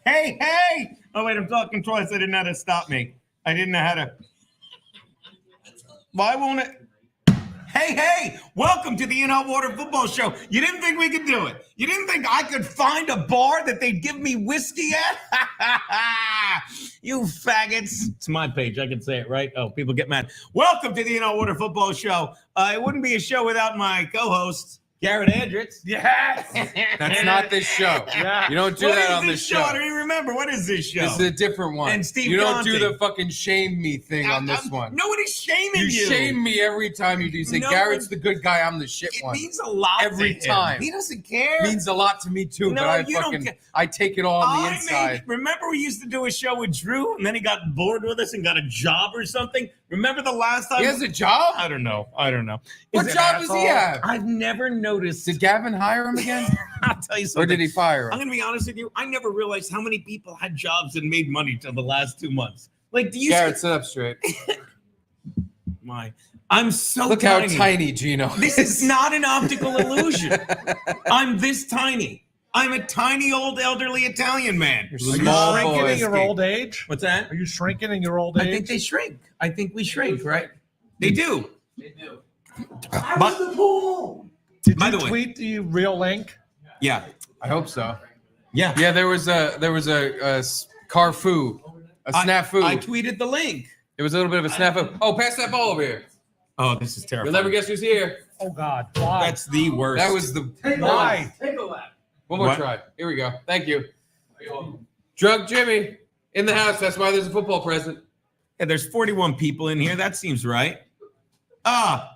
Hey! Oh, wait, I'm talking twice. I didn't know how to stop me. I didn't know how to. Why won't it? Hey! Welcome to the In Hot Water Football Show. You didn't think we could do it. You didn't think I could find a bar that they'd give me whiskey at? You faggots. It's my page. I can say it, right? Oh, people get mad. Welcome to the In Hot Water Football Show. It wouldn't be a show without my co-host, Garrett Andrews. Yes. That's not this show. Yeah. You don't do that on this show. I don't even remember. What is this show? This is a different one. And Steve You don't Conte. do the fucking shame me thing on this one. Nobody's shaming you. You shame me every time you do. You say, Garrett's the good guy, I'm the shit one. It means a lot every to him. time. He doesn't care. It means a lot to me too, No, but you don't care. I take it all on the inside. Remember we used to do a show with Drew, and then he got bored with us and got a job or something? Remember the last time? He has a job? I don't know. What job does he have? I've never noticed. Did Gavin hire him again? I'll tell you something. Or did he fire him? I'm going to be honest with you. I never realized how many people had jobs and made money till the last 2 months. Like, do you Garrett, sit up straight. I'm so Look tiny. how tiny Geno is. This is not an optical illusion. I'm this tiny. I'm a tiny old elderly Italian man. Are you Small shrinking boy. in your old age? What's that? Are you shrinking in your old age? I think they shrink. I think we shrink, right? They do. They do. But, the pool. Did by you the way- tweet the real link? yeah. I hope so. Yeah. Yeah, there was a Carfu, a snafu. I tweeted the link. It was a little bit of a snafu. Oh, pass that ball over here. Oh, this is terrible. You'll never guess who's here. Oh God! Why? That's the worst. That was the Why? Take a lap. one more What? try. Here we go. Thank you. Drug Jimmy in the house. That's why there's a football present. Yeah, there's 41 people in here. That seems right. Oh,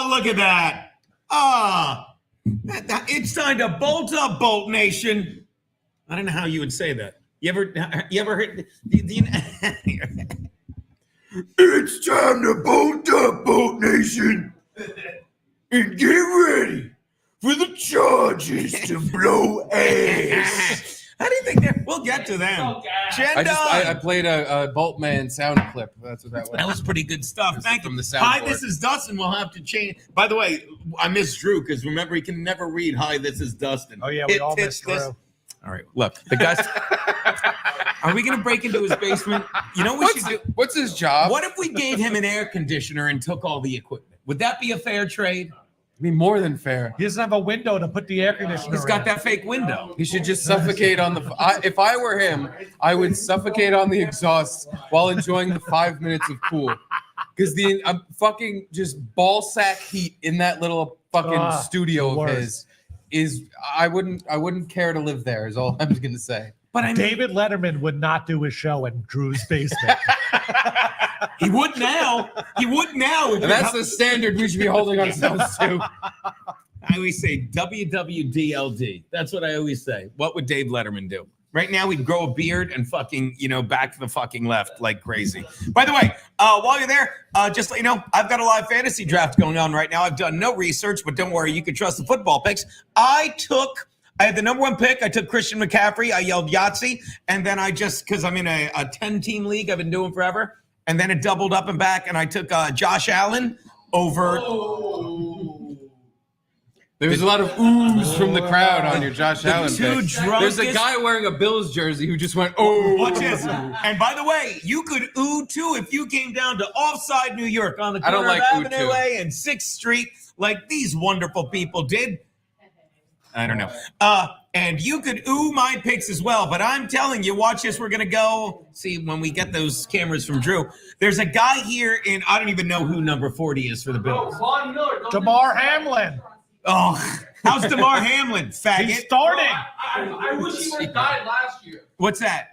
look at that. It's time to bolt up, Bolt Nation. I don't know how you would say that. You ever heard It's time to bolt up, Bolt Nation. And get ready for the Chargers to blow ass. How do you think that? We'll get to them. I played a Boltman sound clip. That's what that was. That was pretty good stuff. Thank from you. the soundboard. Hi, this is Dustin. We'll have to change. By the way, I miss Drew because remember he can never read. Hi, this is Dustin. Oh yeah, we all missed Drew. All right, look, the guys. Are we going to break into his basement? You know what we should do? What's his job? What if we gave him an air conditioner and took all the equipment? Would that be a fair trade? I mean, more than fair. He doesn't have a window to put the air conditioner. He's got in. that fake window. He should just suffocate on the. If I were him, I would suffocate on the exhaust while enjoying the 5 minutes of cool. Because I'm fucking just ball sack heat in that little fucking studio of his is. I wouldn't care to live there. Is all I'm gonna say. But I mean, David Letterman would not do his show in Drew's basement. he would now. He would now. And that's the standard we should be holding ourselves to. I always say WWDLD. That's what I always say. What would Dave Letterman do? Right now, we'd grow a beard and fucking, back to the fucking left like crazy. By the way, while you're there, just let you know, I've got a live fantasy draft going on right now. I've done no research, but don't worry, you can trust the football picks. I had the number one pick. I took Christian McCaffrey. I yelled Yahtzee. And then because I'm in a 10-team league I've been doing forever. And then it doubled up and back, and I took Josh Allen over. There was a lot of oohs from the crowd on your Josh Allen pick. There's a guy wearing a Bills jersey who just went, oh. Watch this. And by the way, you could ooh too if you came down to Offside, New York on the corner of Avenue A and 6th Street like these wonderful people did. I don't know. And you could ooh my picks as well. But I'm telling you, watch this. We're going to go see when we get those cameras from Drew. There's a guy here I don't even know who number 40 is for the Bills. Damar Hamlin. Oh, how's DeMar Hamlin, faggot? He's starting. I wish he would have died last year. What's that?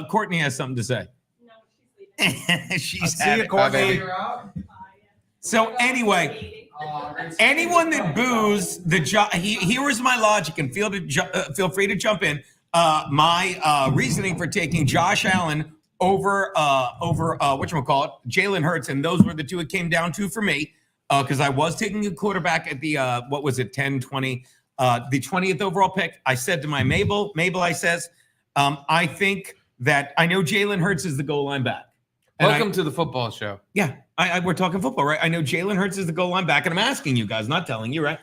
Courtney has something to say. No, she's sleeping. She's See you, Courtney. So anyway, anyone that boos here is my logic, and feel free to jump in. My reasoning for taking Josh Allen over whatchamacallit, Jalen Hurts, and those were the two it came down to for me. Because I was taking a quarterback at the 10, 20, the 20th overall pick. I said to my Mabel, I says, I think that I know Jalen Hurts is the goal line back. Welcome to the football show. Yeah, we're talking football, right? I know Jalen Hurts is the goal line back, and I'm asking you guys, not telling you, right?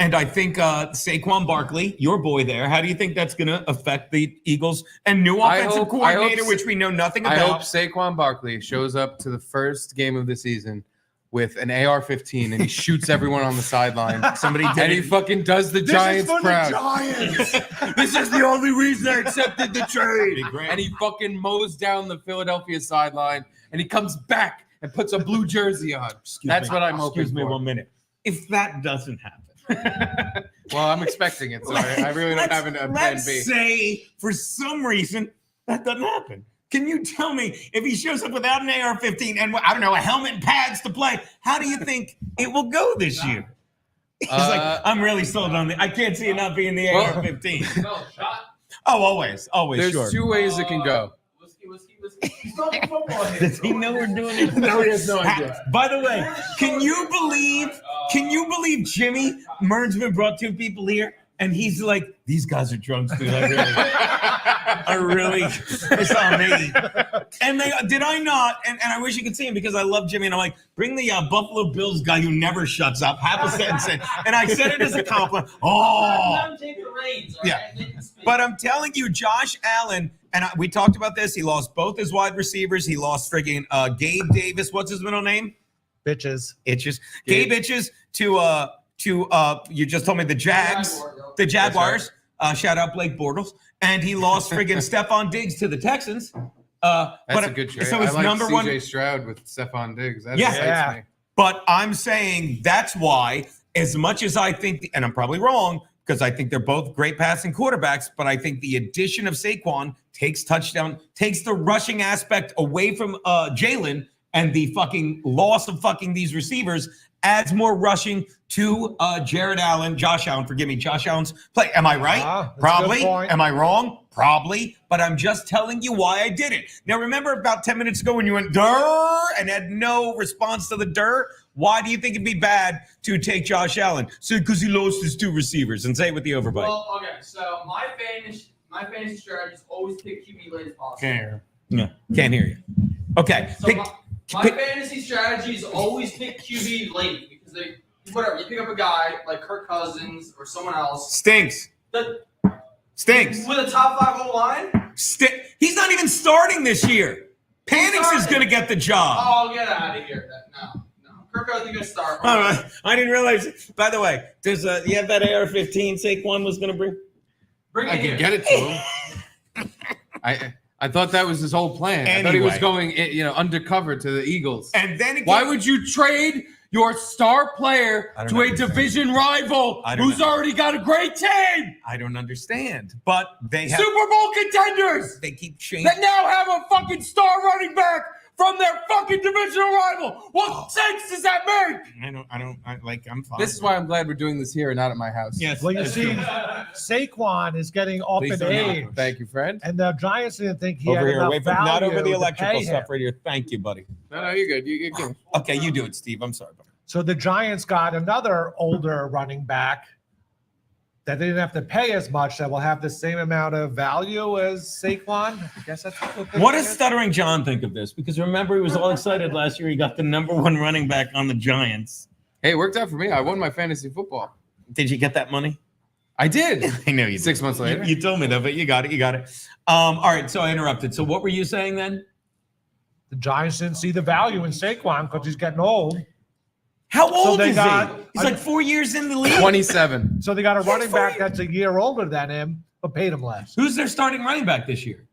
And I think Saquon Barkley, your boy there, how do you think that's going to affect the Eagles and new offensive coordinator, which we know nothing about? I hope Saquon Barkley shows up to the first game of the season with an AR-15 and he shoots everyone on the sideline. Somebody did and he fucking does the Giants proud. This is the only reason I accepted the trade. And he fucking mows down the Philadelphia sideline and he comes back and puts a blue jersey on. That's what I'm hoping Excuse me for. 1 minute. If that doesn't happen. Well, I'm expecting it, so I really don't have a plan Let's B. say for some reason that doesn't happen. Can you tell me if he shows up without an AR-15 and I don't know, a helmet and pads to play, how do you think it will go this year? He's like, I'm really sold on it. I can't see it not being the AR-15. No, shot. Oh, always, There's sure. two ways it can go. Whiskey. He's talking football here. Does he know we're doing it? No, he has no idea. By the way, can you believe Jimmy Mern's been brought two people here? And he's like, these guys are drunks, dude. It's on me. And did I not? And I wish you could see him because I love Jimmy. And I'm like, bring the Buffalo Bills guy who never shuts up. Half a sentence in. And I said it as a compliment. Oh. Let him take the reins, all Yeah. right? They can speak. But I'm telling you, Josh Allen, and we talked about this. He lost both his wide receivers. He lost friggin' Gabe Davis. What's his middle name? Bitches. Itches. Gabe Itches to you just told me the Jaguars. Shout out Blake Bortles. And he lost friggin' Stephon Diggs to the Texans. That's a good trade. So I it's like number CJ one. Stroud with Stephon Diggs. That Yeah. excites me. But I'm saying that's why, as much as I think, and I'm probably wrong, because I think they're both great passing quarterbacks, but I think the addition of Saquon takes the rushing aspect away from Jalen, and the fucking loss of fucking these receivers adds more rushing to Josh Allen's play. Am I right? That's a Probably. good point. Am I wrong? Probably. But I'm just telling you why I did it. Now, remember about 10 minutes ago when you went "durr" and had no response to the "durr"? Why do you think it'd be bad to take Josh Allen? So because he lost his two receivers, and say it with the overbite. Well, okay, so my fantasy strategy is always pick QB late as possible. Can't hear you. Okay. So my fantasy strategy is always pick QB late because you pick up a guy like Kirk Cousins or someone else Stinks. Stinks. with a top 5 O-line. He's not even starting this year. Panix is going to get the job. Oh, get out of here. No. Kirk Cousins is going to start. All right. I didn't realize. By the way, does you have that AR-15 Saquon was going to bring? Bring I it can here. get it to him. I thought that was his whole plan. I thought he was Anyway. going, undercover to the Eagles. And then again, Why would you trade your star player I don't to a understand. division rival I don't who's know. already got a great team? I don't understand. But they have. Super Bowl contenders They keep changing. that now have a fucking star running back from their fucking divisional rival. What sense does that make? I'm fine. This is why I'm glad we're doing this here and not at my house. Yes. Well, you that's see, true. Saquon is getting up Please in don't age. knock. Thank you, friend. And the Giants didn't think he Over had here, enough away from not over the value to electrical pay stuff him. right here. Thank you, buddy. No, you're good. You're good. Okay, you do it, Steve. I'm sorry, buddy. So the Giants got another older running back that they didn't have to pay as much that will have the same amount of value as Saquon. I guess that's What does Stuttering John think of this? Because remember, he was all excited last year. He got the number one running back on the Giants. Hey, it worked out for me. I won my fantasy football. Did you get that money? I did. I know you did. 6 months later. You told me that, but you got it. All right, so I interrupted. So what were you saying then? The Giants didn't see the value in Saquon because he's getting old. How old they is got- he? He's like 4 years in the league. 27. So they got a running back fine. that's a year older than him, but paid him less. Who's their starting running back this year?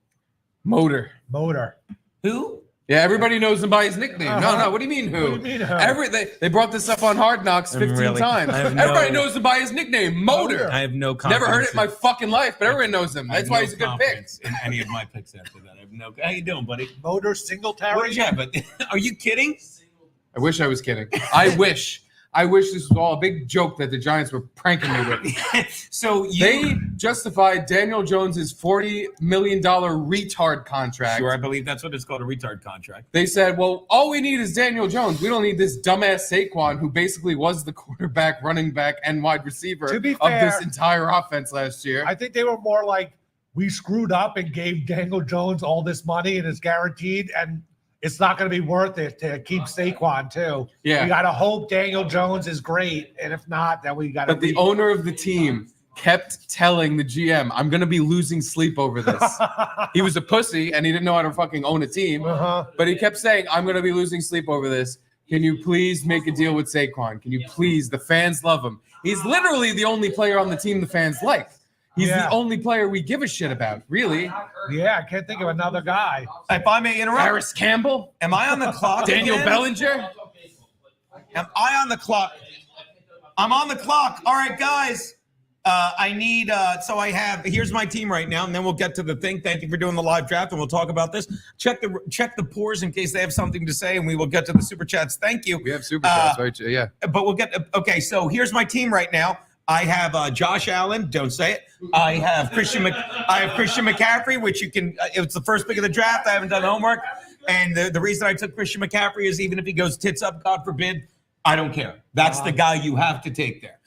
Motor. Motor. Who? Yeah, everybody knows him by his nickname. Uh-huh. No, what do you mean who? What do you mean who? They brought this up on Hard Knocks 15 Really? times. I have Everybody no- knows him by his nickname, Motor. I have no Never heard it in my confidence fucking life, but everyone knows him. I have That's why no he's a good pick. confidence in any of my picks after that. I have no. How you doing, buddy? Motor What Singletary. did you have? But are you kidding? I wish I was kidding. I wish this was all a big joke that the Giants were pranking me with. So you. They justified Daniel Jones's $40 million retard contract. Sure, I believe that's what it's called, a retard contract. They said, well, all we need is Daniel Jones. We don't need this dumbass Saquon, who basically was the quarterback, running back, and wide receiver To be of this fair, entire offense last year. I think they were more like, we screwed up and gave Daniel Jones all this money and it's guaranteed. And it's not going to be worth it to keep Saquon too. Yeah. We got to hope Daniel Jones is great, and if not, then we got to. But the owner of the team kept telling the GM, "I'm going to be losing sleep over this." He was a pussy and he didn't know how to fucking own a team. But he kept saying, "I'm going to be losing sleep over this. Can you please make a deal with Saquon? Can you please? The fans love him. He's literally the only player on the team the fans like. He's the only player we give a shit about, really." Yeah, I can't think of another guy. If I may interrupt, Harris Campbell, am I on the clock? Daniel again? Bellinger. Am I on the clock? I'm on the clock. All right, guys. I need so I have here's my team right now, and then we'll get to the thing. Thank you for doing the live draft, and we'll talk about this. Check the pours in case they have something to say, and we will get to the super chats. Thank you. We have super chats, right? Yeah. But we'll get okay. So here's my team right now. I have Josh Allen. Don't say it. I have Christian McCaffrey, which you can. It's the first pick of the draft. I haven't done homework, and the reason I took Christian McCaffrey is even if he goes tits up, God forbid, I don't care. That's the guy you have to take there.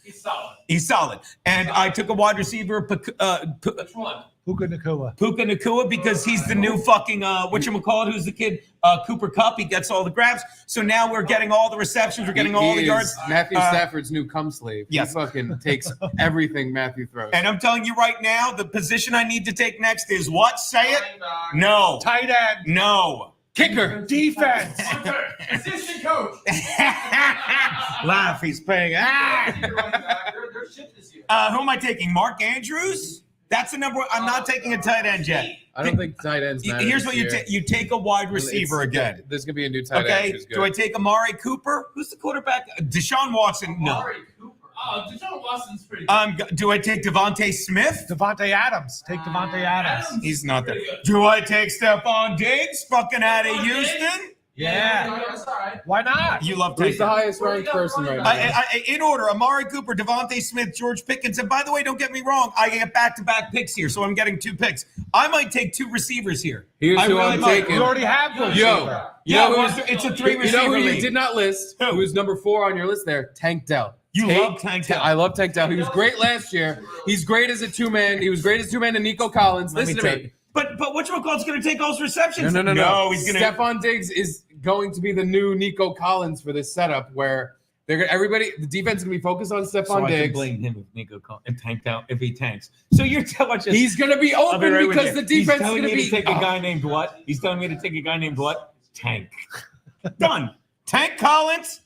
He's solid. And I took a wide receiver, Which one? Puka Nacua. Puka Nacua, because he's the new fucking whatchamacallit, who's the kid, Cooper Kupp. He gets all the grabs. So now we're getting all the receptions. We're getting all the yards. Matthew Stafford's new cum slave. Yes. He fucking takes everything Matthew throws. And I'm telling you right now, the position I need to take next is what? Say it? No. Tight end. No. Kicker. Defense. Assistant coach. Laugh. He's paying. They're shit this year. Who am I taking? Mark Andrews? That's the number one. I'm not taking a tight end yet. I don't think tight ends matter. Here's what this year. you take a wide receiver again. There's going to be a new tight end. Okay. Who's good. Do I take Amari Cooper? Who's the quarterback? Deshaun Watson? No. Amari Cooper. Oh, Deshaun Watson's pretty good. Do I take Devontae Smith? Devontae Adams. Take Devontae Adams. He's not there. Pretty good. Do I take Stephon Diggs? Fucking out of Houston? Yeah. That's all right. Why not? You love Who's taking. the highest ranked person right now? In order, Amari Cooper, Devontae Smith, George Pickens. And by the way, don't get me wrong, I get back-to-back picks here, so I'm getting 2 picks. I might take 2 receivers here. Here's I who really I'm might. taking. You already have the Yo, receiver. It's a 3 You know receiver who you league. did not list? Who? Who's number 4 on your list there? Tank Dell. You love Tank Dell. I love Tank Dell. He was great last year. He's great as a 2-man. He was great as 2-man to Nico Collins. Let me Listen to tell me. you. But whatchamacallit's going to take all his receptions? No. No, he's going to. Stephon Diggs is going to be the new Nico Collins for this setup where they're gonna, the defense is going to be focused on So Stephon I can Diggs. blame him if Nico and tank down if he tanks. So you're telling us He's going to be I'll be open right with because you. the defense He's is telling going to me be. to take a guy named what? He's telling me to take a guy named what? Tank. Done. Tank Collins.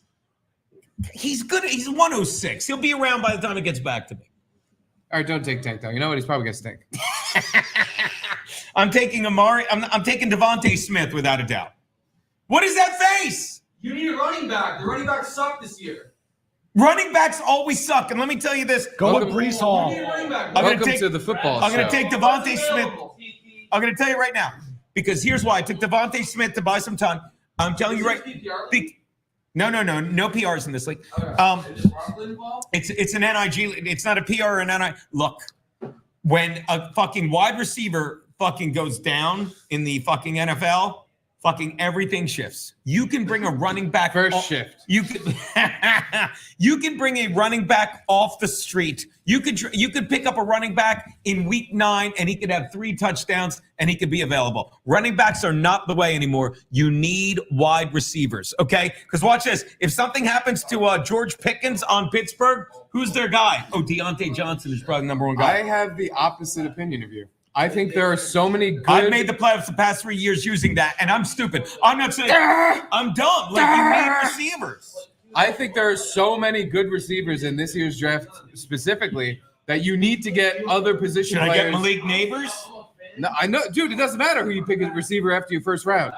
He's good. He's 106. He'll be around by the time it gets back to me. All right, don't take Tank Dell. You know what? He's probably going to stink. I'm taking Amari. I'm taking Devontae Smith without a doubt. What is that face? You need a running back. The running backs suck this year. Running backs always suck. And let me tell you this. Go with Welcome- Brees You Hall. need a running back. I'm gonna Welcome take- to the football I'm going to show. take Devontae Smith. Available. I'm going to tell you right now because here's why. I took Devontae Smith to buy some time. I'm telling you right. No PRs in this league. Is Barkley involved? It's an NIG. It's not a PR or an NI. Look, when a fucking wide receiver fucking goes down in the fucking NFL, fucking everything shifts. You can bring a running back First shift. You can you can bring a running back off the street. You could pick up a running back in week 9 and he could have 3 touchdowns and he could be available. Running backs are not the way anymore. You need wide receivers, okay? Because watch this. If something happens to George Pickens on Pittsburgh, who's their guy? Oh, Deontay Johnson is probably the number 1 guy. I have the opposite opinion of you. I think there are so many good. I've made the playoffs the past 3 years using that, and I'm stupid. I'm not saying I'm dumb. Like, you need receivers. I think there are so many good receivers in this year's draft specifically that you need to get other position Should I players. get Malik Neighbors? No, I know, dude. It doesn't matter who you pick as receiver after your first round.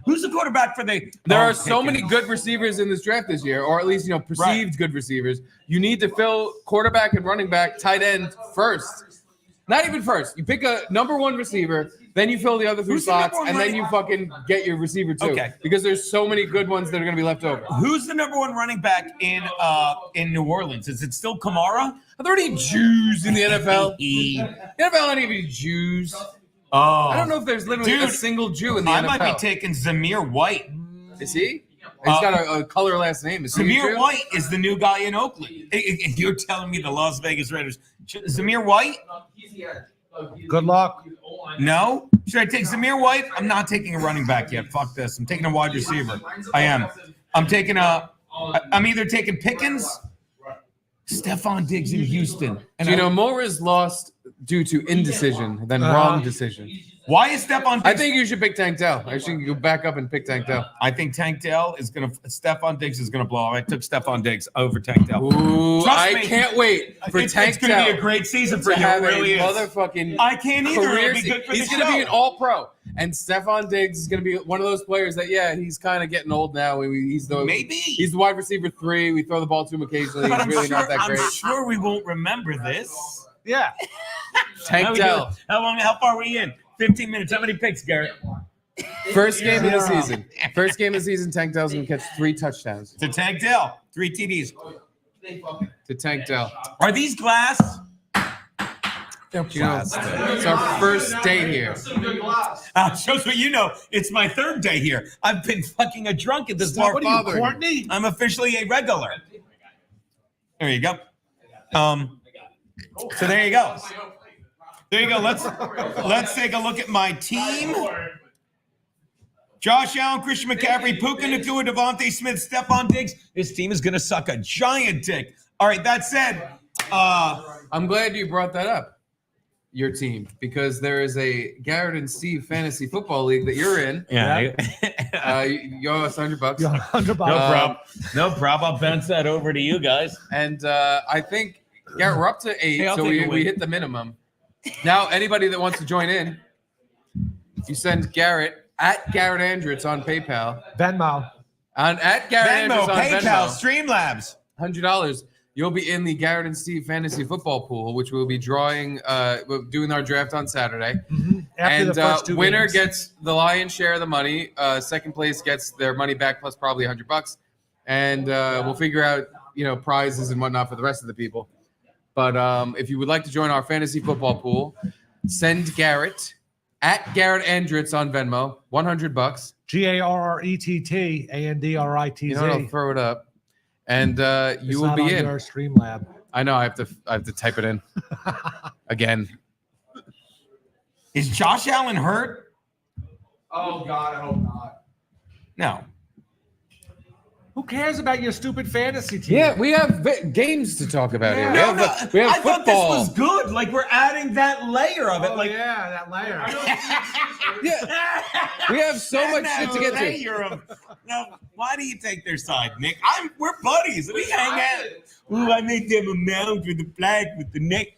Who's the quarterback for the? There Oh, are so many Pickens. good receivers in this draft this year, or at least perceived good receivers. You need to fill quarterback and running back, tight end first. Not even first. You pick a number 1 receiver, then you fill the other 3 Who's the slots, number 1 and then running- you fucking get your receiver too. Okay. Because there's so many good ones that are going to be left over. Who's the number 1 running back in New Orleans? Is it still Kamara? Are there any Jews in the NFL? E. The NFL don't have any Jews. Oh, I don't know if there's literally a Dude, single Jew in the I NFL. might be taking Zamir White. Is he? He's got a color last name. Is he a Zamir Jew? White is the new guy in Oakland. You're telling me the Las Vegas Raiders? Zamir White? He's the edge. Good luck. No. Should I take Zamir White? I'm not taking a running back yet. Fuck this. I'm taking a wide receiver. I am. I'm either taking Pickens, Stephon Diggs in Houston. Do you know more is lost due to indecision than wrong decision? Why is Stephon Diggs? I think you should pick Tank Dell. I think you go back up and pick Tank Dell. I think Tank Dell is going to – Stephon Diggs is going to blow up. I took Stephon Diggs over Tank Dell. Ooh, Trust me, can't wait for Tank It's going Dell to be a great season for to you. It have really a is. motherfucking I can't either. career It'll be good for He's the going to be show. an all-pro. And Stephon Diggs is going to be one of those players that, he's kind of getting old now. He's the wide receiver 3. We throw the ball to him occasionally. But He's really not that great. I'm sure we won't remember this. Yeah. Tank Dell. How far are we in? 15 minutes. How many picks, Garrett? First game of the season. First game of the season, Tank Dell's going to catch 3 touchdowns. To Tank Dell. 3 TDs. To Tank Dell. Are these glass? They're You know, it's our first day here. Some good glass. Shows what you know. It's my 3rd day here. I've been fucking a drunk at this bar. What are you, Courtney? I'm officially a regular. There you go. So there you go. There you go. Let's take a look at my team. Josh Allen, Christian McCaffrey, Puka Nacua, Devontae Smith, Stephon Diggs. This team is going to suck a giant dick. All right, that said, I'm glad you brought that up, your team, because there is a Garrett and Steve fantasy football league that you're in. yeah. You owe us $100. $100. No problem. I'll bounce that over to you guys. And I think, Garrett, we're up to 8, Hey, I'll so take a we win. hit the minimum. Now, anybody that wants to join in, you send Garrett at Garrett Andritz on PayPal. Venmo. At Garrett Venmo, Andritz on PayPal, Venmo. Streamlabs. $100. You'll be in the Garrett and Steve fantasy football pool, which we'll be drawing. We're doing our draft on Saturday. After the first 2 winner games. gets the lion's share of the money. Second place gets their money back plus probably $100. And we'll figure out, prizes and whatnot for the rest of the people. But if you would like to join our fantasy football pool, send Garrett at Garrett Andritz on Venmo, $100. GarrettAndritz. You know what? I'll throw it up, and you will not be on in. your Streamlab. I know. I have to type it in again. Is Josh Allen hurt? Oh God, I hope not. No. Who cares about your stupid fantasy team? Yeah, we have games to talk about here. Yeah. We have I thought this football. was good. Like we're adding that layer of it. Oh, Like yeah, that layer. Yeah, we have so much shit to get to. layer of, no, why do you take their side, Nick? We're buddies. We hang out. Ooh, I made them a mound with the flag with the neck.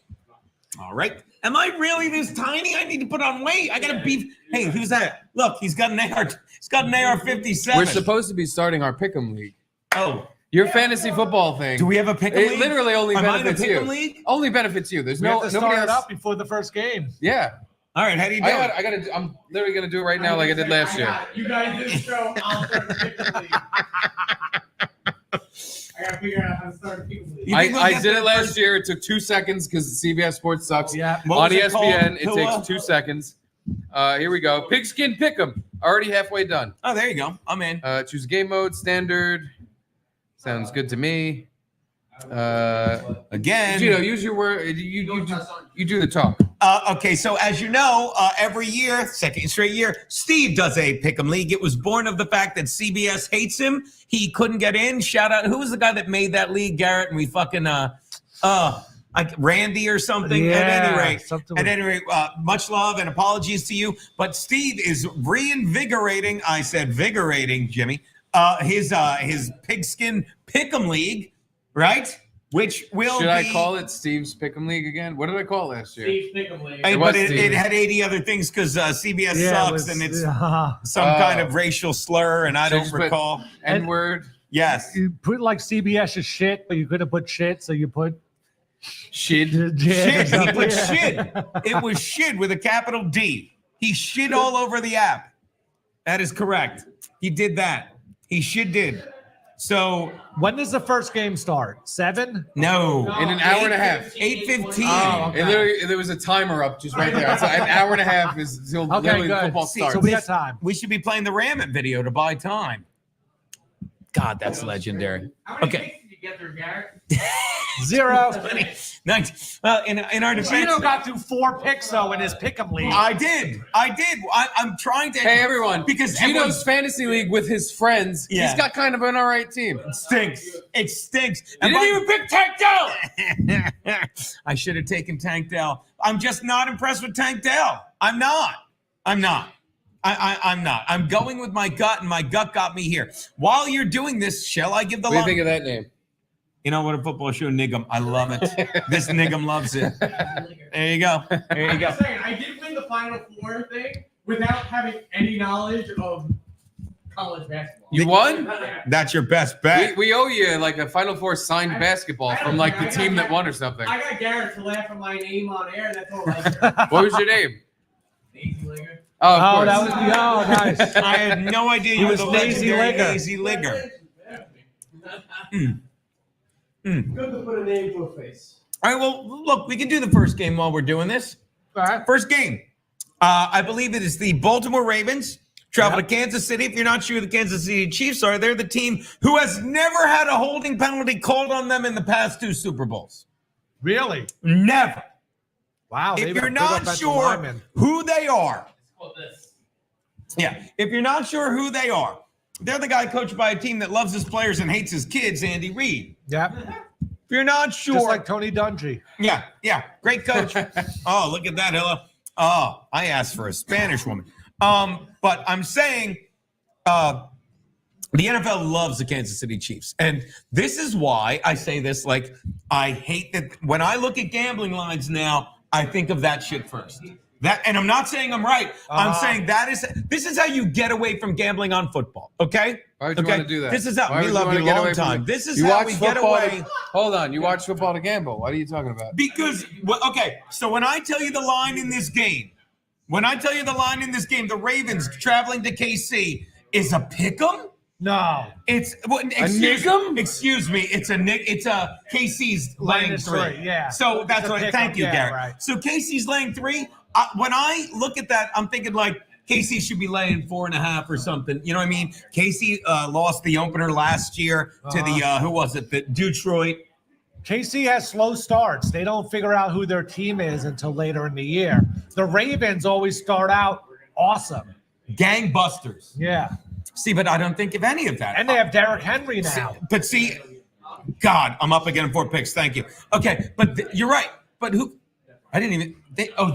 All right. Am I really this tiny? I need to put on weight. I got to beef. Hey, who's that? Look, he's got an AR. He's got an AR-57. We're supposed to be starting our pick'em league. Oh, Your fantasy football thing. do we have a pick? It literally only Am I in a benefits pick'em you. league? Only benefits you. There's We have no to nobody start it else. up before the first game. Yeah, All right. How do you do it? I got to. I'm literally gonna do it right now, like I did last year. You guys did show. I'll start the pick league. I gotta figure out how to start a pick league. You think we'll I get did the it last first- year. It took 2 seconds because CBS Sports sucks. Yeah. What On was it ESPN, it called? takes 2 seconds. Here we go. Pigskin Pick'em. Already halfway done. Oh, there you go. I'm in. Choose game mode, standard. Sounds good to me. Again. Gino, use your word. You do the talk. Okay, so as you know, every year, second straight year, Steve does a pick'em league. It was born of the fact that CBS hates him. He couldn't get in. Shout out, who was the guy that made that league, Garrett? And we fucking like Randy or something. Yeah, At any rate, much love and apologies to you. But Steve is reinvigorating. I said vigorating, Jimmy. His pigskin pick'em league, right? Which will Should be. I call it Steve's Pick'em League again? What did I call it last year? Steve's pick 'em league. Hey, It but was it Steve. had 80 other things because CBS Yeah, sucks it was- and it's yeah. some kind of racial slur, and I So don't just put- recall. N-word. Yes. You put like CBS is shit, but you couldn't put shit, so you put Shit. shit. Shit. He put shit. It was shit with a capital D. He shit all over the app. That is correct. He did that. He shit did. So, When does the first game start? 7? no. In an hour and a half. 8:15. Oh, okay. And literally, there was a timer up just right there. So an hour and a half is until Okay, literally the good. football starts. So we got time. We should be playing the Ramit video to buy time. God, that's legendary. How many Okay. picks did you get through Garrett? 0. Nice. Well, in our defense, Geno got through 4 picks though in his pick'em league. I did. I'm trying to. Hey everyone, because Geno's fantasy league with his friends. Yeah. He's got kind of an all right team. It stinks. It stinks. You didn't even pick Tank Dell. I should have taken Tank Dell. I'm just not impressed with Tank Dell. I'm not. I'm not. I'm going with my gut, and my gut got me here. While you're doing this, shall I give the What do you line? think of that name? You know what, a football show, Niggum. I love it. This Niggum loves it. There you go. There you go. I did win the Final Four thing without having any knowledge of college basketball. You won? That's your best bet. We owe you like a Final Four signed basketball from like the team that won or something. I got Garrett to laugh at my name on air. That's all I What was your name? Easy Ligger. Oh, of Oh, course. that was the nice. I had no idea you were was the Lazy legendary Ligger. Lazy Ligger. Good to put a name to a face. All right, well, look, we can do the first game while we're doing this. All right. First game. I believe it is the Baltimore Ravens travel to Kansas City. If you're not sure who the Kansas City Chiefs are, they're the team who has never had a holding penalty called on them in the past 2 Super Bowls. Really? Never. Wow. If maybe a you're big not offensive sure lineman. who they are, Quote this. yeah, if you're not sure who they are, they're the guy coached by a team that loves his players and hates his kids, Andy Reid. Yep. If you're not sure, Just like Tony Dungy. yeah, great coach. Oh, look at that, Hilla. Oh, I asked for a Spanish woman. But I'm saying the NFL loves the Kansas City Chiefs. And this is why I say this, like, I hate that when I look at gambling lines now, I think of that shit first. That, and I'm not saying I'm right. I'm saying this is how you get away from gambling on football. Okay? Why would you want to do that? This is how Why we would love wanna you get long away from time. it? This is You how watch we get football away. Hold on, you watch football to gamble. What are you talking about? Because, okay, so when I tell you the line in this game, the Ravens traveling to KC is a pick'em. No. It's excuse me. It's a KC's laying Minus 3. three, yeah. So that's It's a right. pick 'em, Thank you, yeah, Garrett. right. So KC's laying 3. When I look at that, I'm thinking like KC should be laying 4.5 or something. You know what I mean? KC lost the opener last year to the who was it? The Detroit. KC has slow starts. They don't figure out who their team is until later in the year. The Ravens always start out awesome. Gangbusters. Yeah. See, but I don't think of any of that. And they have Derrick Henry now. But see, God, I'm up again in 4 picks. Thank you. Okay, but you're right. But who? I didn't even.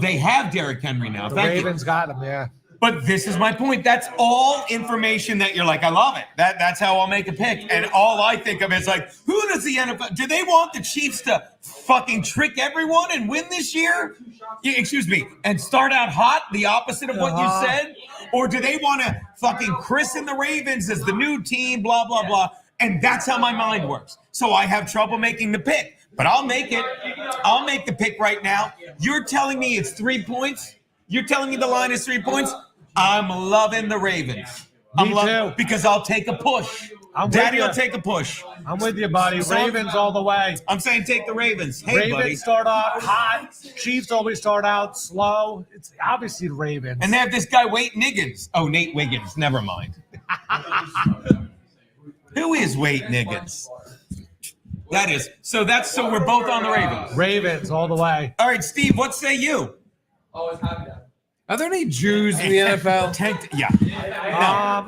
They have Derrick Henry now. The Thank you. Ravens got him, yeah. But this is my point. That's all information that you're like, I love it. That's how I'll make a pick. And all I think of is like, who does the NFL? Do they want the Chiefs to fucking trick everyone and win this year? Yeah, excuse me, and start out hot, the opposite of what you said? Or do they want to fucking christen the Ravens as the new team, blah, blah, blah? And that's how my mind works. So I have trouble making the pick. But I'll make it. I'll make the pick right now. You're telling me it's 3 points? You're telling me the line is 3 points? I'm loving the Ravens. Me too. Because I'll take a push. I'm with Daddy will you. take a push. I'm with you, buddy. So- Ravens all the way. I'm saying take the Ravens. Hey, Ravens buddy. start out hot. Chiefs always start out slow. It's obviously the Ravens. And they have this guy, Wade Niggins. Oh, Nate Wiggins. Never mind. Who is Wade Niggins? That is. So we're both on the Ravens. Ravens all the way. All right, Steve, what say you? Always have that. Are there any Jews in the NFL? Yeah.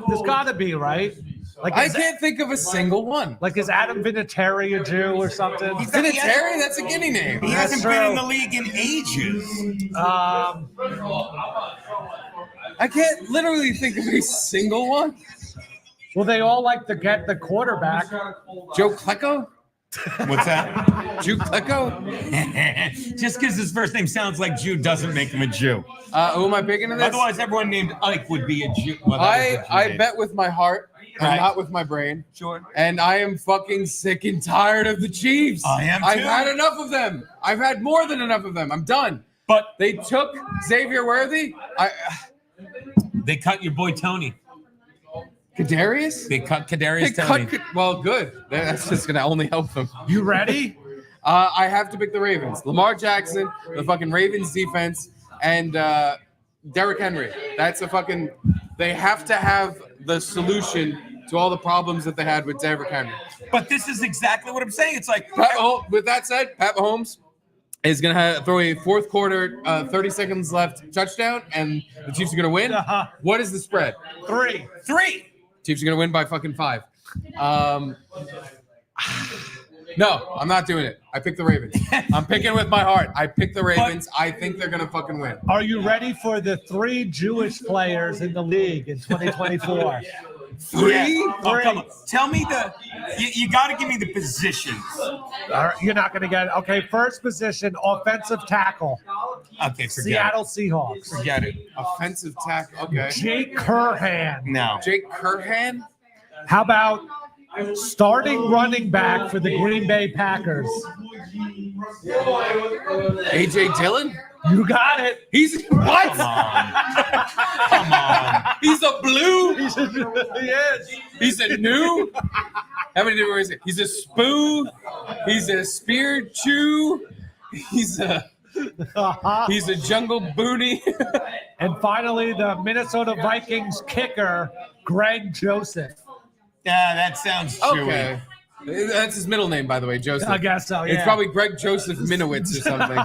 There's got to be, right? Like, I can't think of a single one. Like, is Adam Vinatieri a Jew or something? Vinatieri? That's a Guinea name. He That's hasn't been in true. the league in ages. I can't literally think of a single one. Well, they all like to get the quarterback. Joe Klecko? What's that? Jew Klecko? Just because his first name sounds like Jew doesn't make him a Jew. Who am I picking in this? Otherwise, everyone named Ike would be a Jew. Well, that is a Jew I name. bet with my heart and Right. not with my brain. Sure. And I am fucking sick and tired of the Chiefs. I am I've too. had enough of them. I've had more than enough of them. I'm done. But They took Xavier Worthy. they cut your boy Tony. Kadarius? They cut They Kadarius Tony. cut. Well, good. That's just gonna only help them. You ready? I have to pick the Ravens. Lamar Jackson, the fucking Ravens defense, and Derrick Henry. That's a fucking. They have to have the solution to all the problems that they had with Derrick Henry. But this is exactly what I'm saying. It's like, With that said, Pat Mahomes is going to throw a fourth quarter, 30 seconds left touchdown, and the Chiefs are going to win. What is the spread? 3. Chiefs are going to win by fucking 5. No, I'm not doing it. I picked the Ravens. I'm picking with my heart. I picked the Ravens. I think they're going to fucking win. Are you ready for the 3 Jewish players in the league in 2024? 3? Oh, come on. Tell me you got to give me the positions. All right, you're not going to get it. Okay, first position, offensive tackle. Okay, forget Seattle Seahawks. Forget it. Offensive tackle. Okay. Jake Curhan. No. Jake Curhan? How about starting running back for the Green Bay Packers? AJ Dillon? You got it. He's what? Come on. He's a blue. Yes. He's a new. How many different ways? He's a spoon. He's a spear chew. He's a jungle boonie. And finally, the Minnesota Vikings kicker, Greg Joseph. Yeah, that sounds chewy. Okay. That's his middle name, by the way, Joseph. I guess so, yeah. It's probably Greg Joseph Minowitz or something.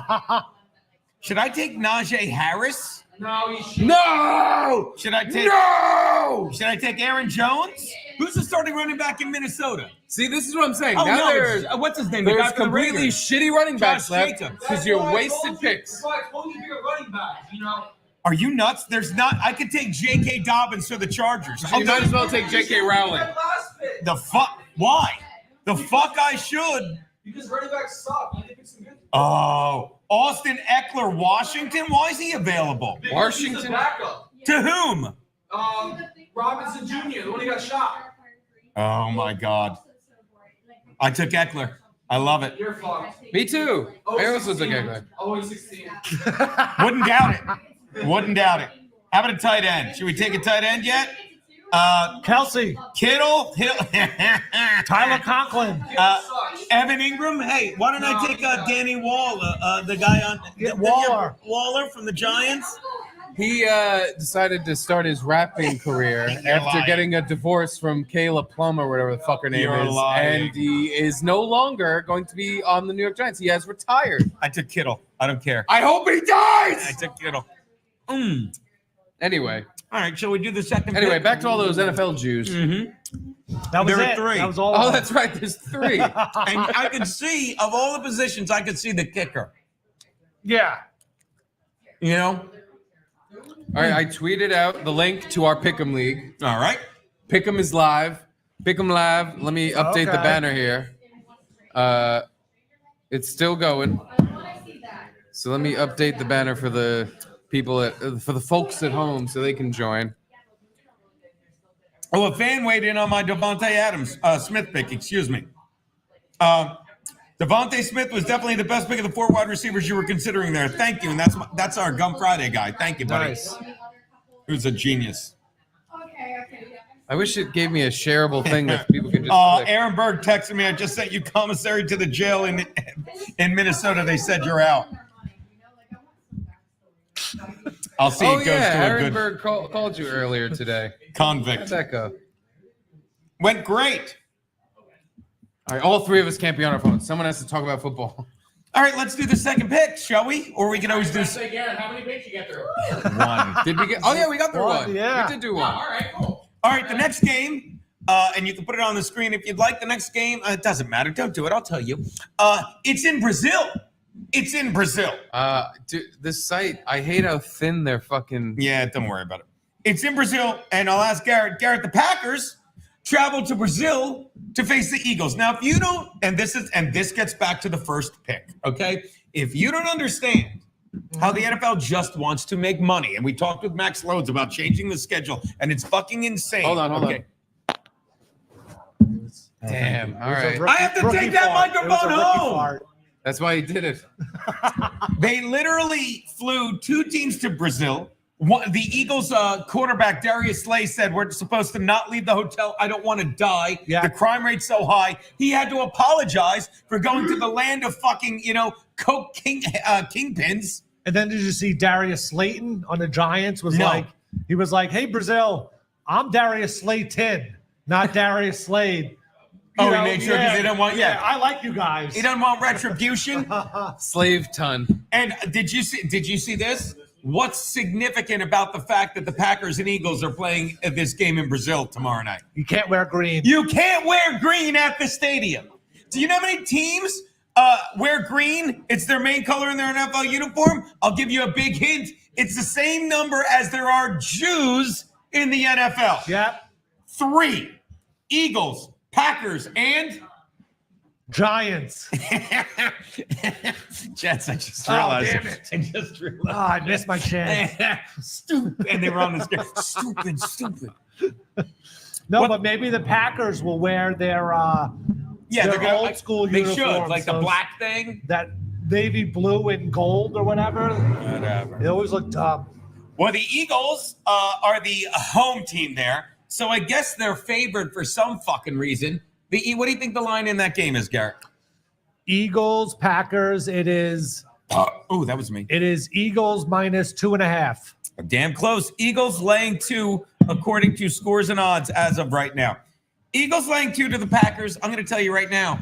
Should I take Najee Harris? No, you should. No! Should I take No! Should I take Aaron Jones? Who's the starting running back in Minnesota? See, this is what I'm saying. Oh, now no, there's what's his name? The there's guy from the completely Raiders. shitty running backs Josh left Jacobs. because you're wasted picks. That's why I told you to pick a running back, you know? Are you nuts? There's not. I could take J.K. Dobbins for the Chargers. So you might as well take J.K. Rowling. That last pick. The fuck? Why? The fuck I should. Because running backs suck. You need to pick some good. Oh, Austin Eckler, Washington. Why is he available? Because he's Washington? a backup. To whom? Robinson Jr., the one who got shot. Oh my God. I took Eckler. I love it. You're fucked. Me too. I also took 16. Eckler. Oh, he's 16. Wouldn't doubt it. Wouldn't doubt it. How about a tight end? Should we take a tight end yet? Kelsey, Kittle, Tyler Conklin, Evan Ingram. Hey, why don't I take Danny Waller, the guy on Waller from the Giants? He decided to start his rapping career after lying. getting a divorce from Kayla Plum or whatever the fuck her name You're is. lying. And he is no longer going to be on the New York Giants. He has retired. I took Kittle. I don't care. I hope he I dies! took Kittle. Anyway. All right, shall we do the second? Anyway, pick? back to all those NFL Jews. that was There were it. 3. That was all. Oh, of them. that's right. There's 3. And I could see, of all the positions, I could see the kicker. Yeah. You know? All right, I tweeted out the link to our Pick'em League. All right. Pick'em is live. Pick'em live. Let me update the Okay. banner here. It's still going. So let me update the banner for the people for the folks at home so they can join. Oh, a fan weighed in on my Devontae Adams Smith pick. Excuse me. Devontae Smith was definitely the best pick of the 4 wide receivers you were considering there. Thank you, and that's our Gum Friday guy. Thank you, buddy. Nice. Who's a genius. I wish it gave me a shareable thing that people can just click. Aaron Berg texted me. I just sent you commissary to the jail in Minnesota. They said you're out. I'll see. Oh It goes yeah, to a Aaron good Berg called you earlier today. convict. How'd that go? Went great. All right, all 3 of us can't be on our phones. Someone has to talk about football. All right, let's do the second pick, shall we? Or we can always do Say, Garrett, how many picks you get through? one. Did we get? Oh yeah, we got through one. Yeah. We did do Oh, one. all right, cool. All right, the next game, and you can put it on the screen if you'd like. The next game, it doesn't matter. Don't do it. I'll tell you. It's in Brazil. It's in Brazil. Dude, this site, I hate how thin they're fucking. Yeah, don't worry about it. It's in Brazil, and I'll ask Garrett. Garrett, the Packers traveled to Brazil to face the Eagles. Now, if you don't, and this gets back to the first pick, okay? If you don't understand how the NFL just wants to make money, and we talked with Max Loads about changing the schedule, and it's fucking insane. Hold on. Damn. All right. I have to take that microphone home. That's why he did it. They literally flew 2 teams to Brazil. The Eagles quarterback, Darius Slay, said, we're supposed to not leave the hotel. I don't want to die. Yeah. The crime rate's so high. He had to apologize for going to the land of fucking, coke kingpins. And then did you see Darius Slayton on the Giants? No. He was like, hey, Brazil, I'm Darius Slayton. not Darius Slade. Oh, You he know, made sure because they don't want. Yeah, I like you guys. he doesn't want retribution. Slave ton. And did you see this? What's significant about the fact that the Packers and Eagles are playing this game in Brazil tomorrow night? You can't wear green. You can't wear green at the stadium. Do you know how many teams wear green? It's their main color in their NFL uniform. I'll give you a big hint. It's the same number as there are Jews in the NFL. Yep. 3. Eagles, Packers, and Giants. Jets. I just Oh, realized. damn it. I just Oh, realized. I missed my chance. Stupid. And they were on the screen. Stupid. No, What- but maybe the Packers will wear their Yeah, their they're gonna, old school They uniforms. should, like the those- black thing. that navy blue and gold or whatever. Whatever. They always look dumb. Well, the Eagles are the home team there, so I guess they're favored for some fucking reason. What do you think the line in that game is, Garrett? Eagles, Packers. It is Oh, that was me. Eagles minus 2.5. Damn close. Eagles laying 2 according to scores and odds as of right now. Eagles laying 2 to the Packers. I'm going to tell you right now,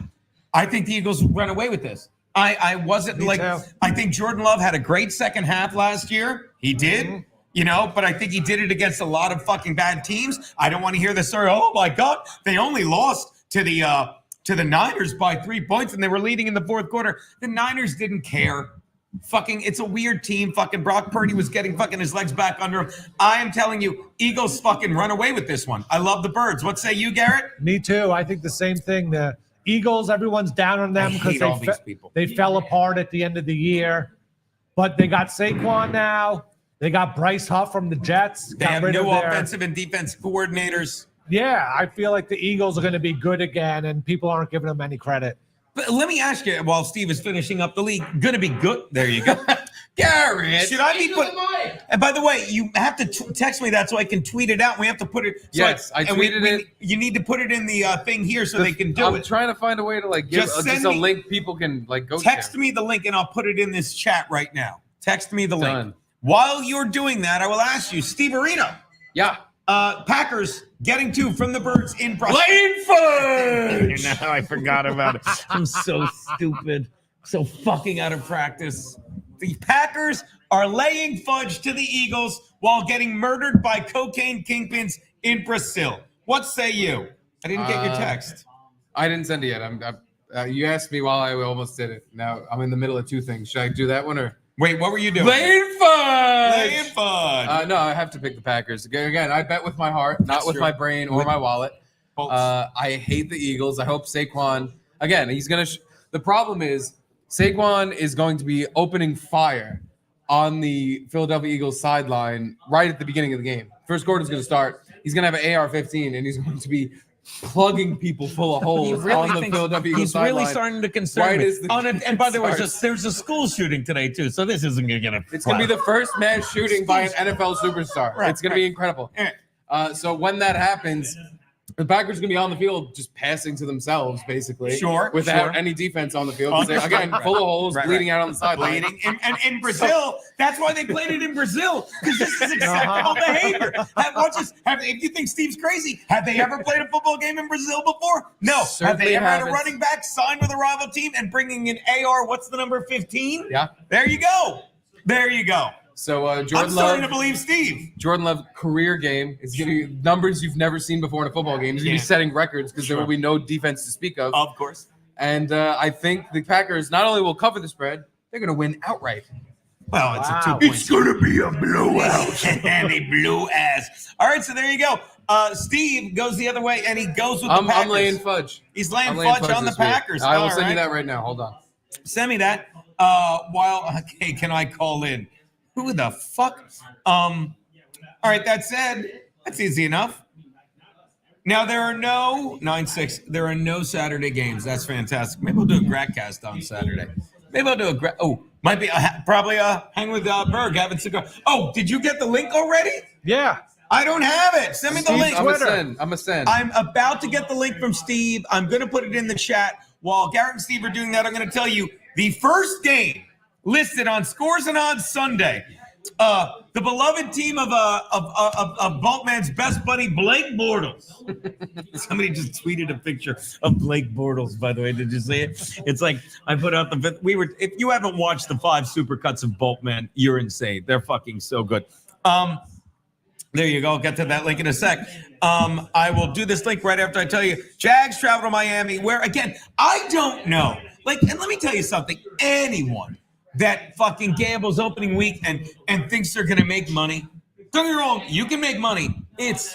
I think the Eagles run away with this. I wasn't Me like, too. I think Jordan Love had a great second half last year. He did, but I think he did it against a lot of fucking bad teams. I don't want to hear the story. Oh my God, they only lost to the Niners by 3 points and they were leading in the fourth quarter. The Niners didn't care. Fucking, it's a weird team. Fucking Brock Purdy was getting fucking his legs back under him. I am telling you, Eagles fucking run away with this one. I love the Birds. What say you, Garrett? Me too. I think the same thing. The Eagles, everyone's down on them I because hate all these people. they fell apart at the end of the year. But they got Saquon now. They got Bryce Huff from the Jets. They Got have rid new of their- offensive and defense coordinators. Yeah, I feel like the Eagles are going to be good again, and people aren't giving them any credit. But let me ask you, while Steve is finishing up the league, going to be good. There you go. Garrett, should I be Eagles put? am I. And by the way, you have to text me that so I can tweet it out. We have to put it. So Yes, I tweeted it. You need to put it in the thing here so they can do I'm it. trying to find a way to like give Just just, send a me- link people can like go Text to. me the link and I'll put it in this chat right now. Text me the link. Done. While you're doing that, I will ask you, Steve Areno, Yeah. Packers getting 2 from the Birds in Lane fudge. Now I forgot about it. I'm so stupid. So fucking out of practice. The Packers are laying fudge to the Eagles while getting murdered by cocaine kingpins in Brazil. What say you? I didn't get your text. I didn't send it yet. You asked me while I almost did it. Now I'm in the middle of 2 things. Should I do that one or Wait, what were you doing? Lane fudge? Laying fudge. No, I have to pick the Packers. Again, I bet with my heart, not That's with true. my brain or my wallet. Bolts. I hate the Eagles. I hope Saquon, again, he's going to, the problem is Saquon is going to be opening fire on the Philadelphia Eagles sideline right at the beginning of the game. First quarter is going to start. He's going to have an AR-15 and he's going to be plugging people full of holes on the Philadelphia Eagles he's sideline. really starting to concern right me. as the And by the way, starts. there's a school shooting today too, so this isn't going to get a. It's going to be the first mass shooting by an NFL superstar. Right, It's going to be incredible. So when that happens, the Packers are going to be on the field just passing to themselves, basically. Sure, Without sure. any defense on the field. 'Cause they're, again, Right, full of holes, right, bleeding out on the sideline. Bleeding. And in Brazil, that's why they played it in Brazil, because this is acceptable behavior. If you think Steve's crazy, have they ever played a football game in Brazil before? No. Have Certainly they ever had a haven't. running back signed with a rival team and bringing an AR, what's the number, 15? Yeah. There you go. There you go. So I'm Jordan starting Love, to believe Steve. Jordan Love career game is giving you numbers you've never seen before in a football game. He's going to Yeah. be setting records because Sure. there will be no defense to speak of. Of course. And I think the Packers not only will cover the spread, they're going to win outright. Well, it's Wow. a 2 point. Going to be a blowout. And they blew ass. All right, so there you go. Steve goes the other way, and he goes with the Packers. I'm laying fudge. He's laying I'm laying fudge on the this week. Packers. I will All send you right. that right now. Hold on. Send me that. Okay, can I call in? Who the fuck? All right, that said, that's easy enough. Now there are no 9-6. There are no Saturday games. That's fantastic. Maybe we'll do a Gradcast on Saturday. Maybe I'll do might be probably hang with Berg, having cigar. Oh, did you get the link already? Yeah. I don't have it. Send me the link. I'm a Twitter. send. I'm a send. I'm about to get the link from Steve. I'm going to put it in the chat. While Garrett and Steve are doing that, I'm going to tell you the first game listed on Scores and Odds Sunday. The beloved team of Boltman's best buddy, Blake Bortles. Somebody just tweeted a picture of Blake Bortles, by the way. Did you see it? It's like I put out if you haven't watched the 5 supercuts of Boltman, you're insane. They're fucking so good. There you go. I'll get to that link in a sec. I will do this link right after I tell you Jags travel to Miami, where again, I don't know. And let me tell you something. Anyone that fucking gambles opening week and thinks they're gonna make money, don't get me wrong, you can make money. It's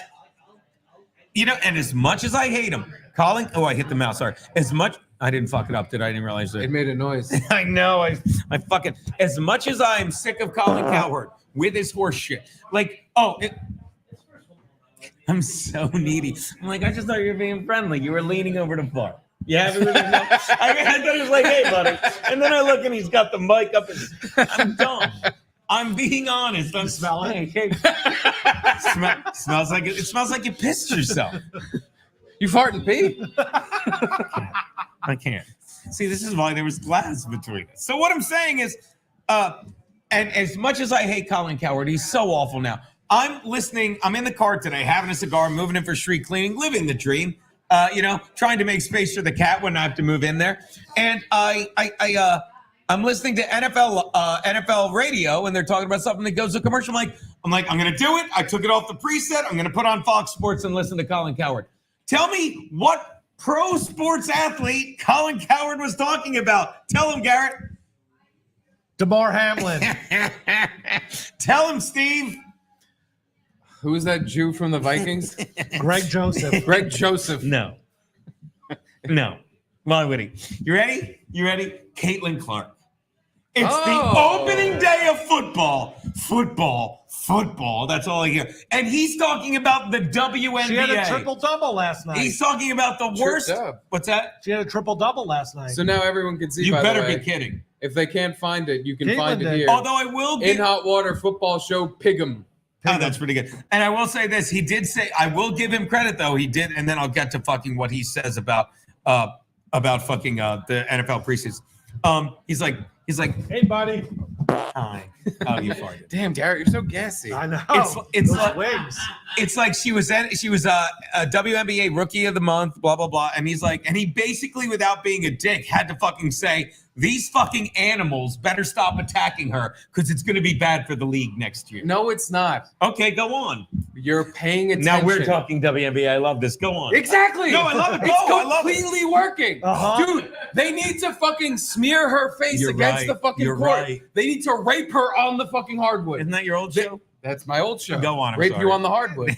and as much as I hate him, I hit the mouse. Sorry. I didn't fuck it up, did I? I didn't realize that. It made a noise. I know. I fucking, as much as I'm sick of Colin Cowherd with his horse shit. I'm so needy. I'm like, I just thought you were being friendly. You were leaning over the bar. Yeah, I thought he was like, hey, buddy. And then I look and he's got the mic up. I'm done. I'm being honest. I'm smelling. Hey. Smells like it smells like you pissed yourself. You fart and pee? I can't. See, this is why there was glass between us. So what I'm saying is, and as much as I hate Colin Cowherd, he's so awful now. I'm listening. I'm in the car today, having a cigar, moving in for street cleaning, living the dream. Trying to make space for the cat when I have to move in there. And I'm listening to NFL radio, and they're talking about something that goes to commercial. I'm like, I'm going to do it. I took it off the preset. I'm going to put on Fox Sports and listen to Colin Cowherd. Tell me what pro sports athlete Colin Cowherd was talking about. Tell him, Garrett. DeMar Hamlin. Tell him, Steve. Who is that Jew from the Vikings? Greg Joseph. Greg Joseph. No. Why would he? You ready? Caitlin Clark. It's the opening day of football. That's all I hear. And he's talking about the WNBA. She had a triple-double last night. He's talking about the worst. What's that? She had a triple-double last night. So now everyone can see. You by better the way, be kidding. If they can't find it, you can find it here. Although I will in Hot Water Football Show Pig'em. Oh, that's pretty good. And I will say this. He did say, I will give him credit, though. He did. And then I'll get to fucking what he says about fucking the NFL preseason. He's like, hey, buddy. Hi. Oh, you farted. Damn, Garrett, you're so gassy. I know. It's those like wings. It's like she was a WNBA Rookie of the Month, blah, blah, blah. And he's like, and he basically, without being a dick, had to fucking say, these fucking animals better stop attacking her because it's going to be bad for the league next year. No, it's not. Okay, go on. You're paying attention. Now we're talking WNBA. I love this. Go on. Exactly. No, I love it. It's completely working. Uh-huh. Dude, they need to fucking smear her face You're against right. the fucking You're court. right. They need to rape her on the fucking hardwood. Isn't that your old show? That's my old show. Go on. I'm Rape sorry. you on the hardwood.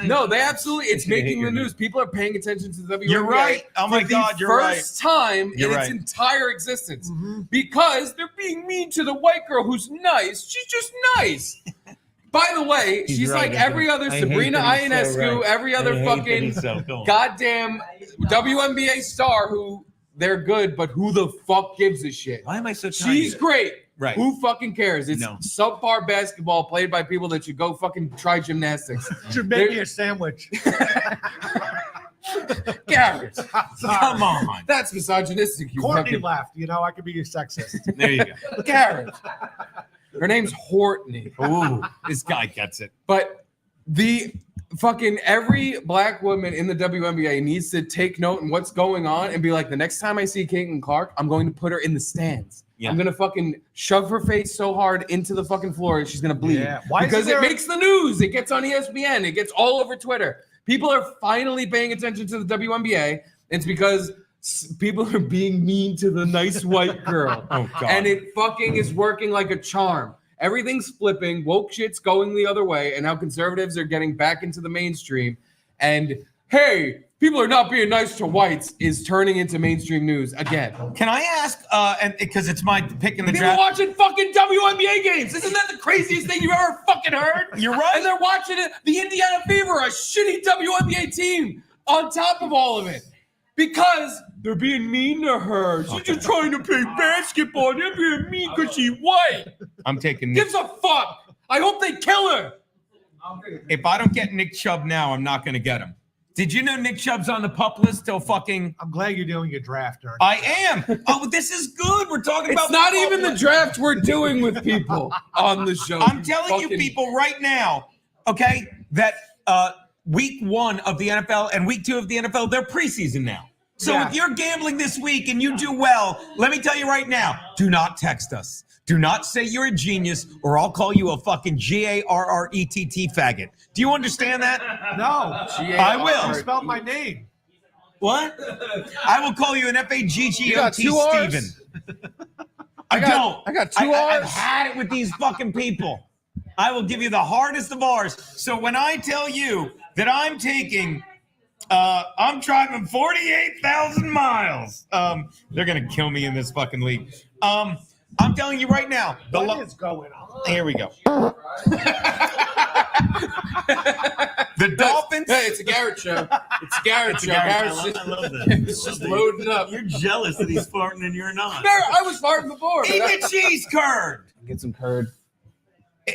No, they absolutely. It's I hate making your the news. People are paying attention to the WNBA. You're right. Oh my for God, the you're right. first time You're in right. its entire existence because they're being mean to the white girl who's nice. She's just nice. By the way, He's she's right, like every other I hate Sabrina that he's so Ionescu, right. every other I hate that he's fucking so cool. goddamn WNBA star who they're good, but who the fuck gives a shit? Why am I so tiny? She's great. Right. Who fucking cares? It's No. subpar basketball played by people that should go fucking try gymnastics. Should make me a sandwich. Garrett, Come on. that's misogynistic. You Courtney fucking left. I could be a sexist. There you go. Garrett. Her name's Hortney. Ooh, this guy gets it. But the fucking every black woman in the WNBA needs to take note in what's going on and be like, the next time I see Caitlin Clark, I'm going to put her in the stands. Yeah. I'm gonna fucking shove her face so hard into the fucking floor she's gonna bleed. Yeah. Why because isn't there- it makes the news. It gets on ESPN. It gets all over Twitter. People are finally paying attention to the WNBA. It's because people are being mean to the nice white girl. Oh, God. And it fucking is working like a charm. Everything's flipping. Woke shit's going the other way. And now conservatives are getting back into the mainstream. And hey, people are not being nice to whites is turning into mainstream news again. Can I ask, and because it's my pick in the People draft. watching fucking WNBA games. Isn't that the craziest thing you've ever fucking heard? You're right. And they're watching it. The Indiana Fever, a shitty WNBA team, on top of all of it. Because they're being mean to her. She's just trying to play basketball. They're being mean because she's white. I'm taking Nick. Gives a fuck. I hope they kill her. If I don't get Nick Chubb now, I'm not going to get him. Did you know Nick Chubb's on the pup list till fucking? I'm glad you're doing your draft, Ernie. I am. Oh, this is good. We're talking about. It's not football. even the draft we're doing with people on the show. I'm telling you people right now, okay, that week 1 of the NFL and week 2 of the NFL, they're preseason now. So Yeah. if you're gambling this week and you do well, let me tell you right now, do not text us. Do not say you're a genius or I'll call you a fucking Garrett faggot. Do you understand that? No, I will. you spelled my name. What? I will call you an You got FAGGOT 2 R's? Steven. I don't. I got 2 I've R's. had it with these fucking people. I will give you the hardest of R's. So when I tell you that I'm taking, I'm driving 48,000 miles. They're gonna kill me in this fucking league. I'm telling you right now. What is going on? Here we go. The Dolphins. Hey, it's a Garrett show. It's a Garrett show. Garrett. Garrett's I love that. it's just loading up. You're jealous that he's farting and you're not. No, I was farting before. Eat the cheese curd. Get some curd.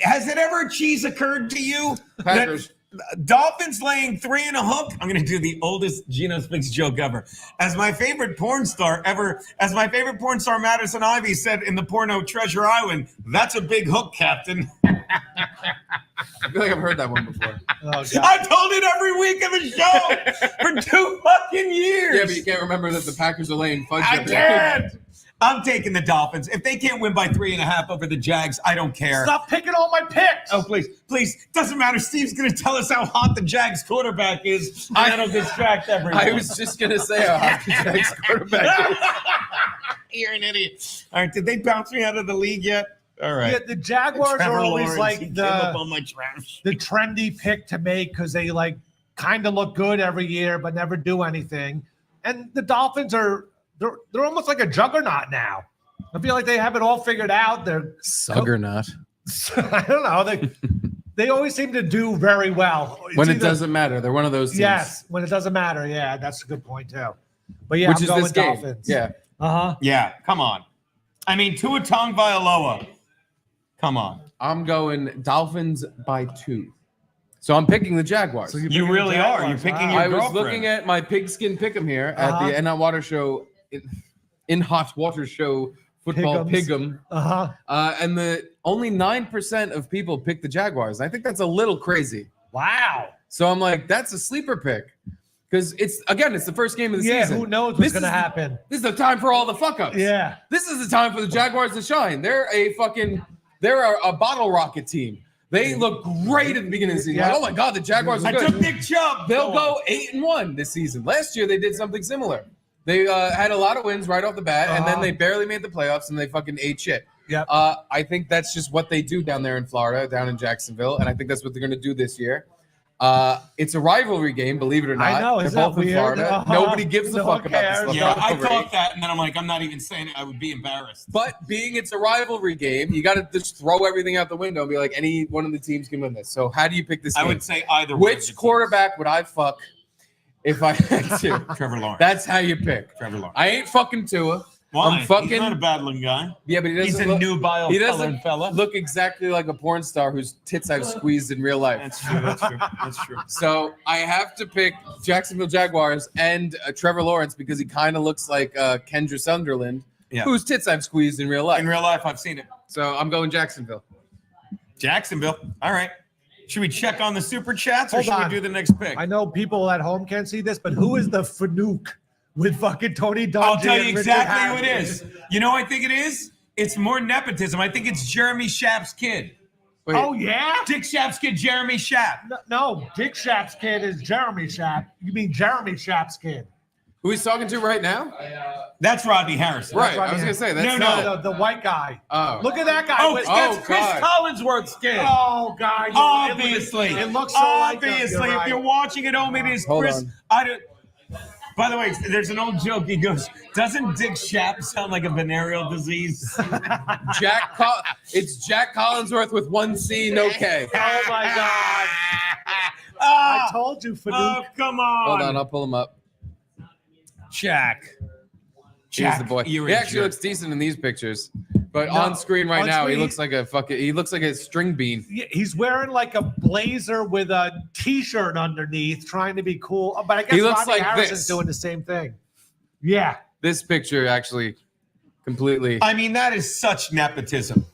Has it ever cheese occurred to you Packers. that Dolphins laying 3 and a hook? I'm going to do the oldest Geno Speaks joke ever. As my favorite porn star, Madison Ivy said in the porno Treasure Island, that's a big hook, Captain. I feel like I've heard that one before. Oh, God. I've told it every week of the show for 2 fucking years. Yeah, but you can't remember that the Packers are laying fudge. I every can't. I'm taking the Dolphins. If they can't win by 3.5 over the Jags, I don't care. Stop picking all my picks. Oh, please. Doesn't matter. Steve's going to tell us how hot the Jags quarterback is, and that'll distract everyone. I was just gonna say how hot the Jags quarterback is. You're an idiot. All right, did they bounce me out of the league yet? All right. Yeah, the Jaguars Trevor are always Lawrence, he like came up on my trash. the trendy pick to make because they like kind of look good every year but never do anything. And the Dolphins are they're almost like a juggernaut now. I feel like they have it all figured out. They're Suggernaut. I don't know. They always seem to do very well. It's When it either- doesn't matter, they're one of those teams. Yes, when it doesn't matter. Yeah, that's a good point too. But yeah, Which I'm is going this game. Dolphins. Yeah. Uh-huh. Yeah, come on. I mean, Tua Tagovailoa. Come on. I'm going Dolphins by 2. So I'm picking the Jaguars. So you're You picking really the are. Jaguars. You're picking Wow. your I was girlfriend. looking at my pigskin pick'em here Uh-huh. at the NL Water Show, in Hot Water Show football Pick'ems. pick'em, Uh-huh. and the only 9% of people pick the Jaguars. I think that's a little crazy. Wow. So I'm like, that's a sleeper pick because it's the first game of the Yeah, season. who knows what's This going to is- happen? This is the time for all the fuck ups. Yeah. This is the time for the Jaguars to shine. They're a bottle rocket team. They look great at the beginning of the season. Yeah. Like, oh my God, the Jaguars are I good. took Nick Chubb. They'll go 8-1 this season. Last year they did something similar. They had a lot of wins right off the bat, and then they barely made the playoffs, and they fucking ate shit. Yep. I think that's just what they do down there in Florida, down in Jacksonville, and I think that's what they're going to do this year. It's a rivalry game, believe it or not. I know, They're isn't that both in weird? Florida. Uh-huh. Nobody gives a No one fuck about cares. this Yeah, I rivalry. thought that, and then I'm like, I'm not even saying it. I would be embarrassed. But being it's a rivalry game, you got to just throw everything out the window and be like, any one of the teams can win this. So how do you pick this I game? would say either one of the Which teams. quarterback would I fuck if I had to? Trevor Lawrence. That's how you pick. Trevor Lawrence. I ain't fucking Tua. Why? I'm fucking. He's not a bad looking guy. Yeah, but he doesn't. He's a look, nubile he colored doesn't fella. look exactly like a porn star whose tits I've squeezed in real life. That's true. That's true. That's true. So I have to pick Jacksonville Jaguars and Trevor Lawrence because he kind of looks like Kendra Sunderland, Yeah. whose tits I've squeezed in real life. In real life, I've seen it. So I'm going Jacksonville. Jacksonville. All right. Should we check on the super chats or Hold should on. we do the next pick? I know people at home can't see this, but who is the Fanuc with fucking Tony Dungy? I'll tell you and Richard exactly who it Harris? is. You know, I think it is. It's more nepotism. I think it's Jeremy Schaap's kid. Wait, Oh, yeah? Dick Schaap's kid, Jeremy Schaap. No, Dick Schaap's kid is Jeremy Schaap. You mean Jeremy Schaap's kid? who he's talking to right now? That's Rodney Harrison. Right. right I was here. gonna say that's No, not. The white guy. Oh. Look at that guy. Oh, with- that's Oh, Chris God. Collinsworth's kid. Oh, God. Obviously. It looks so like him. Obviously, if you're watching at home, it is Hold Chris. on. I don't. By the way, there's an old joke. He goes, "Doesn't Dick Schaap sound like a venereal disease?" It's Jack Collinsworth with one C, no K. Oh, my God. Ah, I told you, Fanuc. oh, come on. Hold on, I'll pull him up. Jack. He's the boy. you're He a actually jerk. looks decent in these pictures. But No, on screen right on now, screen, he looks like a string bean. He's wearing like a blazer with a t-shirt underneath, trying to be cool. But I guess He looks Rodney like Harrison's this. doing the same thing. Yeah. This picture actually completely. I mean, that is such nepotism.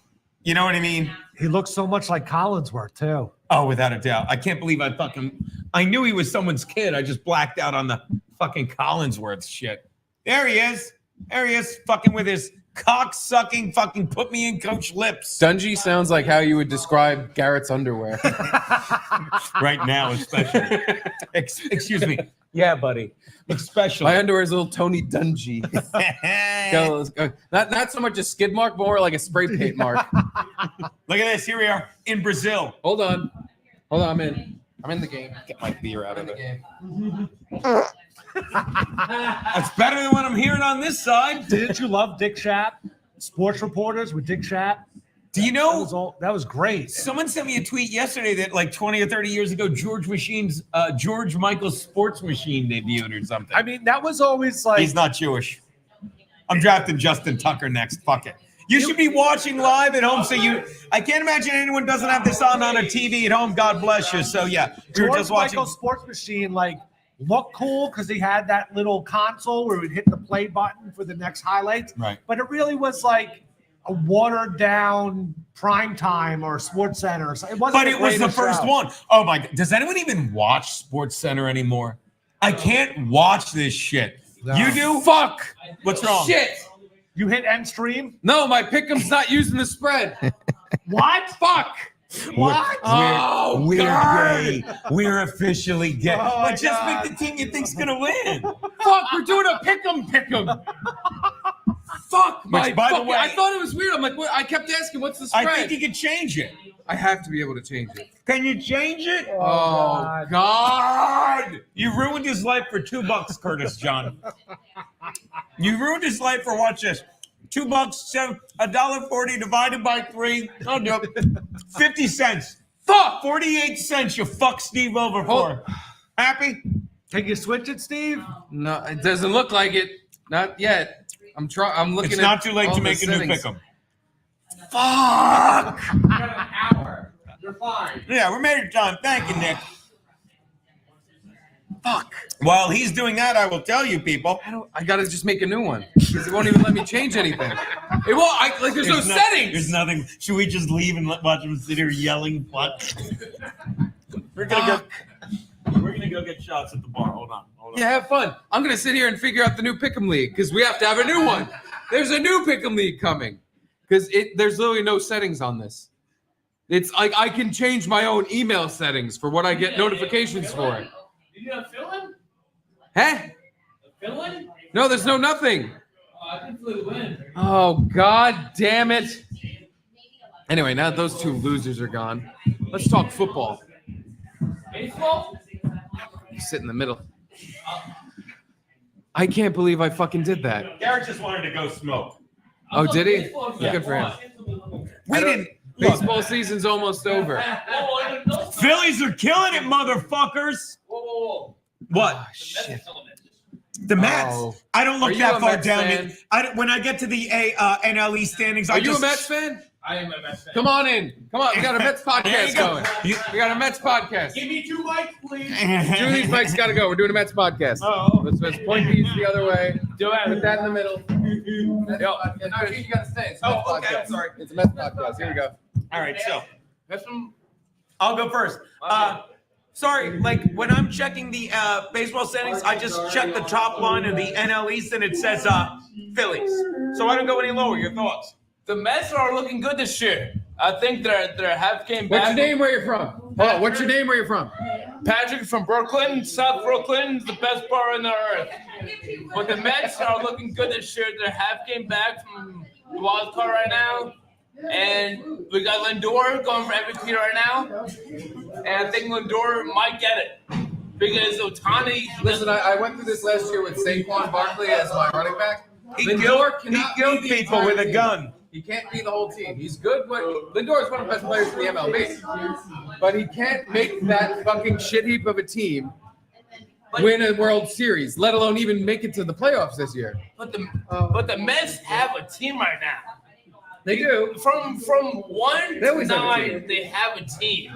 You know what I mean? He looks so much like Collinsworth, too. Oh, without a doubt. I can't believe I knew he was someone's kid. I just blacked out on the fucking Collinsworth shit. There he is. There he is, fucking with his cock-sucking fucking put me in coach lips. Dungy sounds like how you would describe Garrett's underwear. Right now, especially. Excuse me. Yeah, buddy. Especially. My underwear is a little Tony Dungy. Not so much a skid mark, more like a spray paint mark. Look at this. Here we are in Brazil. Hold on. I'm in the game. Get my beer out of it. That's better than what I'm hearing on this side. Didn't you love Dick Schaap? Sports reporters with Dick Schaap? Do you know? That was great. Someone sent me a tweet yesterday that like 20 or 30 years ago, George Michael's sports machine debuted or something. I mean, that was always like. He's not Jewish. I'm drafting Justin Tucker next. Fuck it. You should be watching live at home. I can't imagine anyone doesn't have this on a TV at home. God bless you. So yeah, we were George just watching. Michael's sports machine like looked cool because he had that little console where we'd hit the play button for the next highlights. Right. But it really was like a watered down prime time or Sports Center or something. It wasn't. But it was the first one. Oh my God. Does anyone even watch Sports Center anymore? I can't watch this shit. No. You do? Fuck. What's wrong? Shit. You hit end stream? No, my pick'em's not using the spread. What? Fuck. What? We're God. gay. We're officially gay. Oh, but my just God. pick the team you think's gonna win. Fuck, we're doing a pick'em. Fuck. By the way- I thought it was weird. I'm like, what? I kept asking, what's the spread? I think you can change it. I have to be able to change it. Can you change it? Oh, God. You ruined his life for $2, Curtis John. You ruined his life for watch this. $2, $1.40 divided by 3. I'll do it. 50 cents. Fuck. 48 cents. You fuck Steve over for. Happy? Can you switch it, Steve? No, it doesn't look like it. Not yet. I'm looking It's at not too late all to the make a new settings. pick'em. Fuck. You got an hour. You're fine. Yeah, we made it done. Thank you, Nick. Fuck. While he's doing that, I will tell you, people. I gotta just make a new one because it won't even let me change anything. It won't. There's no settings. There's nothing. Should we just leave and watch him sit here yelling? What? We're gonna go get shots at the bar. Hold on. Yeah, have fun. I'm gonna sit here and figure out the new Pick'em League because we have to have a new one. There's a new Pick'em League coming because there's literally no settings on this. It's like I can change my own email settings for what I get notifications for. Did you have fill-in? Huh? Fill-in? No, there's no nothing. Oh, I can flew in. Oh, God damn it. Anyway, now those two losers are gone. Let's talk football. Baseball? Sit in the middle. I can't believe I fucking did that. Garrett just wanted to go smoke. Oh, did he? Yeah. Good for him. We didn't. Baseball season's almost over. Phillies are killing it, motherfuckers. Whoa. What? Shit. The Mets. Oh. I don't Are look you that a far Mets down. fan? When I get to the NLE standings, Are you a Mets fan? I am a Mets fan. Come on in. Come on. We got a Mets There podcast you go. going. We got a Mets podcast. Give me 2 mics, please. Julie's mic's got to go. We're doing a Mets podcast. Oh. Let's point these the other way. Do it. Put that in the middle. Yo. No, you got to stay. It's a Mets Oh, okay, podcast. I'm sorry. It's a Mets podcast. Here we go. All right, so Have some. I'll go first. Sorry, like when I'm checking the baseball settings, I just check the top line of the NL East and it says Phillies. So I don't go any lower. Your thoughts? The Mets are looking good this year. I think they're half game back. What's your name? Where you're from? Hold on. What's your name? Where you're from? Patrick from Brooklyn, South Brooklyn, the best bar on the earth. But the Mets are looking good this year. They're half game back from the wild card right now. And we got Lindor going for MVP right now. And I think Lindor might get it. Because Ohtani. Listen, I went through this last year with Saquon Barkley as my running back. He Lindor killed cannot be the people entire with a team. gun. He can't be the whole team. He's good, but Lindor is one of the best players in the MLB. But he can't make that fucking shit heap of a team win a World Series, let alone even make it to the playoffs this year. But the Mets have a team right now. They do. From 1 They to always have a 9, they have a team.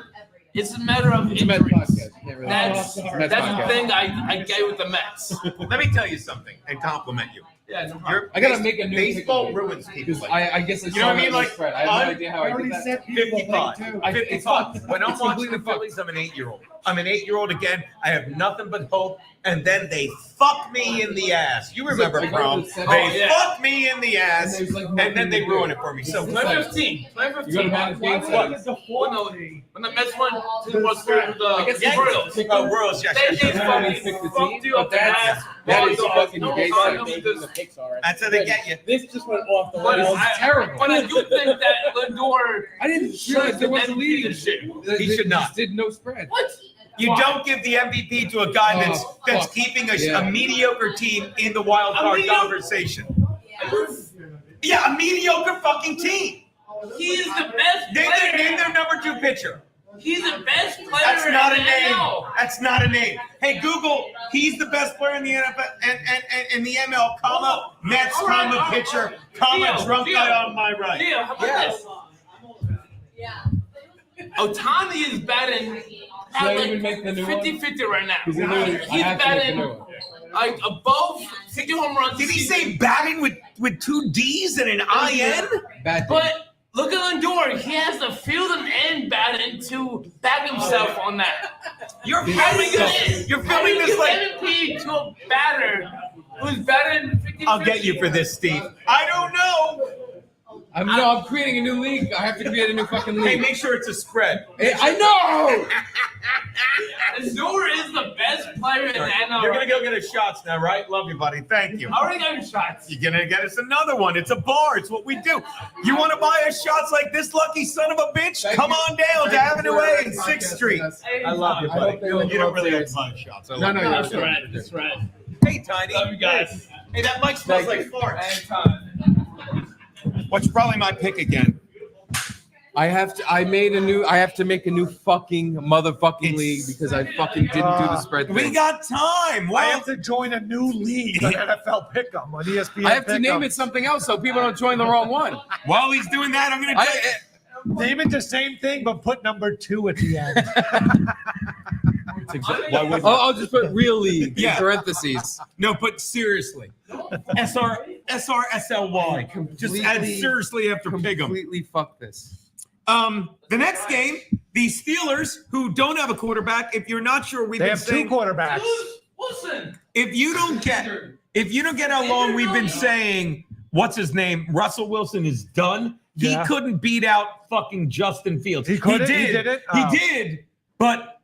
It's a matter of It's a Mets injuries. podcast. You can't really- That's It's a Mets the podcast. thing I get with the Mets. Let me tell you something and compliment you. Yeah, no problem. Your I gotta make a new baseball pick. ruins people. Because I guess it's You know what I mean? Like, spread. I have no idea how I did that. 55. It's fucked. When I'm It's watching completely the Phillies, I'm an 8-year-old. I'm an 8-year-old again. I have nothing but hope. And then they fuck me in the ass. You remember, Like, Chrome? like, They yeah. fuck me in the ass, And there's, like, and then they ruin it for me. So, Play 15. Play 15. You go to Madden Why Games. was it the whole When the Mets went to the World Series with I guess the it's- Royals. oh, Royals, yes, They yes, yes. fucked you up the ass. That is Fucked fucking up. gay Fucked sex. up because- That's how they get you. This just went off the But rails. I- terrible. But I do think that Lindor I didn't should realize there was a lead. this shit. He should not. Just did no spread. What? You don't give the MVP to a guy that's Oh, that's fuck. keeping a Yeah. mediocre team in the wild A card mediocre- conversation. Yeah, a mediocre fucking team. He's the best Name player. their number 2 pitcher. He's the best player That's not a in the name. NL. That's not a name. Hey, Google, he's the best player in the NFL and in the ML, comma, Mets, All right, comma, all right, pitcher, all right. comma, Theo, drunk Theo. guy on my right. Yeah, how about this? Otani is batting Should I at even make the new like one? 50-50 right now. Because literally, I He's have to make the new batting one. like above 50 home runs. Did this he season. say batting with 2 D's and an IN? Bad thing. But look at Lindor. He has the fielding and batting to back himself on that. You're How do you filming give this. You're how do filming you this give like. MVP to a batter who's batting 50-50? I'll get you for this, Steve. I don't know. I'm creating a new league. I have to create a new fucking Hey, league. make sure it's a spread. Hey, I know. Lindor is the best player in the NL. You're gonna go get us shots now, right? Love you, buddy. Thank you. I already got your shots. You're gonna get us another one. It's a bar. It's what we do. You want to buy us shots like this, lucky son of a bitch? Thank Come you. on down to Thank you Avenue for A and the 6th podcast. Street. Hey, I love you, I buddy. hope they win You don't the really World have to buy shots. I No, love no, you. you're That's right. That's right. Hey, Tiny. Love you guys. Hey, that mic smells like Thank farts. Anytime. What's probably my pick again? I have to make a new fucking motherfucking It's- league because I fucking didn't do the spread thing. We got time. I Well, have to join a new league on NFL Pick'em on ESPN. I have to name Pick'em. it something else so people don't join the wrong one. while he's doing that, I'm gonna take. Name it the same thing, but put number 2 at the end. Why would I'll just put real league Yeah. in parentheses. No, but seriously. SRSLY. Just add Completely- seriously after Pig'em. Completely fuck this. The next game, the Steelers, who don't have a quarterback, if you're not sure, we've They been have 2 saying quarterbacks. Listen. if you don't get how long we've been saying what's his name, Russell Wilson is done. He Yeah. couldn't beat out fucking Justin Fields. He couldn't? He did. did it? He Oh. did, but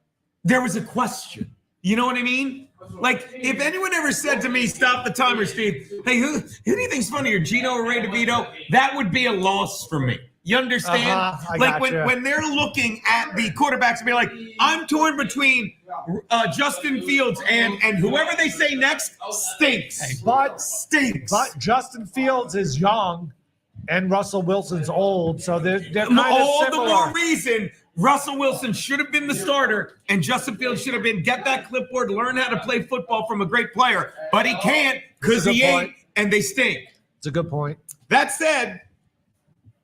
there was a question. You know what I mean? Like, if anyone ever said to me, stop the timer, Steve, hey, who do you think's funnier, Geno or Ray DeVito? That would be a loss for me. You understand? I Like gotcha. when they're looking at the quarterbacks and be like, I'm torn between Justin Fields and whoever they say next stinks. But Justin Fields is young and Russell Wilson's old, so they're kind of All the similar. more reason Russell Wilson should have been the starter and Justin Fields should have been get that clipboard, learn how to play football from a great player. But he can't because That's a he good ain't, point. and they stink. It's a good point. That said,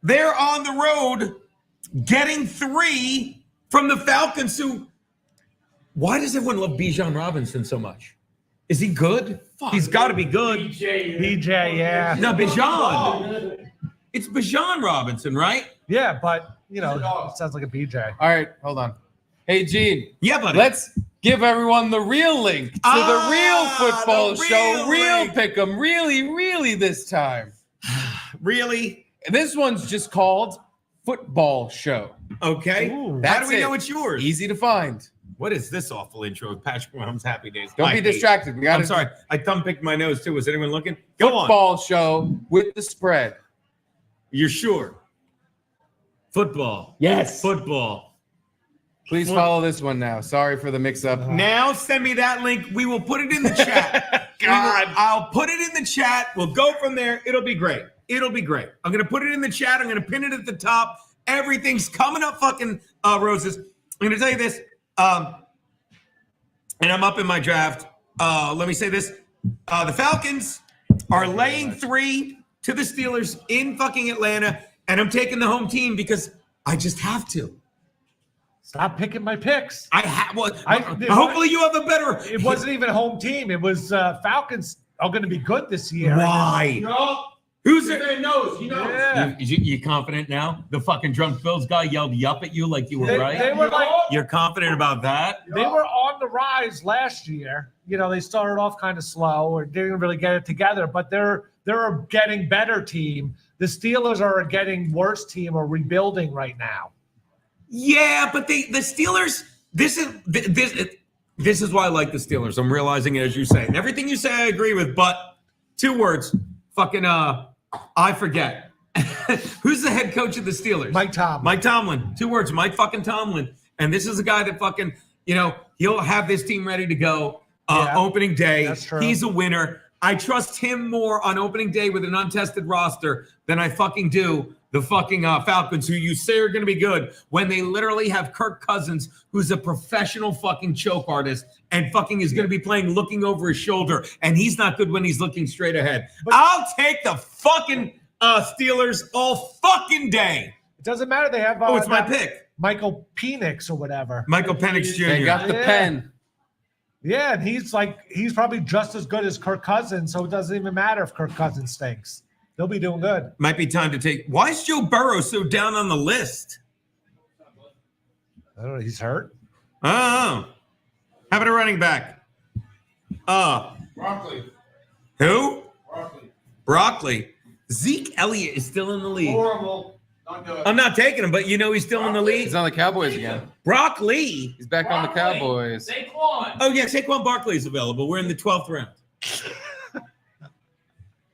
they're on the road getting 3 from the Falcons who – why does everyone love Bijan Robinson so much? Is he good? He's got to be good. BJ, yeah. No, Bijan. It's Bijan Robinson, right? Yeah, but, it sounds like a BJ. All right, hold on. Hey, Gene, Yeah, buddy. let's give everyone the real link to the real football the show, real real link. pick'em, really this time. Really? And this one's just called Football Show. Okay. Ooh. How That's do we it. know it's yours? Easy to find. What is this awful intro with Patrick Mahomes' Happy Days? Don't I be hate- distracted. We got I'm sorry. I thumb picked my nose too. Was anyone looking? Go on. Football Show with the spread. You're sure? Football. Yes. Football. Please follow this one now. Sorry for the mix-up. Now send me that link. We will put it in the chat. I'll put it in the chat. We'll go from there. It'll be great. It'll be great. I'm going to put it in the chat. I'm going to pin it at the top. Everything's coming up fucking roses. I'm going to tell you this. And I'm up in my draft. Let me say this. The Falcons are laying 3 to the Steelers in fucking Atlanta. and I'm taking the home team because I just have to. Stop picking my picks. I have. Well, hopefully you have a better. It wasn't even home team. It was Falcons are going to be good this year. Why? No. Who's He it? knows. He knows. Yeah. You confident now? The fucking drunk Bills guy yelled "yup" at you like you were They right. were like You're confident about that? they were on the rise last year. You know, they started off kind of slow or didn't really get it together, but they're a getting better team. The Steelers are a getting worse team or rebuilding right now. Yeah, but the Steelers. This is why I like the Steelers. I'm realizing it as you say. And everything you say, I agree with. But 2 words, fucking I forget. Who's the head coach of the Steelers? Mike Tomlin. Mike Tomlin. 2 words, Mike fucking Tomlin. And this is a guy that fucking, he'll have this team ready to go opening day. That's true. He's a winner. I trust him more on opening day with an untested roster than I fucking do the fucking Falcons, who you say are going to be good, when they literally have Kirk Cousins, who's a professional fucking choke artist and fucking is going to be playing looking over his shoulder, and he's not good when he's looking straight ahead. But- I'll take the fucking Steelers all fucking day. It doesn't matter. They have Oh, it's my that pick. Michael Penix or whatever. Michael Penix Jr. They got the Yeah. pen. Yeah, and he's probably just as good as Kirk Cousins, so it doesn't even matter if Kirk Cousins stinks. They'll be doing good. Might be time to take. Why is Joe Burrow so down on the list? I don't know. He's hurt. Oh, how about a running back? Broccoli. Who? Broccoli. Broccoli. Zeke Elliott is still in the league. Horrible. Not good. I'm not taking him, but he's still in the league. He's on the Cowboys again. Broccoli. He's back on the Cowboys. Saquon. Oh, yeah, Saquon Barkley is available. We're in the 12th round.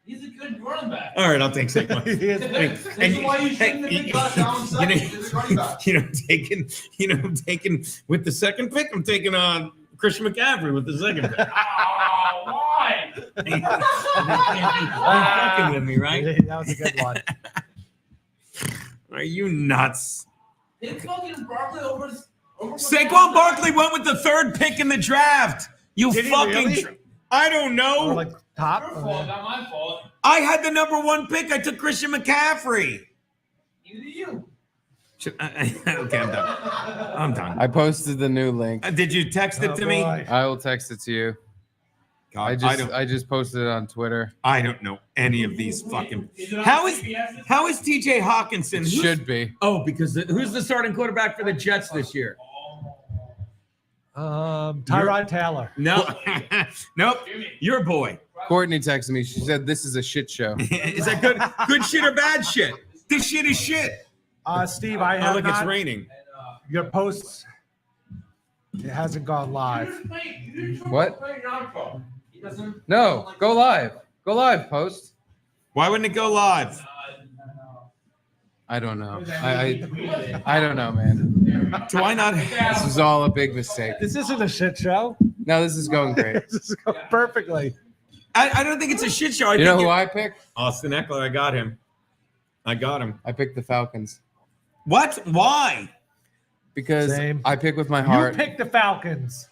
He's a good running back. All right, I'll take Saquon. He is- This is why you shouldn't have picked Josh Allen second. He's a running back. I'm taking with the second pick. I'm taking Christian McCaffrey with the second pick. Oh, why? You're fucking with me, right? That was a good one. Are you nuts? It's fucking Barkley over. Saquon Barkley went with the 3rd pick in the draft. You Did he fucking. really? I don't know. Or like top. Your fault, not my fault. I had the number 1 pick. I took Christian McCaffrey. Either you. Okay, I'm done. I'm done. I posted the new link. Did you text it to me? boy. I will text it to you. God, I just posted it on Twitter. I don't know any of these fucking. Is it on How is CBS? TJ Hawkinson? It should be. Oh, because who's the starting quarterback for the Jets this year? Tyrod Taylor. No, nope. Your boy. Courtney texted me. She said this is a shit show. Is that good? Good shit or bad shit? This shit is shit. Steve, I Oh, have look, it's not, raining. your posts. It hasn't gone live. What? He doesn't. No, go live. Go live, post. Why wouldn't it go live? I don't know. I don't know, man. Do I not? This is all a big mistake. This isn't a shit show. No, this is going great. This is going perfectly. I don't think it's a shit show. You know who I picked? Austin Eckler. I got him. I picked the Falcons What? Why? because Same. I pick with my You heart. picked the Falcons.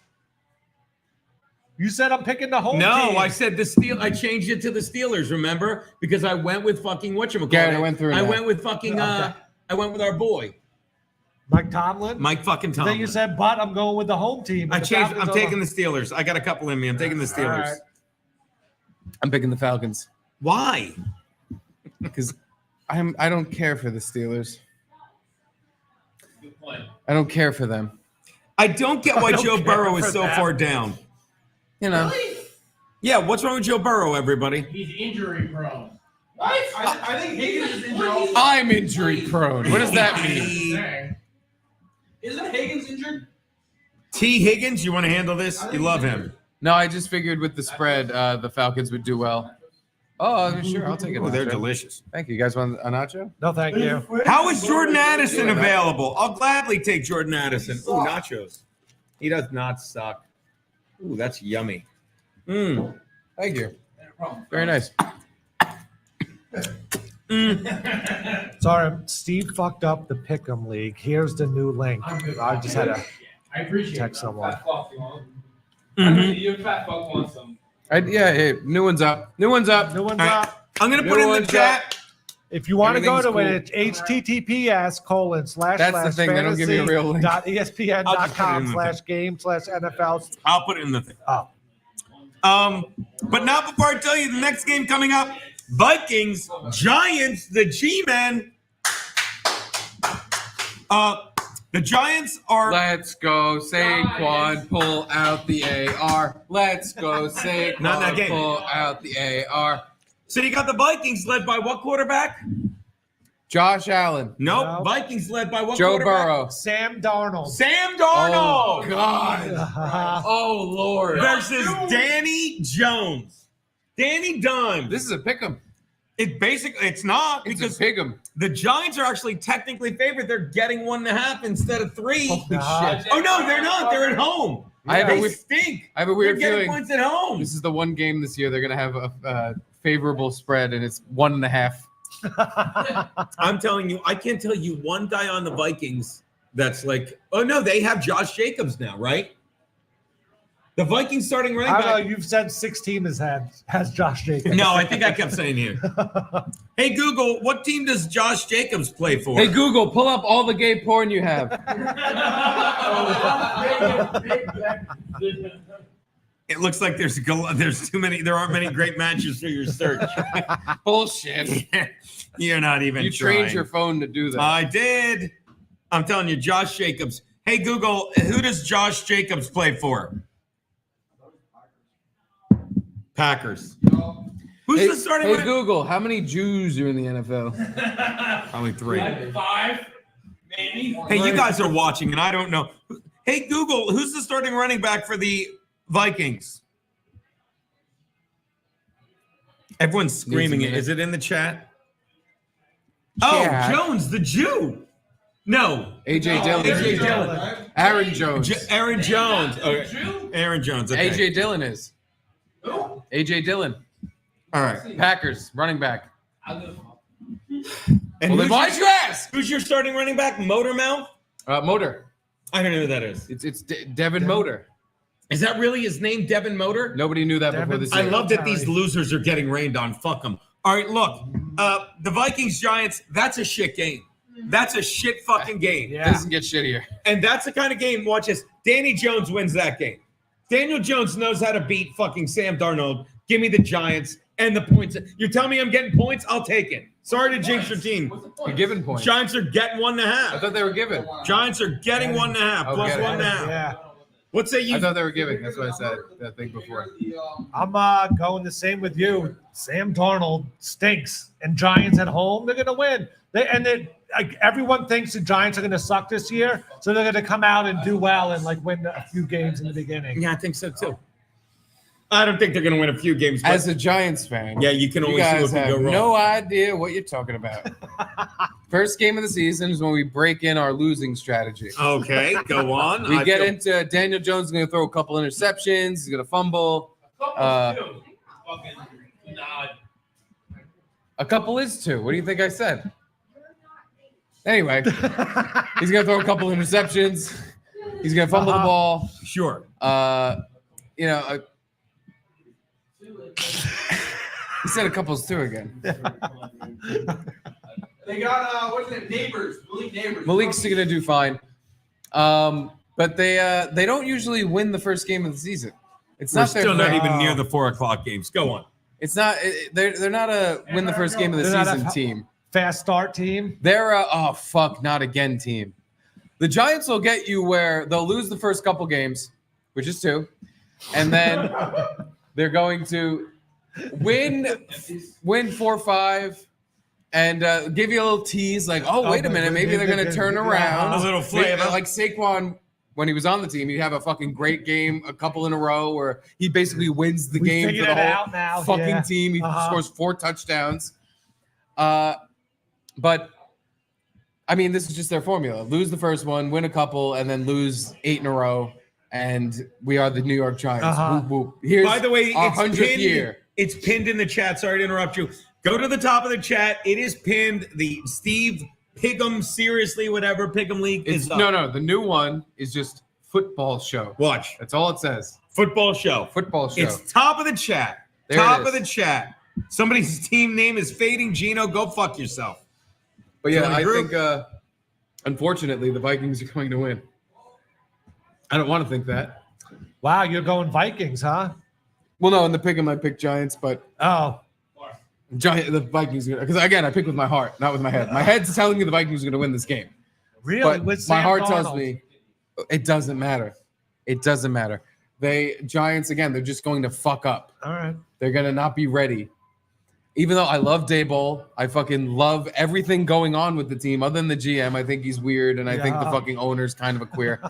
You said I'm picking the home No, team. I said the Steel. I changed it to the Steelers. Remember? Because I went with fucking whatchamacallit. Garrett, I went through I that. went with fucking. I went with our boy, Mike Tomlin. Mike fucking Then Tomlin. you said, but I'm going with the home team. I changed. I'm taking the Steelers. I got a couple in me. I'm taking the Steelers. All right. I'm picking the Falcons Why? because I don't care for the Steelers. Good point. I don't care for them. I don't get why don't Joe care Burrow is for so that. far down. You know. Yeah, what's wrong with Joe Burrow, everybody? He's injury prone. What? I think Higgins is injured. I'm injury prone. What does that mean? Isn't Higgins injured? T. Higgins, you want to handle this? You love him. No, I just figured with the spread, the Falcons would do well. Oh, sure, I'll take it. Oh, they're nacho. delicious. Thank you. You guys want a nacho? No, thank you. How is Jordan Addison available? I'll gladly take Jordan Addison. Ooh, nachos. He does not suck. Ooh, that's yummy. Mmm. Thank you. Very nice. Sorry, Steve fucked up the Pick'em League. Here's the new link. I just had to I appreciate text that. someone. Fat fuck, you want? Mhm. Your fat fuck wants some. Yeah, hey, new one's up. New one's up. New one's All right. up. I'm going to put in the chat. If you want to go to Everything's it, it's https:// That's the thing. They don't give you a real link. .espn.com/game/NFL. I'll put it in the thing. Oh. But not before I tell you the next game coming up: Vikings, Giants, the G-men. The Giants are. Let's go, Saquon, pull out the AR. Let's go, Saquon, Not that game. pull out the AR. So you got the Vikings led by what quarterback? Josh Allen, Nope. No. Vikings led by what Joe quarterback? Burrow. Sam Darnold. Sam Darnold. Oh, God. Oh, Lord. Versus Danny Jones. Danny Dimes. This is a pick'em. It's not It's because a pick'em. the Giants are actually technically favored. They're getting 1.5 instead of 3. Holy shit. Oh no, they're not. They're at home. They stink. I have a weird They're getting feeling. points at home. This is the one game this year they're going to have a favorable spread, and it's 1.5. I'm telling you, I can't tell you one guy on the Vikings that's like, oh no, they have Josh Jacobs now, right? The Vikings starting running I don't know. back. You've said 6 teams has Josh Jacobs. No, I think I kept saying here. Hey Google, what team does Josh Jacobs play for? Hey, Google, pull up all the gay porn you have. It looks like there's too many. There aren't many great matches for your search. Bullshit. You're not even. You trying. trained your phone to do that. I did. I'm telling you, Josh Jacobs. Hey Google, who does Josh Jacobs play for? Packers. Who's Hey, the starting? hey running- Google, how many Jews are in the NFL? Probably 3. 5, maybe. Hey, you guys are watching, and I don't know. Hey Google, who's the starting running back for the Vikings? Everyone's screaming it. minute. Is it in the chat? Oh, Chat. Jones, the Jew. No, AJ Dillon. AJ Dillon. Aaron Jones. Aaron Jones. Okay. Aaron Jones. Okay. AJ Dillon is. AJ Dillon. All right. Packers, running back. And Well, then who's, why'd you ask? who's your starting running back? Motormouth? Motor. I don't know who that is. It's Devin Motor. Is that really his name, Devin Motor? Nobody knew that before Devin- this I year. love that these losers are getting rained on. Fuck them. All right, look. The Vikings Giants, that's a shit game. That's a shit fucking game. It Yeah. doesn't get shittier. And that's the kind of game, watch this. Danny Jones wins that game. Daniel Jones knows how to beat fucking Sam Darnold. Give me the Giants and the points. You're telling me I'm getting points? I'll take it. Sorry to jinx your team. You're giving points. Giants are getting 1.5. I thought they were giving. Giants are getting 1.5 plus Okay. 1.5. Yeah. What say you? I thought they were giving. That's what I said that thing before. I'm going the same with you. Sam Darnold stinks, and Giants at home, they're going to win. Everyone thinks the Giants are going to suck this year, so they're going to come out and do well and like win a few games in the beginning. Yeah, I think so too. I don't think they're going to win a few games. But As a Giants fan, yeah, you can you only see guys what can have go wrong. no idea what you're talking about. First game of the season is when we break in our losing strategy. Okay, go on. We I get feel- into Daniel Jones is going to throw a couple interceptions. He's going to fumble. Fucking nod. A couple is 2. What do you think I said? Anyway, he's going to throw a couple interceptions. He's going to fumble the ball. Sure. You know, he said a couple's 2 again. They got what's his name? Neighbors. Neighbors. Malik's going to do fine. But they don't usually win the first game of the season. It's We're not their still not thing. even near the 4:00 games. Go on. It's not. They're not a win the first game of the They're not a season team. Fast start team. They're a oh fuck not again team. The Giants will get you where they'll lose the first couple games, which is 2, and then they're going to win 4-5 and give you a little tease like, oh wait a minute, maybe they're gonna turn around. A little flavor. Like Saquon. When he was on the team, he'd have a fucking great game, a couple in a row, where he basically wins the We game for figured the it whole out now, fucking yeah. team. He scores 4 touchdowns. But I mean, this is just their formula: lose the first one, win a couple, and then lose 8 in a row. And we are the New York Giants. Whoop, whoop. Here's By the way, our it's 100th pinned. year. It's pinned in the chat. Sorry to interrupt you. Go to the top of the chat. It is pinned. The Steve Piggum, seriously, whatever Piggum League It's is up. no. The new one is just football show. Watch That's all it says. football show. Football show. It's top of the chat. There it Top is. of the chat. Somebody's team name is fading. Geno, go fuck yourself. But yeah, I Group. think unfortunately the Vikings are going to win. I don't want to think that. Wow, you're going Vikings, huh? Well, no, in the pick, I might pick Giants, but Oh, the Vikings because again, I pick with my heart, not with my head. My head's telling me the Vikings are going to win this game, really? but With my Sam heart tells Darnold? me it doesn't matter. It doesn't matter. Giants again, they're just going to fuck up. All right. They're going to not be ready. Even though I love Daboll, I fucking love everything going on with the team. Other than the GM, I think he's weird, and I think the Yeah. fucking owner's kind of a queer.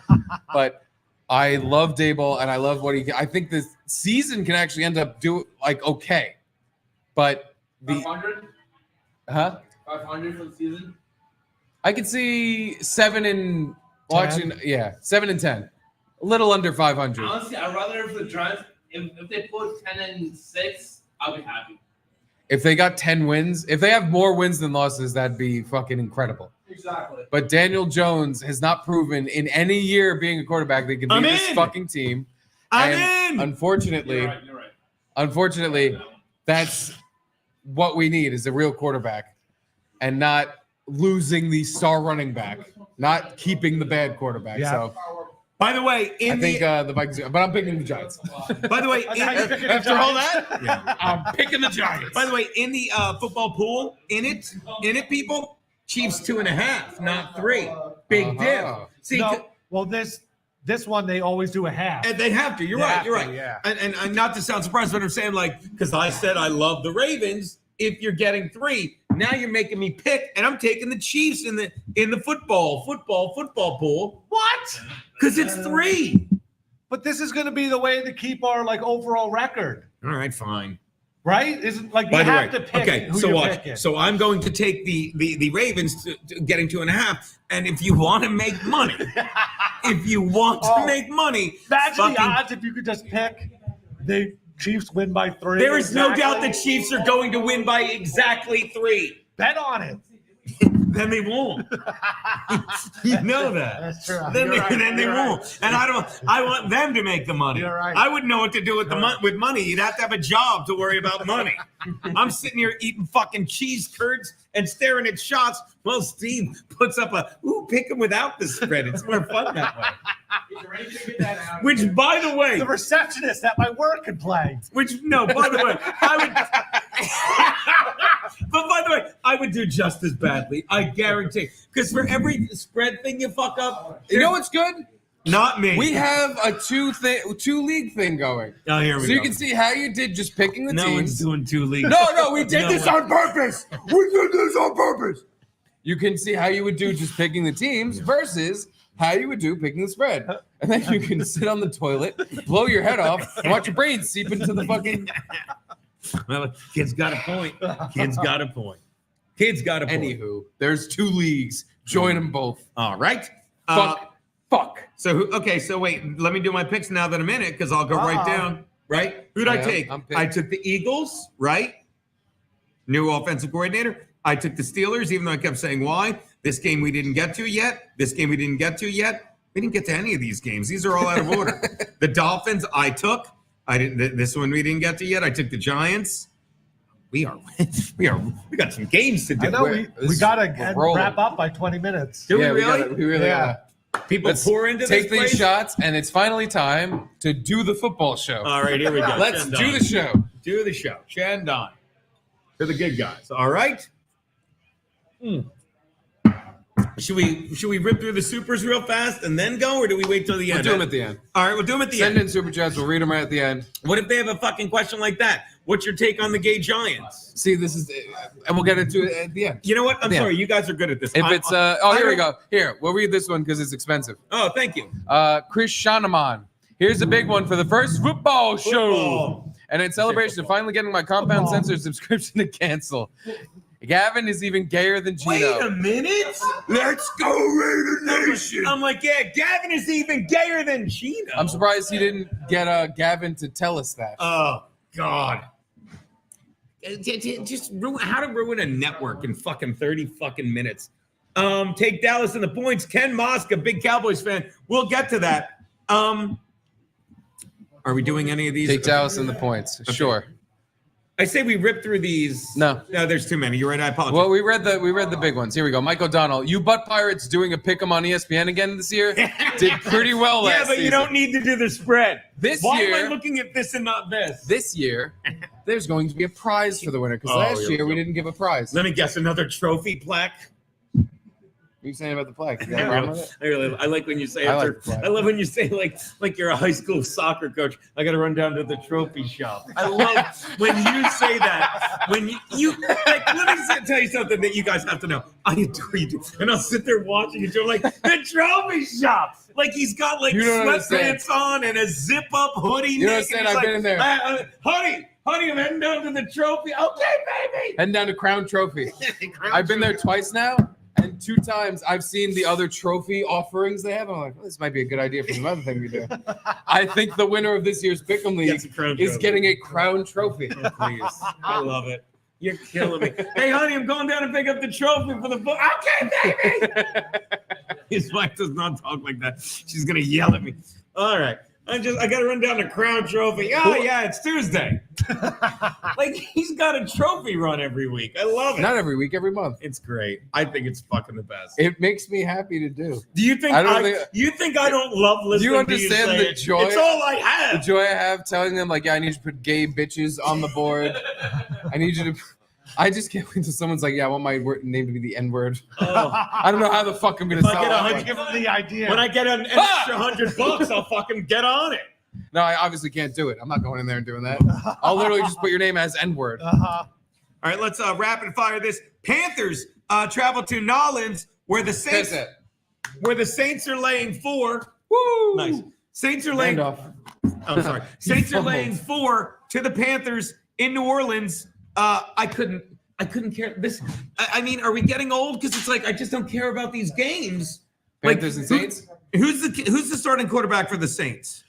But I love Daboll, and I love what he. I think this season can actually end up okay, but 500? 500 for the season? I could see 7 and 10? 7 and 10, a little under 500. Honestly, I'd rather if the Giants, if they put 10-6, I'll be happy. If they got 10 wins, if they have more wins than losses, that'd be fucking incredible. Exactly. But Daniel Jones has not proven in any year being a quarterback that can I'm beat this in. fucking team. I'm And in. Unfortunately, You're right. unfortunately, that's what we need is a real quarterback and not losing the star running back, not keeping the bad quarterback. Yeah. So By the way, I think the Vikings, but I'm picking the Giants. by the way, After all that, yeah. I'm picking the Giants. By the way, in the football pool, in it, people, Chiefs 2.5, not 3. Big Uh-huh. deal. See, No, well, this one they always do a half. and they have to. You're They right. have You're to, right. yeah. And not to sound surprised, but I'm saying because I said I love the Ravens. If you're getting 3, now you're making me pick, and I'm taking the Chiefs in the football pool. What? Because it's 3. But this is going to be the way to keep our overall record, All right, fine. right? Isn't you By the have way, to pick okay, who so you're watch. picking. So I'm going to take the Ravens to getting 2.5. And if you want to make money, make money, Imagine the fucking- odds if you could just pick the Chiefs win by 3. there is no doubt exactly. the Chiefs are going to win by exactly 3. Bet on it. Then they won't. You know that. That's true. Then You're right. they You're won't. right. And I want them to make the money. You're right. I wouldn't know what to do with with money. You'd have to have a job to worry about money. I'm sitting here eating fucking cheese curds and staring at shots. Well, Steve puts up pick them without the spread. It's more fun that way. He's ready to figure that out. Which, by the way, The receptionist at my work can play. by the way, but by the way, I would do just as badly. I guarantee. Because for every spread thing you fuck up, You know what's good? not me. We have a two league thing going. Oh, here we So go. you can see how you did just picking the No one's teams. doing 2 leagues. No, we did No this way. on purpose. We did this on purpose. You can see how you would do just picking the teams versus how you would do picking the spread. And then you can sit on the toilet, blow your head off, and watch your brains seep into the fucking. Well, kid's got a point. Kid's got a point. Anywho, there's 2 leagues. Join them both. All right. Fuck. So wait, let me do my picks now that I'm in it because I'll go right down. Right? Who'd I Yeah, take? I'm picked. I took the Eagles, right? New offensive coordinator. I took the Steelers, even though I kept saying why. This game we didn't get to yet. We didn't get to any of these games. These are all out of order. The Dolphins, I took. I didn't. This one we didn't get to yet. I took the Giants. We got some games to do. I know we This got is to rolling. wrap up by 20 minutes. Do we Yeah, really? we really Yeah. gotta People Let's pour into take this these place? shots, and it's finally time to do the football show. All right, here we go. Let's Shen do Don. the show. Do the show. Shandon. They're the good guys. All right. Should we rip through the supers real fast and then go, or do we wait till the We'll end? do them at the end. All right, we'll do them at the Send end. in super chats. We'll read them right at the end. What if they have a fucking question like that? What's your take on the gay Giants? See, this is, and we'll get into it at the end. You know what? I'm Yeah. sorry. You guys are good at this. If it's, here we don't- go. Here, we'll read this one because it's expensive. Oh, thank you. Chris Shanaman. Here's a big one for the first football show. Football. And in celebration of finally getting my compound sensor subscription to cancel. Gavin is even gayer than Wait Geno. a minute. Let's go, Raider Nation. I'm like, yeah, Gavin is even gayer than Geno. I'm surprised he didn't get Gavin to tell us that. Oh God. Just ruin how to ruin a network in fucking 30 fucking minutes. Take Dallas in the points. Ken Mosk, a big Cowboys fan. We'll get to that. Are we doing any of these? Take Dallas in the points. Sure. I say we rip through these. No, there's too many. You're right. I apologize. well, we read the big ones. Here we go. Mike O'Donnell, you butt pirates doing a pick'em on ESPN again this year did pretty well last yeah, but you season. don't need to do the spread. Why am year, I looking at this and not this? This year, there's going to be a prize for the winner because last year we didn't give a prize. Let me guess, another trophy plaque. What are you saying about the plaque? Is that wrong with it? I like when you say I after, like the flag. I love when you say like you're a high school soccer coach. I got to run down to the trophy shop. I love when you say that. When you like, let me tell you something that you guys have to know. I adore you, and I'll sit there watching you. You're like the trophy shop. Like he's got like You don't sweatpants on and a zip up hoodie. You don't Nick, understand, and he's I've been in there. Honey, I'm heading down to the trophy. Okay, baby. Heading down to Crown Trophy. I've been there twice now, and 2 times I've seen the other trophy offerings they have. I'm like, well, this might be a good idea for some other thing we do. I think the winner of this year's Pick'em Gets a League crown is trophy. getting a Crown Trophy. Oh, please. I love it. You're killing me. Hey, honey, I'm going down to pick up the trophy for the book. Okay, baby. His wife does not talk like that. She's gonna yell at me. All right. I got to run down to Crown Trophy. Oh, yeah, it's Tuesday. Like, he's got a trophy run every week. I love it. Not every week, every month. It's great. I think it's fucking the best. It makes me happy to do. Do you think you think I don't love listening Do you understand to you say the it? joy? It's all I The have. joy I have telling them, like, yeah, I need you to put gay bitches on the board. I need you to. I just can't wait until someone's like, yeah, I want my name to be the N-word. Oh. I don't know how the fuck I'm going to If I sell get that. 100 Give them the idea. When I get an extra $100, I'll fucking get on it. No, I obviously can't do it. I'm not going in there and doing that. I'll literally just put your name as N-word. All right, let's rapid fire this. Panthers travel to Nolens, where the Saints are laying 4. Woo! Nice. Saints are laying. Randolph. I'm sorry. Saints are laying 4 to the Panthers in New Orleans. I couldn't care. This. I mean, are we getting old? Because it's like I just don't care about these games. Panthers and Saints? Who's the starting quarterback for the Saints?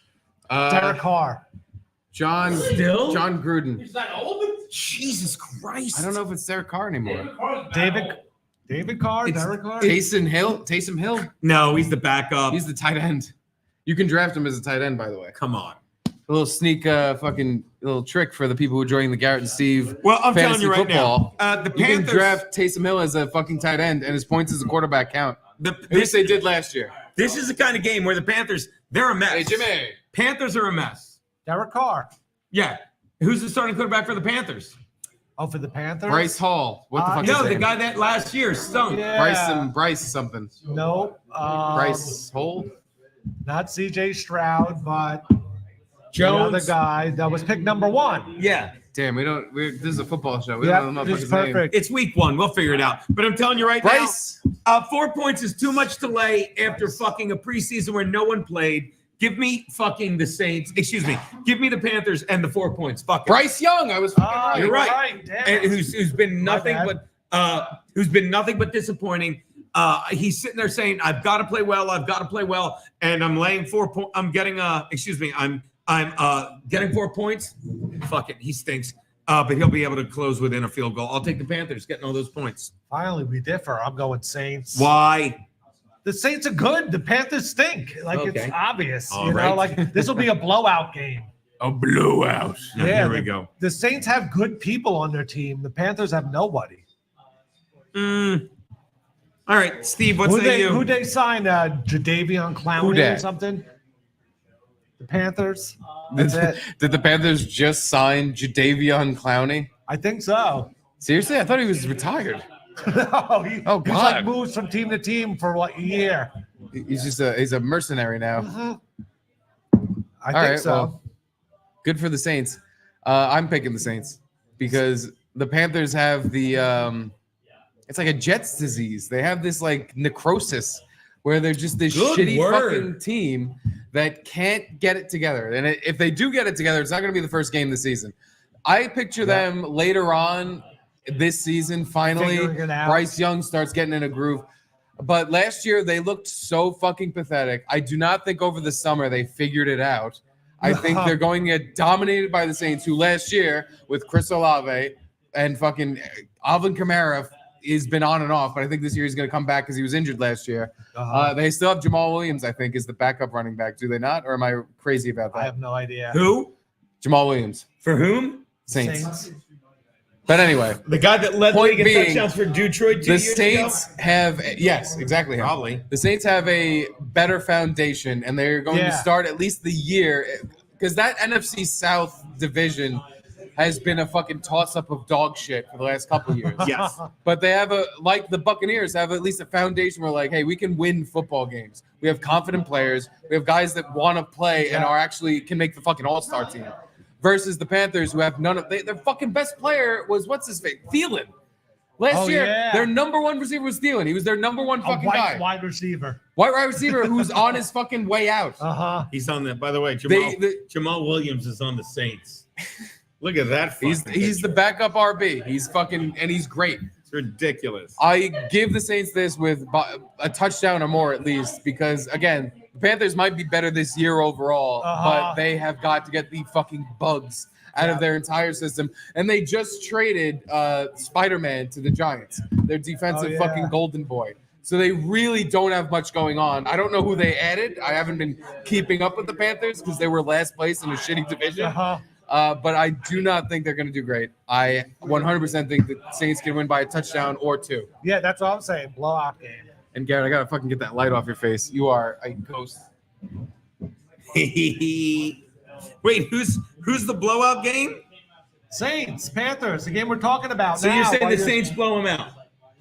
Derek Carr. John Gruden. He's not old. Jesus Christ! I don't know if it's Derek Carr anymore. David Carr. It's- Derek Carr. Taysom Hill. No, he's the backup. He's the tight end. You can draft him as a tight end, by the way. Come on. A little sneak, fucking little trick for the people who are joining the Garrett and Steve. Well, I'm telling fantasy you right football. now, the You can Panthers draft Taysom Hill as a fucking tight end, and his points as a quarterback count. At this least they did last year. is the kind of game where the Panthers, they're a mess. Hey, Jimmy. Panthers are a mess. Derek Carr. Yeah. Who's the starting quarterback for the Panthers? Oh, for the Panthers. Bryce Hall. What the fuck is No, his the name? guy that last year stunk. Yeah. Bryce something. No. Bryce Hall? Not C.J. Stroud, but Jones. the other guy that was pick number 1. Yeah. Damn, this is a football show. We Yeah, don't know the this motherfucker's is name. perfect. It's week 1. We'll figure it out. But I'm telling you right Bryce. now, 4 points is too much to lay after fucking a preseason where no one played. Give me fucking the Saints. Excuse me. Give me the Panthers and the 4 points. Fuck it. Bryce Young. I was fucking Oh, right. You're right. Damn. And who's been nothing bad. but disappointing. He's sitting there saying, "I've got to play well. I've got to play well," and I'm laying 4 points. I'm getting I'm getting 4 points. Fuck it, he stinks. But he'll be able to close within a field goal. I'll take the Panthers getting all those points. Finally, we differ. I'm going Saints. Why? The Saints are good. The Panthers stink. Like Okay. it's obvious. All you know, right. like this will be a blowout game. A blowout. Yeah, Here we go. The Saints have good people on their team. The Panthers have nobody. All right, Steve. What say you? Who they signed? Jadeveon Clowney Who or dat? something? The Panthers. That's it. Did the Panthers just sign Jadeveon Clowney? I think so. Seriously? I thought he was retired. No, he's God. like moves from team to team for what, a year. He's a mercenary now. I All think right, so. well, good for the Saints. I'm picking the Saints because the Panthers have the it's like a Jets disease. They have this like necrosis where they're just this Good shitty word. fucking team that can't get it together. And if they do get it together, it's not going to be the first game of the season. I picture them later on this season. Finally, Figuring it out. Bryce Young starts getting in a groove. But last year they looked so fucking pathetic. I do not think over the summer they figured it out. I think they're going to get dominated by the Saints, who last year with Chris Olave and fucking Alvin Kamara has been on and off. But I think this year he's going to come back because he was injured last year. They still have Jamal Williams, I think, is the backup running back. Do they not? Or am I crazy about I that? have no idea. Who? Jamal Williams, For whom? Saints. But anyway, The guy that led the Point league in being, touchdowns for Detroit 2 the years Saints ago? have exactly him. Probably. The Saints have a better foundation, and they're going to start at least the year because that NFC South division has been a fucking toss-up of dog shit for the last couple of years. Yes. But they have like the Buccaneers have at least a foundation where like, hey, we can win football games. We have confident players. We have guys that want to play and are actually can make the fucking all-star team. Versus the Panthers, who have none of their fucking best player was what's his face? Thielen. Last year, their number one receiver was Thielen. He was their number one fucking guy. Wide receiver. White wide receiver who's on his fucking way out. He's on that. By the way, Jamal Williams is on the Saints. Look at that. He's the backup RB. He's fucking and he's great. It's ridiculous. I give the Saints this with a touchdown or more at least because again, the Panthers might be better this year overall, but they have got to get the fucking bugs out of their entire system. And they just traded Spider-Man to the Giants, their defensive fucking golden boy. So they really don't have much going on. I don't know who they added. I haven't been keeping up with the Panthers because they were last place in a shitty division. But I do not think they're going to do great. I 100% think the Saints can win by a touchdown or two. Yeah, that's all I'm saying. Blowout game. And Garrett, I got to fucking get that light off your face. You are a ghost. Wait, who's the blowout game? Saints, Panthers, the game we're talking about So now. you're saying the Saints blow them out?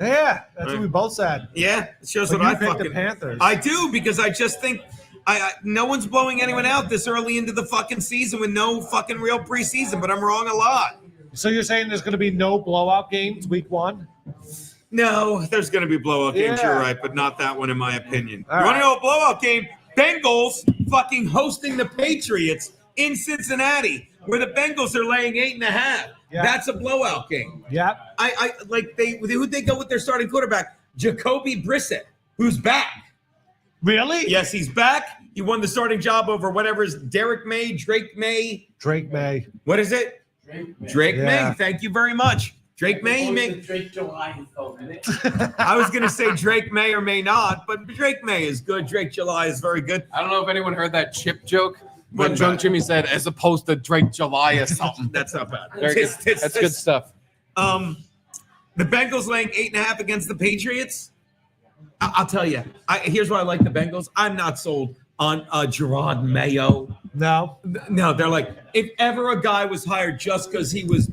Yeah, that's what we both said. Yeah, it shows But what I you picked fucking. the Panthers. I do because I just think no one's blowing anyone out this early into the fucking season with no fucking real preseason. But I'm wrong a lot. So you're saying there's going to be no blowout games week 1? No, there's going to be blowout games. Yeah. You're right, but not that one in my opinion. All You want to right. know a blowout game? Bengals fucking hosting the Patriots in Cincinnati, where the Bengals are laying 8.5. Yeah. That's a blowout game. Yep. I like who'd they go with their starting quarterback? Jacoby Brissett, who's back. Really? Yes, he's back. He won the starting job over whatever is Drake May. Drake May. What is it? Drake Yeah. May. Thank you very much. Drake May. Drake July felt in it. I was going to say Drake may or may not, but Drake May is good. Drake July is very good. I don't know if anyone heard that chip joke, What but Drunk about- Jimmy said, as opposed to Drake July or something. That's not bad. Very good. That's good stuff. The Bengals laying 8.5 against the Patriots. I'll tell you. Here's why I like the Bengals. I'm not sold on Gerard Mayo. No. No, they're like, if ever a guy was hired just because he was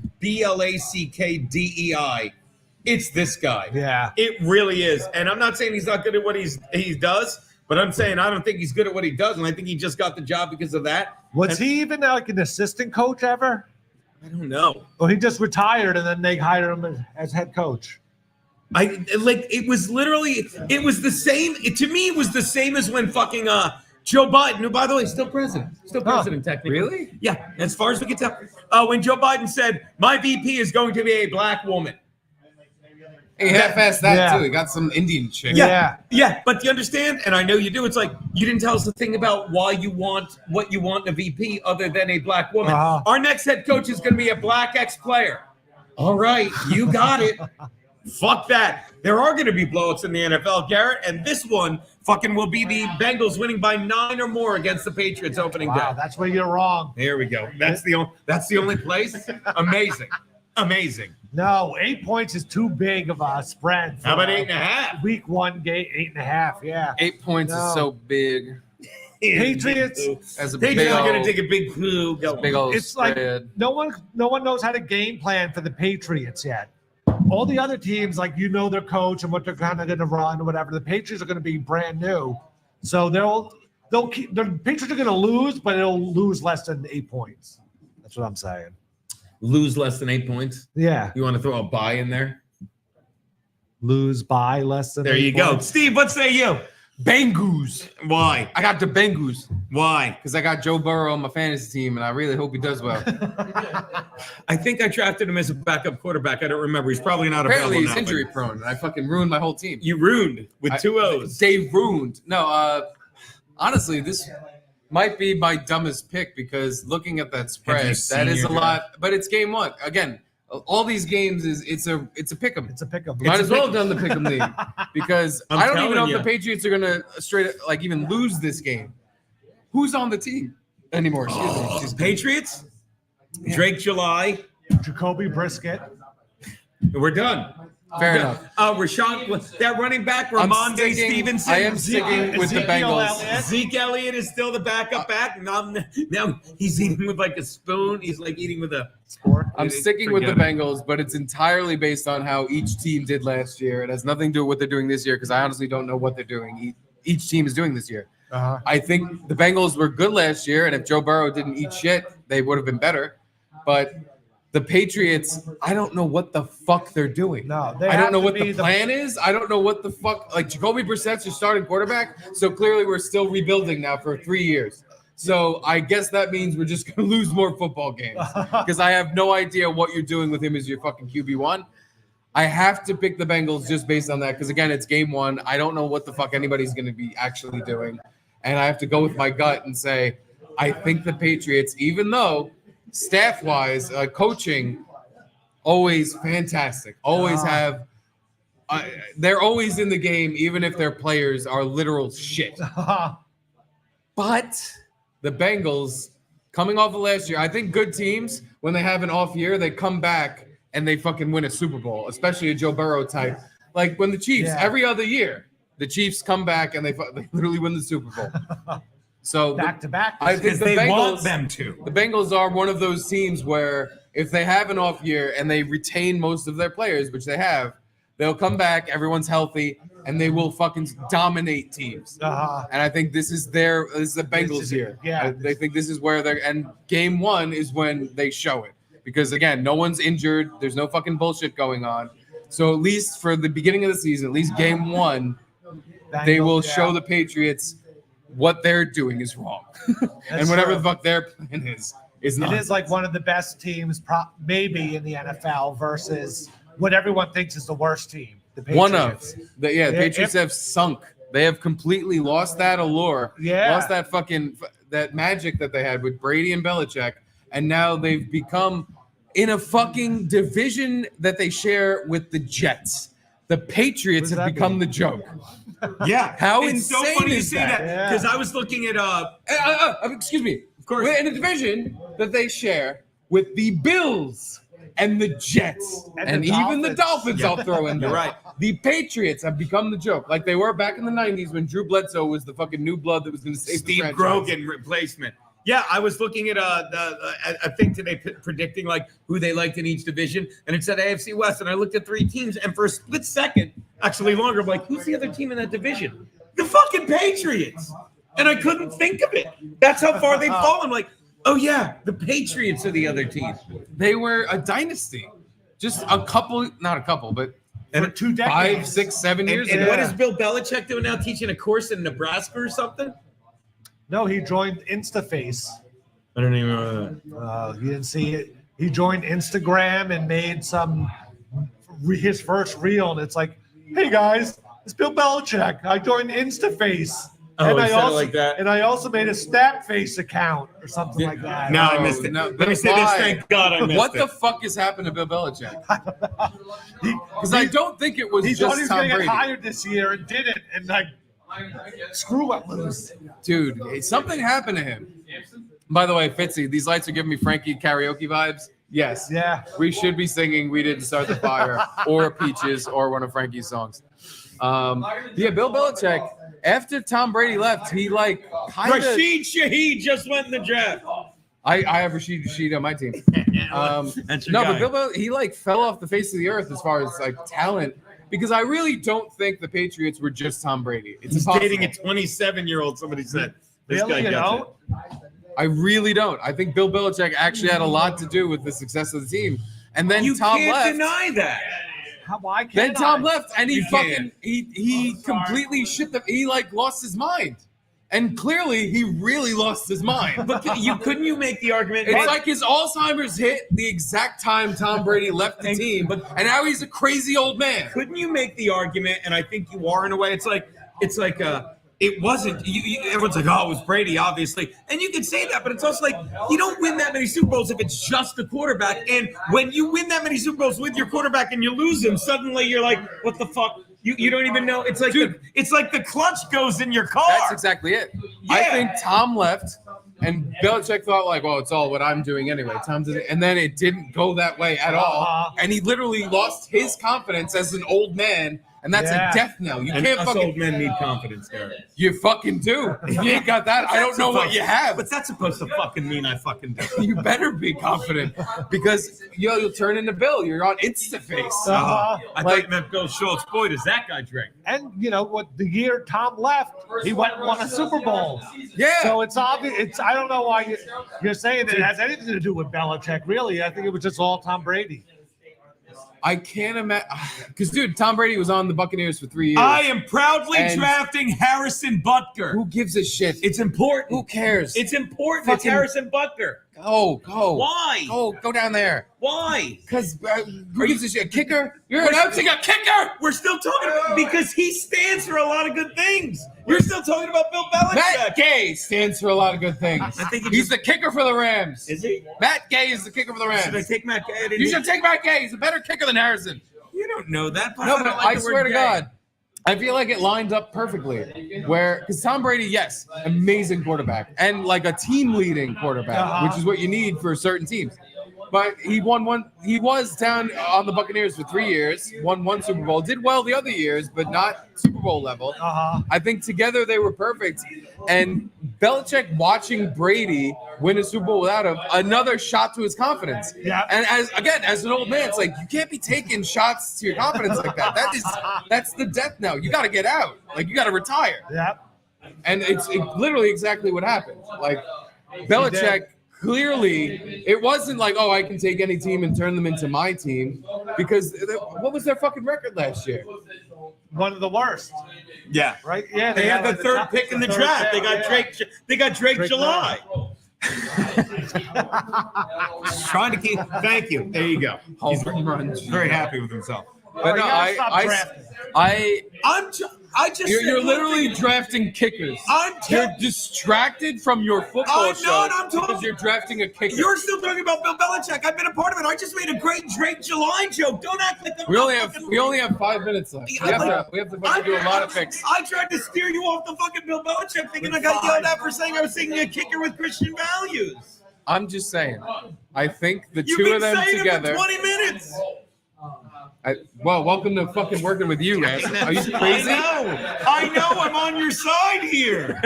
BLACKDEI, it's this guy. Yeah. It really is. And I'm not saying he's not good at what he does, but I'm saying I don't think he's good at what he does, and I think he just got the job because of that. Was he even like an assistant coach ever? I don't know. Or he just retired and then they hired him as head coach? It was the same. To me, it was the same as when fucking Joe Biden, who, by the way, is still president technically. Really? Yeah, as far as we can tell. When Joe Biden said, my VP is going to be a black woman. He half-assed that Yeah. too. He got some Indian chick. Yeah. Yeah, but do you understand? And I know you do. It's like, you didn't tell us the thing about what you want in a VP other than a black woman. Our next head coach is going to be a black ex-player. All right, you got it. Fuck that. There are going to be blowouts in the NFL, Garrett, and this one fucking will be the Bengals winning by 9 or more against the Patriots opening Wow, day. that's where you're wrong. There we go. That's the only place. Amazing. No, 8 points is too big of a spread. How about 8.5? Week 1 game, 8.5. Yeah. 8 points No. is so big. Patriots. As a big Patriots are old, going to take a big poo. big old It's like spread. no one knows how to game plan for the Patriots yet. All the other teams, like their coach and what they're kind of going to run or whatever. The Patriots are going to be brand new, so they'll keep. The Patriots are going to lose, but it'll lose less than 8 points. That's what I'm saying. Lose less than 8 points. Yeah, You want to throw a bye in there? lose by less than. There 8 you go. points. Steve, what say you? Bengals. Why? I got the Bengals Why? because I got Joe Burrow on my fantasy team, and I really hope he does well. I think I drafted him as a backup quarterback. I don't remember. He's probably not Apparently, available he's now, injury but prone, and I fucking ruined my whole team. You ruined with 2 O's. They ruined. No, honestly, this might be my dumbest pick because looking at that spread, that is a lot. But it's game 1 again. All these games it's a pick 'em. It's a pickup. Might as well have done the pick 'em league because I'm I don't even know telling if you. the Patriots are gonna even lose this game. Who's on the team anymore? Excuse me. Patriots? Drake July. Jacoby Brisket. We're done. Fair enough. Rashawn, that running back, I'm Ramondre sticking- Stevenson. I am sticking with the Bengals. Elliott. Zeke Elliott is still the backup back. Now he's eating with like a spoon. He's like eating with a fork. I'm sticking with the Bengals, but it's entirely based on how each team did last year. It has nothing to do with what they're doing this year because I honestly don't know what they're doing. Each team is doing this year. Uh-huh. I think the Bengals were good last year, and if Joe Burrow didn't eat shit, they would have been better. But the Patriots, I don't know what the fuck they're doing. No, I don't know what the plan is. I don't know what the fuck. Like, Jacoby Brissett's your starting quarterback, so clearly we're still rebuilding now for 3 years. So I guess that means we're just going to lose more football games because I have no idea what you're doing with him as your fucking QB1. I have to pick the Bengals just based on that because, again, it's game one. I don't know what the fuck anybody's going to be actually doing. And I have to go with my gut and say I think the Patriots, even though – staff-wise, coaching, always fantastic. Always have they're always in the game, even if their players are literal shit. But the Bengals, coming off of last year, I think good teams, when they have an off year, they come back and they fucking win a Super Bowl, especially a Joe Burrow type. Like when the Chiefs, every other year, the Chiefs come back and they literally win the Super Bowl. So back to back. I think the they Bengals, want them to. The Bengals are one of those teams where if they have an off year and they retain most of their players, which they have, they'll come back, everyone's healthy, and they will fucking dominate teams. And I think this is the Bengals year. Yeah. They think this is where they're, and game one is when they show it. Because again, no one's injured. There's no fucking bullshit going on. So at least for the beginning of the season, at least game one, they will show the Patriots what they're doing is wrong. And whatever the fuck their plan is not. It is like one of the best teams maybe in the NFL versus what everyone thinks is the worst team. The Patriots. One of. The Patriots have sunk. They have completely lost that allure. Yeah. Lost that fucking that magic that they had with Brady and Belichick. And now they've become in a fucking division that they share with the Jets. The Patriots have become the joke. Yeah. How it's so insane funny you is say that? that because I was looking at excuse me. Of course. We're in a division that they share with the Bills and the Jets and even the Dolphins. I'll throw in there. You're right. The Patriots have become the joke, like they were back in the '90s when Drew Bledsoe was the fucking new blood that was going to save the Steve franchise. Grogan replacement. Yeah, I was looking at a thing today predicting like who they liked in each division, and it said AFC West, and I looked at 3 teams, and for a split second, actually longer, I'm like, who's the other team in that division? The fucking Patriots, and I couldn't think of it. That's how far they've fallen. Like, oh yeah, the Patriots are the other team. They were a dynasty, just a couple, not a couple, but for 2 decades. 5, 6, 7 years And ago. what is Bill Belichick doing now? Teaching a course in Nebraska or something? No, he joined InstaFace. I don't even know that. You didn't see it. He joined Instagram and made his first reel, and it's like, "Hey guys, it's Bill Belichick. I joined InstaFace, Oh, he said it like that? and I also made a Snapface account or something like that." No, I missed it. No, Let me say this. why? Thank God I missed What it. the fuck has happened to Bill Belichick? Because I don't think it was He thought he just was Tom going to get Brady. hired this year and didn't, and like screw up loose. Dude, something happened to him. By the way, Fitzy, these lights are giving me Frankie karaoke vibes. Yes. Yeah. We should be singing We Didn't Start the Fire or Peaches or one of Frankie's songs. Yeah, Bill Belichick, after Tom Brady left, he like kind of. Rashid Shaheed just went in the draft. I have Rashid on my team. That's your No, guy. but Bill he like fell off the face of the earth as far as like talent because I really don't think the Patriots were just Tom Brady. It's He's impossible. dating a 27-year-old, somebody said. This Really, guy you gets know? I really don't. I think Bill Belichick actually had a lot to do with the success of the team. And then it. You Tom can't left. deny that. Why can't Then Tom I? left, and he You fucking he completely he like lost his mind, and clearly he really lost his mind. But couldn't you make the argument? It's like his Alzheimer's hit the exact time Tom Brady left the team, and now he's a crazy old man. couldn't you make the argument? And I think you are in a way. It's like it wasn't. Everyone's like, oh, it was Brady, obviously, and you could say that, but it's also like you don't win that many Super Bowls if it's just the quarterback. And when you win that many Super Bowls with your quarterback and you lose him, suddenly you're like, what the fuck? You don't even know. It's like it's like the clutch goes in your car. That's exactly it. I Yeah. think Tom left And Belichick thought like, well, it's all what I'm doing anyway. And then it didn't go that way at all. And he literally lost his confidence as an old man. And that's a death knell. You And can't us old men need confidence, Garrett. You fucking do. If you ain't got that, I don't know what you have. But that's supposed to fucking mean I fucking do. You better be confident because you'll turn into Bill. You're on Instaface. I Like- thought you meant Bill Schultz. Boy, does that guy drink. And you know what? The year Tom left, he went and won a Super Bowl. Yeah. So it's obvious. I don't know why you're saying that it has anything to do with Belichick. Really, I think it was just all Tom Brady. I can't imagine because, dude, Tom Brady was on the Buccaneers for 3 years. I am proudly And- drafting Harrison Butker. Who gives a shit? It's important. Who cares? It's important. Fucking- It's Harrison Butker. Go. Why? Go down there. Why? Because who gives a shit? A kicker? You're announcing a kicker. We're still talking about because he stands for a lot of good things. You're still talking about Bill Belichick. Matt Gay stands for a lot of good things. I think He's the kicker for the Rams. Is he? Matt Gay is the kicker for the Rams. Should I take Matt Gay? You should take Matt Gay. He's a better kicker than Harrison. You don't know that. No, but don't like I the word swear to gay. God, I feel like it lines up perfectly. Because Tom Brady, yes, amazing quarterback and like a team leading quarterback, which is what you need for certain teams. But he won one. He was down on the Buccaneers for 3 years, won one Super Bowl, did well the other years, but not Super Bowl level. I think together they were perfect. And Belichick watching Brady win a Super Bowl without him, another shot to his confidence. Yeah. And as an old man, it's like you can't be taking shots to your confidence like that. That's the death knell. You got to get out. Like you got to retire. Yeah. And it's literally exactly what happened. Like Belichick. Clearly, it wasn't like, oh, I can take any team and turn them into my team, because what was their fucking record last year? One of the worst. Yeah. Right? Yeah. They had the like third top- pick in the third draft. pick, They got yeah. Drake. They got Drake July. Trying to keep. Thank you. There you go. He's very happy with himself. But no, you gotta stop drafting. You're literally drafting kickers. You're distracted from your football I'm show not, I'm talking- because you're drafting a kicker. You're still talking about Bill Belichick. I've been a part of it. I just made a great Drake July joke. Don't act like We only have 5 minutes left. We have to fucking do a lot of picks. I tried to steer you off the fucking Bill Belichick thing, and I got yelled at for saying I was taking a kicker with Christian values. I'm just saying. I think the You've two been of them saying together. it for 20 minutes. Well, welcome to fucking working with you, man. Are you crazy? I know. I'm on your side here.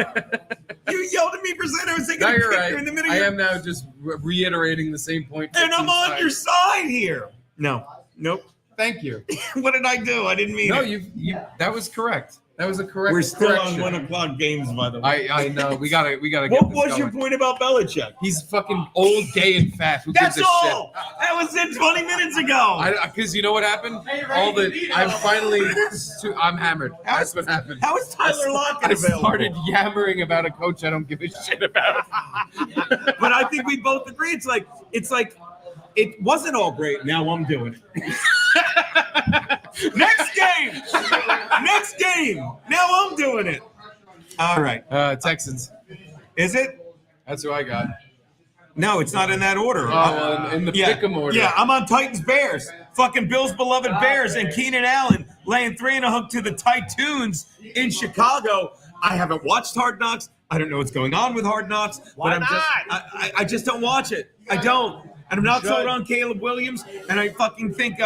You yelled at me for saying I was taking No, a you're kicker right. in the middle. I am now just reiterating the same point. And I'm 15 on times. your side here. No. Nope. Thank you. What did I do? I didn't mean No, it. you. That was correct. That was a correct. We're still correction. on 1 o'clock games, by the way. I know. We gotta. Get What this was your going. point about Belichick? He's fucking old, gay, and fat. Who That's gives a all. That was it 20 minutes ago. Because you know what happened? I'm hammered. That's what happened. How is Tyler Lockett I available? started yammering about a coach I don't give a shit about. But I think we both agree. It's like it wasn't all great. Now I'm doing it. Next game. Now I'm doing it. All right. Texans. Is it? That's who I got. No, it's not in that order. In the pick'em order. Yeah, I'm on Titans Bears. Fucking Bill's beloved Bears and Keenan Allen laying 3.5 to the Titans in Chicago. I haven't watched Hard Knocks. I don't know what's going on with Hard Knocks. Why but I just don't watch it. I don't. And I'm not sold on Caleb Williams. And I fucking think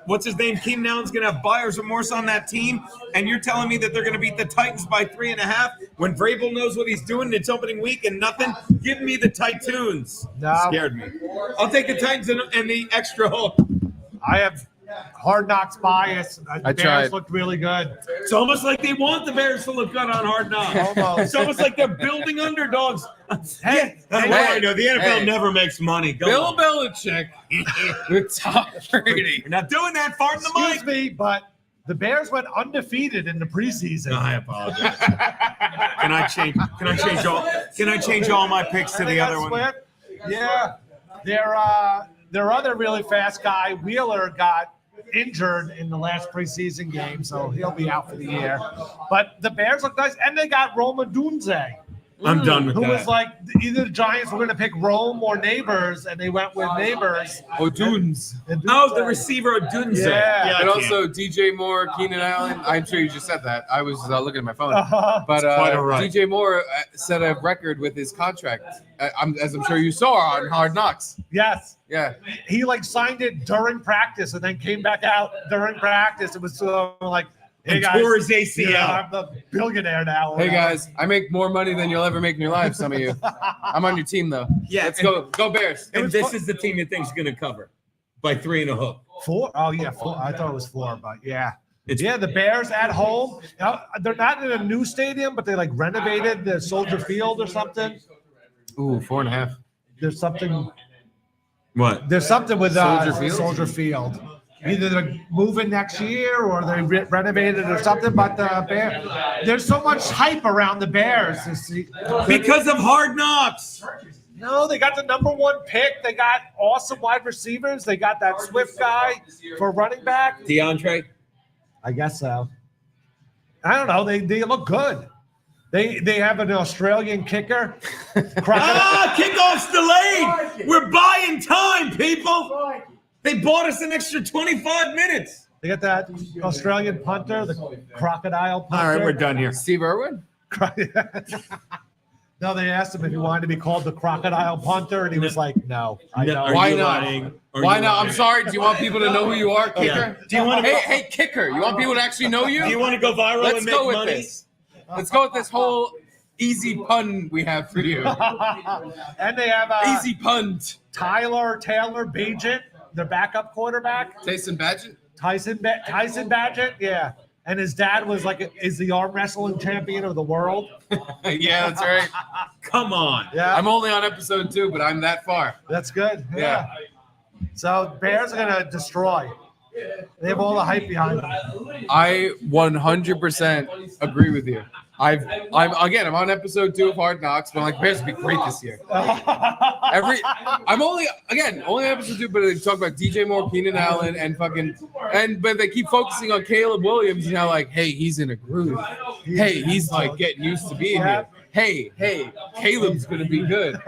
what's his name? Keenan Allen's gonna have buyer's remorse on that team, and you're telling me that they're gonna beat the Titans by 3.5 when Vrabel knows what he's doing. It's opening week and nothing. Give me the Titans. No. Scared me. I'll take the Titans and the extra hook. I have Hard Knocks bias. The I Bears tried. looked really good. It's almost like they want the Bears to look good on Hard Knocks. Almost. It's almost like they're building underdogs. Hey, I know the NFL hey. never makes money. Go Bill on. Belichick with Tom Brady. We're not doing that. Fart in the excuse mic. me, but the Bears went undefeated in the preseason. I apologize. Can I change all my picks to the other one? Swift? Yeah. Their other really fast guy, Wheeler, got injured in the last preseason game, so he'll be out for the year. But the Bears look nice, and they got Roma Dunze. I'm done with who that. was like, either the Giants were going to pick Rome or Neighbors, and they went with Neighbors. O'Dunes. Oh, the receiver Odunze. Yeah. I And can't. also DJ Moore, Keenan Allen. I'm sure you just said that. I was looking at my phone. But quite all right. DJ Moore set a record with his contract, as I'm sure you saw on Hard Knocks. Yes. Yeah. He like signed it during practice and then came back out during practice. It was like, hey And guys, tore his ACL. you know, I'm the billionaire now. Hey guys, I make more money than you'll ever make in your life. Some of you. I'm on your team though. Yeah, Let's and- go Bears. And this is the team you think's going to cover by 3 and a hook. 4? Oh yeah, 4. I thought it was 4, but yeah. It's- The Bears at home. Now, they're not in a new stadium, but they like renovated the Soldier Field or something. Ooh, 4.5. There's something. What? There's something with Soldier Field? Soldier Field. Either they're moving next year or they renovated or something. But the Bears, there's so much hype around the Bears. Because of Hard Knocks. No, they got the number 1 pick. They got awesome wide receivers. They got that Swift guy for running back. DeAndre. I guess so. I don't know. They look good. They have an Australian kicker. Kickoff's delayed. We're buying time, people. They bought us an extra 25 minutes. They got that Australian punter, the crocodile punter. All right, we're done here. Steve Irwin? No, they asked him if he wanted to be called the crocodile punter, and he was like, "No, I No, don't." are Why you not? lying? Are Why you not? I'm lying? sorry. Do you want people to know who you are, kicker? Yeah. Do you want to? Hey, kicker. You want people to actually know you? Do you want to go viral Let's and make go with money? this. Let's go with this whole easy pun we have for you. And they have Easy punt. Taylor Bagent, their backup quarterback. Tyson Badgett? Tyson Bagent, yeah. And his dad was is the arm wrestling champion of the world. Yeah, that's right. Come on. Yeah, I'm only on episode 2, but I'm that far. that's good. Yeah. So Bears are gonna destroy. They have all the hype behind them. I 100% agree with you. I'm on episode 2 of Hard Knocks, but I'm like, Bears will be great this year. I'm only episode 2, but they talk about DJ Moore, Keenan Allen, but they keep focusing on Caleb Williams. You know, like, hey, he's in a groove. Hey, he's like getting used to being here. Hey, Caleb's gonna be good.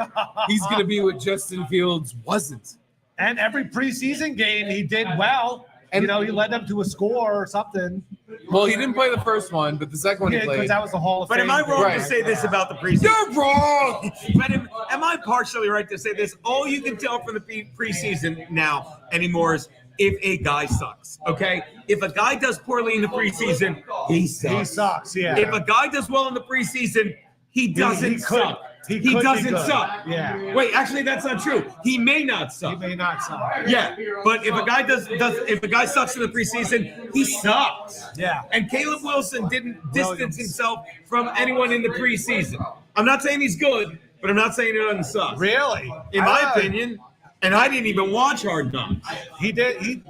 He's gonna be what Justin Fields wasn't. And every preseason game, he did well. And he led them to a score or something. Well, he didn't play the first one, but the second one he Because played. that was the Hall of But Fame. am I wrong Right. to say this about the preseason? You're wrong. But am I partially right to say this? All you can tell from the preseason now anymore is if a guy sucks. Okay, if a guy does poorly in the preseason, he sucks. He sucks, yeah. If a guy does well in the preseason, he doesn't suck. He could be doesn't good. suck. Yeah. Wait, actually, that's not true. He may not He suck. may not suck. Yeah, but if a guy if a guy sucks in the preseason, he sucks. Yeah. And Caleb Wilson didn't distance himself from anyone in the preseason. I'm not saying he's good, but I'm not saying he doesn't suck. Really? In my opinion, and I didn't even watch Hard Knocks. He did. He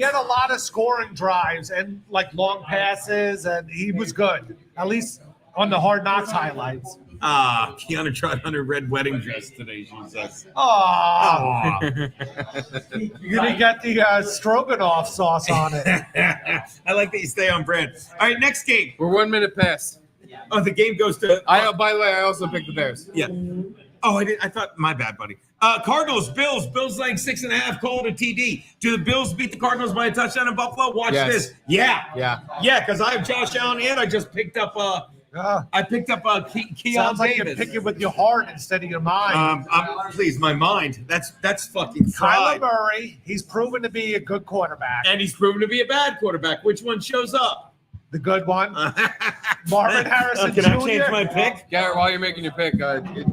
had a lot of scoring drives and long passes, and he was good. At least on the Hard Knocks highlights. Kiana tried on her red wedding dress today, she says. Oh, you're gonna get the stroganoff sauce on it. I like that you stay on brand. All right, next game. We're 1 minute past. Oh, the game goes to. By the way, I also picked the Bears. Yeah. Oh, I thought, my bad, buddy. Cardinals, Bills. Bills laying 6.5, called a TD. Do the Bills beat the Cardinals by a touchdown in Buffalo? Watch Yes. this. Yeah. Yeah. Because I have Josh Allen and I just picked up Keon Sounds like you're Davis. picking with your heart instead of your mind. Please, my mind. That's fucking Kyler fried. Murray, he's proven to be a good quarterback. And he's proven to be a bad quarterback. Which one shows up? The good one. Marvin Harrison Can I Jr.? change my pick? Garrett, while you're making your pick,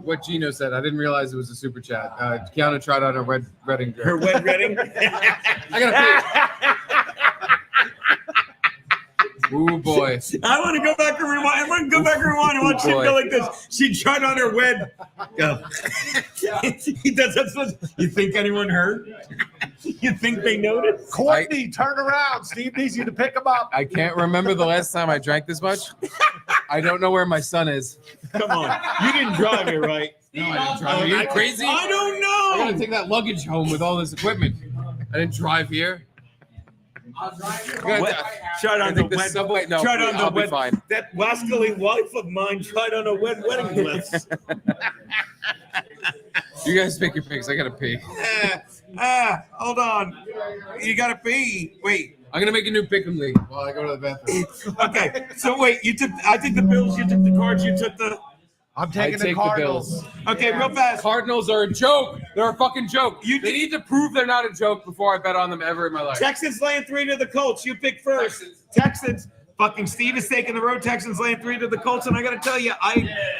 what Geno said, I didn't realize it was a super chat. Kiana tried on a red wedding dress. Her wet wedding? I got Ooh, boy. I want to go back and rewind. I want to go back and rewind. I want you to go like this. She tried on her wed. Go. He does that. You think anyone heard? You think they noticed? Courtney, turn around. Steve needs you to pick him up. I can't remember the last time I drank this much. I don't know where my son is. Come on. You didn't drive here, right? No, I didn't drive. Are you crazy? I don't I gotta know. take that luggage home with all this equipment. I didn't drive here. What? Tried I on the think the wet. subway. No, tried on the I'll be wet. fine. That wascally wife of mine tried on a wet wedding dress. You guys make your picks. I gotta pee. Hold on. You gotta pee. Wait. I'm gonna make a new pick'em league while I go to the bathroom. Okay. So wait, I took the Bills, you took the Cards, you took the. I'm taking the take the Cardinals. Bills. Okay, real fast. Cardinals are a joke. They're a fucking joke. They need to prove they're not a joke before I bet on them ever in my life. Texans laying 3 to the Colts. You pick first. Texans. Fucking Steve is taking the road. Texans laying 3 to the Colts, and I got to tell you,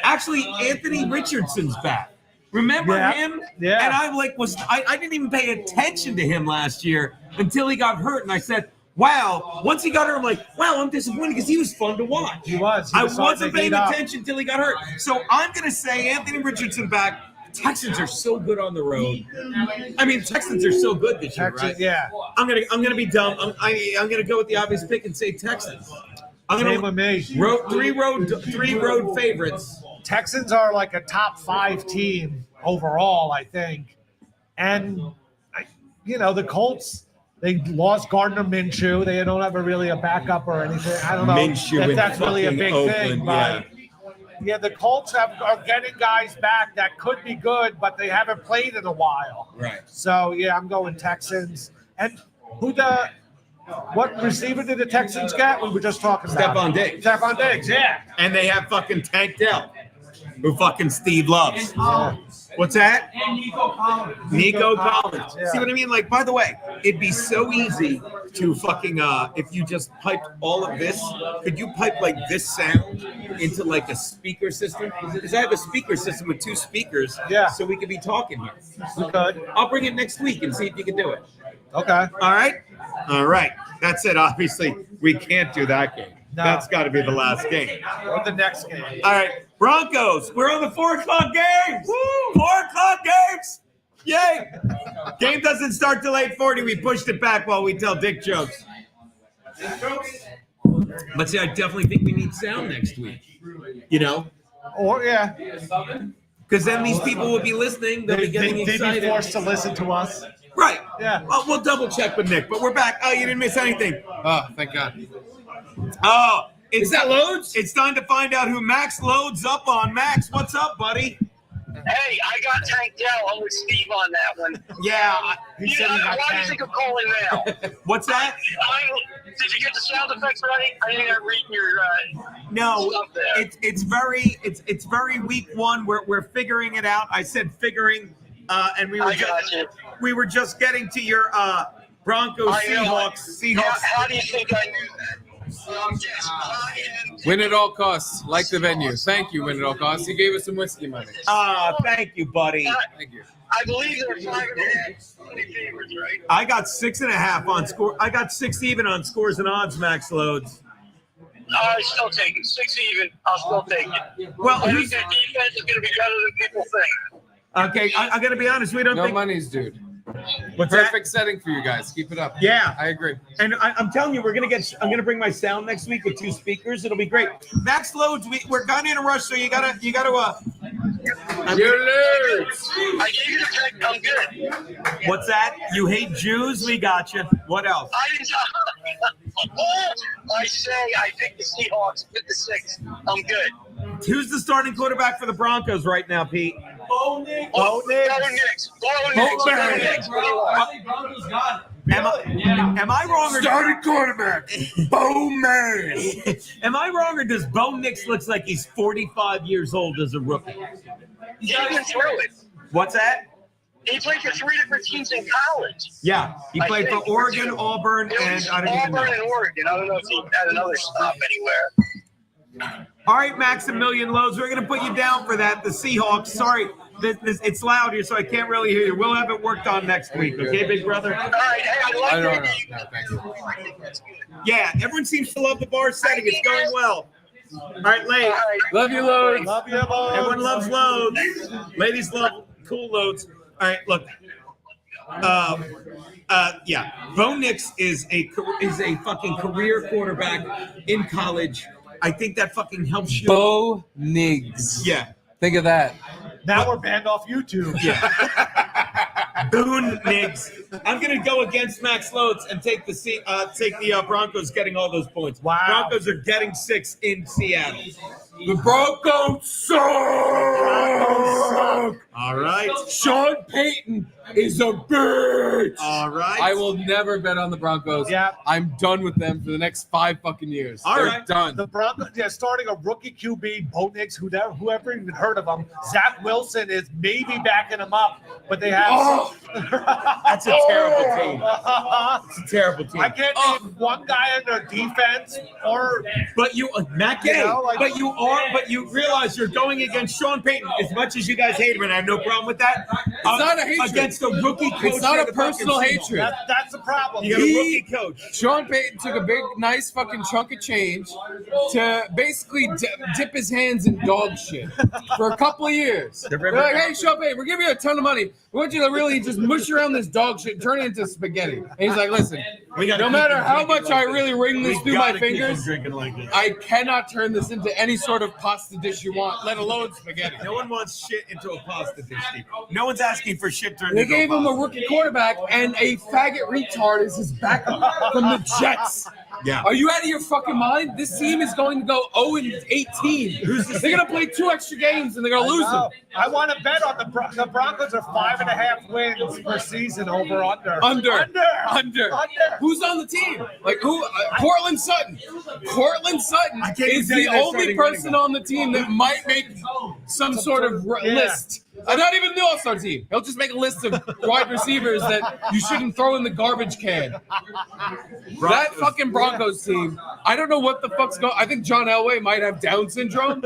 Anthony Richardson's back. Remember him? Yeah. And I didn't even pay attention to him last year until he got hurt, and I said, wow. Once he got hurt, I'm like, wow, I'm disappointed because he was fun to watch. He was. I wasn't paying attention until he got hurt. So I'm going to say Anthony Richardson back. Texans are so good on the road. I mean, Texans are so good this year, right? Yeah. I'm gonna be dumb. I'm gonna go with the obvious pick and say Texans. Same with me. Three road favorites. Texans are like a top 5 team overall, I think. And, the Colts, they lost Gardner Minshew. They don't have really a backup or anything. I don't know Minshew if that's really a big Oakland, thing. But yeah, the Colts are getting guys back that could be good, but they haven't played in a while. Right. So, yeah, I'm going Texans. And what receiver did the Texans get? We were just talking about Stephon Diggs. Stephon Diggs, yeah. And they have fucking Tank Dell, who fucking Steve loves. What's that? And Nico Collins. Nico Collins. Yeah. See what I mean? Like, by the way, it'd be so easy to fucking if you just piped all of this. Could you pipe like this sound into like a speaker system? Because I have a speaker system with 2 speakers. Yeah. So we could be talking here. We could. I'll bring it next week and see if you can do it. Okay. All right. All right. That's it. Obviously, we can't do that game. No. That's got to be the last game. Or the next game. All right. Broncos. We're on the 4:00 games. Woo! 4:00 games. Yay. Game doesn't start till 8:40. We pushed it back while we tell dick jokes. But see, I definitely think we need sound next week. Or, yeah. Because then these people will be listening. They'll be getting They'd be excited. forced to listen to us. Right. Yeah. Well, we'll double check with Nick, but we're back. Oh, you didn't miss anything. Oh, thank God. Oh, it's Is that Loads? It's time to find out who Max loads up on. Max, what's up, buddy? Hey, I got Tank Dell. I'm with Steve on that one. Yeah. He said he got Why do you tanked. think I'm calling now? What's that? Did you get the sound effects ready? I think I'm reading your No, stuff there. it's very week 1. We're figuring it out. I said figuring, and we were just getting to your Broncos Seahawks. How do you think I knew that? Win at all costs, like the venue. Thank you, Win at all costs. You gave us some whiskey money. Thank you, buddy. Thank you. I believe there are 5.5 favorites, right? I got 6.5 on score. I got 6 even on scores and odds. Max loads. I still take it. 6 even. I'll still take it. Well, I think their defense is going to be better than people think. Okay, I got to be honest. We don't No think. money's dude. What's that? Perfect setting for you guys. Keep it up. Yeah. I agree. And I'm telling you, I'm gonna bring my sound next week with 2 speakers. It'll be great. Max loads. We're kind of in a rush, so you gotta. You lose. I gave you the pick. I'm good. What's that? You hate Jews? We got you. What else? I didn't. I say I think the Seahawks with the 6. I'm good. Who's the starting quarterback for the Broncos right now, Pete? Bo Nix. Bo Nix. Broncos got it. Am I wrong? Or Starting quarterback, Bo Man. Am I wrong, or does Bo Nix looks like he's 45 years old as a rookie? He went through it. What's that? He played for 3 different teams in college. Yeah, he played for Oregon, Auburn, It and was I don't even Auburn know. and Oregon. I don't know if he had another stop anywhere. All right, Maximilian Loads, we're going to put you down for that. The Seahawks. Sorry, it's loud here, so I can't really hear you. We'll have it worked on next week. Okay, big brother? All right. Hey, I like I don't that. know. No, thank you. I think that's good. Yeah, everyone seems to love the bar setting. It's going well. All right, Lane. All right. Love you, Loads. Love you, boys. Everyone loves loads. Ladies love cool loads. All right, look. Yeah, Bo Nix is a fucking career quarterback in college. I think that fucking helps you. Bo Nix. Yeah. Think of that. Now we're banned off YouTube. Yeah. Boone Niggs. I'm gonna go against Max Lodes and take the Broncos getting all those points. Wow. Broncos are getting 6 in Seattle. The Broncos suck. All right. Sean Payton is a bitch. All right. I will never bet on the Broncos. Yeah. I'm done with them for the next 5 fucking years. All They're right. done. The Broncos, starting a rookie QB, Bo Nix, whoever even heard of him. Zach Wilson is maybe backing him up, but they have. That's a terrible team. It's a terrible team. I can't name one guy in their defense or. But Matt Gay, You know, like- but you realize you're going against Sean Payton. As much as you guys hate him, and I have no problem with that. It's not a hatred. Against a rookie coach. It's not for a the personal fucking hatred. Seahawks. That's the problem. You got a rookie coach. Sean Payton took a big, nice fucking chunk of change to basically dip his hands in dog shit for a couple of years. They're like, hey, Sean Payton, we're giving you a ton of money. We want you to really just mush around this dog shit and turn it into spaghetti. And he's like, listen, no matter how much I really wring this through my fingers, I cannot turn this into any sort of pasta dish you want, let alone spaghetti. No one wants shit into a pasta dish, Steve. No one's asking for shit turned They into gave a him a pasta. rookie quarterback and a faggot retard is his backup from the Jets. Yeah. Are you out of your fucking mind? This team is going to go 0-18. They're going to play 2 extra games and they're going to lose them. I want to bet on the Broncos are 5.5 wins per season over under. Under. Who's on the team? Like who? Cortland Sutton. Cortland Sutton can't even is tell the you their only starting person running on the team that might make some sort of list. Not even the All-Star team. He'll just make a list of wide receivers that you shouldn't throw in the garbage can. That fucking Broncos team, I don't know what the fuck's going on. I think John Elway might have Down syndrome.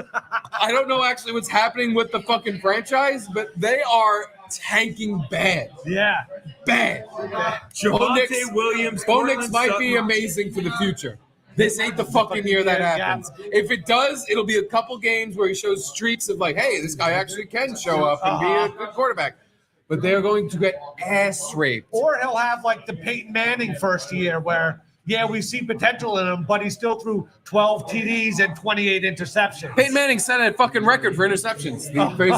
I don't know actually what's happening with the fucking franchise, but they are tanking bad. Yeah. Bad. Javonte Williams. Bo Nix Cortland might be Sutton. amazing for the future. This ain't the fucking year that happens. If it does, it'll be a couple games where he shows streaks of like, hey, this guy actually can show up and be a good quarterback. But they're going to get ass raped. Or he'll have like the Peyton Manning first year where, we see potential in him, but he still threw 12 TDs and 28 interceptions. Peyton Manning set a fucking record for interceptions. He threw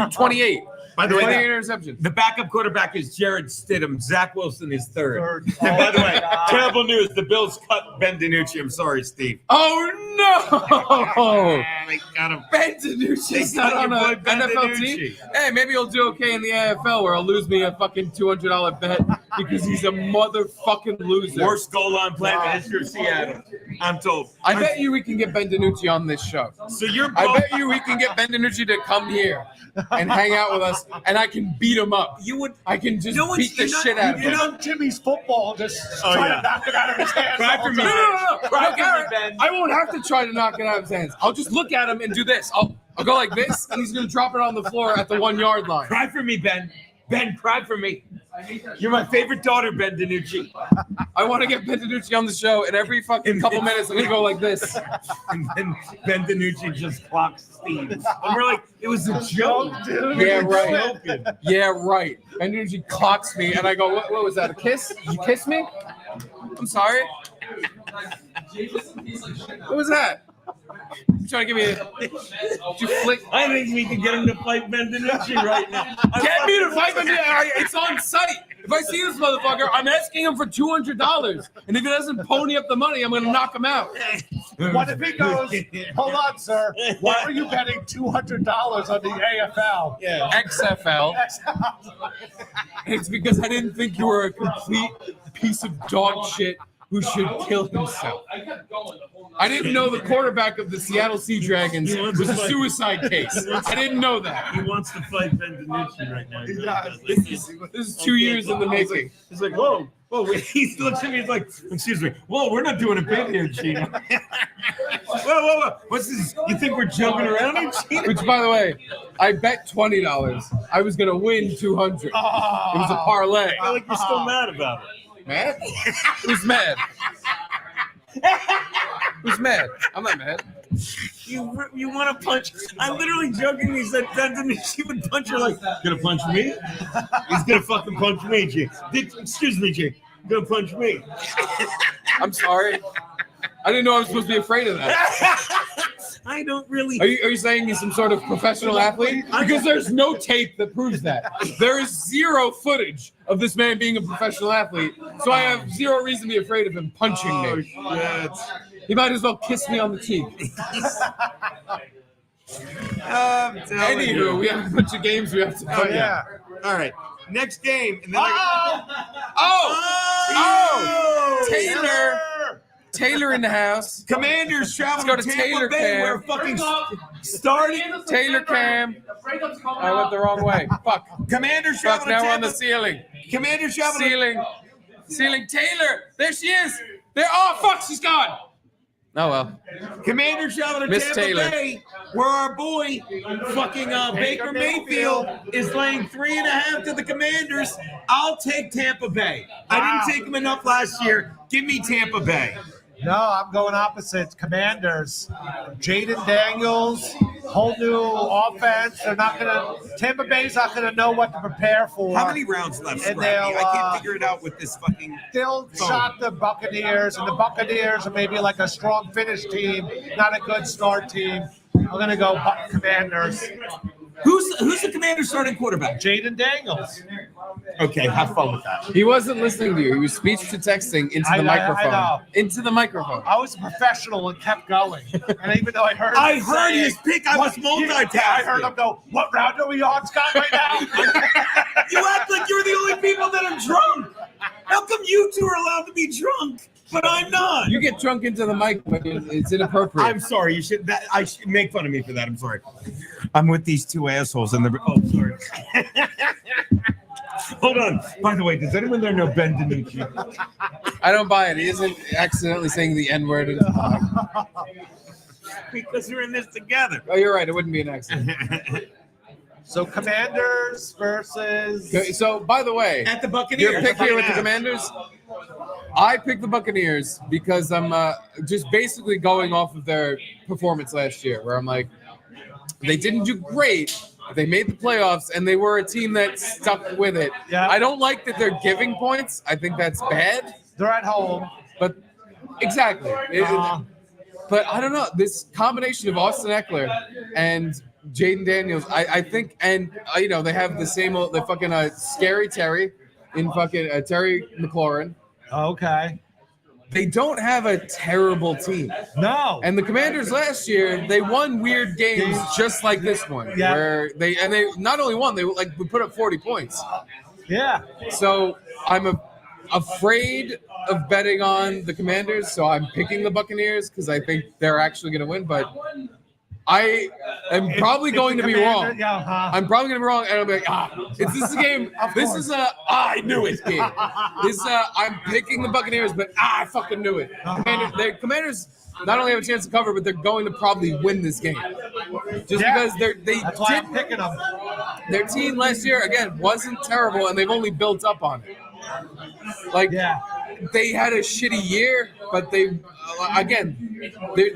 28. By the way, 28 interceptions. the backup quarterback is Jared Stidham. Zach Wilson is third. Third. And by the way, God. terrible news. The Bills cut Ben DiNucci. I'm sorry, Steve. Oh no! They got him. Ben DiNucci's They not cut on your an boy Ben NFL DiNucci. team. Hey, maybe he'll do okay in the AFL where he'll lose me a fucking $200 bet because he's a motherfucking loser. Worst goal line play in the history of Seattle. I'm told. I bet you we can get Ben DiNucci on this show. So you're I both. bet you we can get Ben DiNucci to come here and hang out with us, and I can beat him up. You would. I can just No, beat the you're not- shit out of You him. know, Jimmy's football just Oh, trying yeah. to knock it out of his hands. Cry the for whole me. time. No, Cry for me, Garrett, Ben. I won't have to try to knock it out of his hands. I'll just look at him and do this. I'll go like this, and he's going to drop it on the floor at the 1 yard line. Cry for me, Ben. Ben, cry for me. You're my favorite daughter, Ben DiNucci. I want to get Ben DiNucci on the show, and every fucking couple minutes, I'm going to go like this. And then Ben DiNucci just clocks Steve. And we're like, it was a joke, dude. Yeah, We were right. joking. Yeah, right. Ben DiNucci clocks me, and I go, what was that, a kiss? You kiss me? I'm sorry. What was that? You trying to give me a... Did you flick? I think we can get him to fight Ben DiNucci right now. Get me to fight him. It's on site. If I see this motherfucker, I'm asking him for $200. And if he doesn't pony up the money, I'm going to knock him out. What if he goes, hold on, sir, why are you betting $200 on the AFL? Yeah. XFL. It's because I didn't think you were a complete piece of dog shit who should kill himself. I didn't know the quarterback of the Seattle Sea Dragons was a suicide case. I didn't know that. He wants to fight Ben DiNucci right now. He really does. This is 2 years in the making. He's like, whoa. He looks at me, he's like, excuse me. Whoa, we're not doing a bit here, Geno. Whoa. What's this? You think we're joking around here, Geno? Which, by the way, I bet $20. I was going to win $200. It was a parlay. I feel like you're still mad about it. Mad? Who's mad? Who's mad? I'm not mad. You want to punch? I literally jokingly said Ben DiNucci would punch her like, gonna punch me? He's gonna fucking punch me, G. Excuse me, G. Gonna punch me. I'm sorry. I didn't know I was supposed to be afraid of that. I don't really. Are you saying he's some sort of professional athlete? Because there's no tape that proves that. There is zero footage of this man being a professional athlete, so I have zero reason to be afraid of him punching me. Shit. He might as well kiss me on the cheek. Anywho, we have a bunch of games we have to play. Yeah. All right. Next game. And then Taylor in the house. Commanders travel Let's go to to Tampa Taylor Bay. Cam. Where fucking starting. Taylor Cam. I went the wrong way. Fuck. Commanders travel Fuck, to now we're Tampa. on the ceiling. Commanders travel to Ceiling. Taylor. There she is. There. Oh, fuck. She's gone. Oh, well. Commanders travel to Miss Tampa Taylor. Bay, where our boy, fucking Baker Mayfield, is laying 3.5 to the Commanders. I'll take Tampa Bay. I didn't take him enough last year. Give me Tampa Bay. No, I'm going opposite. Commanders. Jaden Daniels, whole new offense. They're not gonna. Tampa Bay's not gonna know what to prepare for. How many rounds left, And Scrappy? they'll, I can't figure it out with this fucking. They'll shot the Buccaneers, and the Buccaneers are maybe like a strong finish team, not a good start team. I'm gonna go Commanders. Who's the Commanders starting quarterback? Jaden Daniels. Okay, have fun with that. He wasn't listening to you. He was speech to texting into the microphone. I know. Into the microphone. I was a professional and kept going. And even though I heard his pick. I was multitasking. I heard him go, "What round are we on, Scott, right now?" You act like you're the only people that are drunk. How come you two are allowed to be drunk, but I'm not? You get drunk into the mic, but it's inappropriate. I'm sorry. You should. I should make fun of me for that. I'm sorry. I'm with these two assholes, and they're. Oh, sorry. Hold on. By the way, does anyone there know Ben DiNucci? I don't buy it. He isn't accidentally saying the N-word. Because we're in this together. Oh, you're right. It wouldn't be an accident. So Commanders versus. Okay, so, by the way, At the Buccaneers. your pick here with the Commanders, I picked the Buccaneers because I'm just basically going off of their performance last year, where I'm like, they didn't do great. They made the playoffs, and they were a team that stuck with it. Yeah. I don't like that they're giving points. I think that's bad. They're at home. But exactly. But I don't know. This combination of Austin Eckler and Jaden Daniels, I think, and they have the same old, the fucking scary Terry in fucking Terry McLaurin. Okay. They don't have a terrible team. No. And the Commanders last year, they won weird games just like this one, Yeah. where they not only won, we put up 40 points. Yeah. So I'm afraid of betting on the Commanders, so I'm picking the Buccaneers because I think they're actually going to win. But I am probably going to be wrong. Yeah, I'm probably going to be wrong, and I'll be like, this is a game. This is I knew it game. I'm picking the Buccaneers, but I fucking knew it. The Commanders not only have a chance to cover, but they're going to probably win this game. Just because That's why I'm picking them. their team last year, again, wasn't terrible, and they've only built up on it. They had a shitty year, but they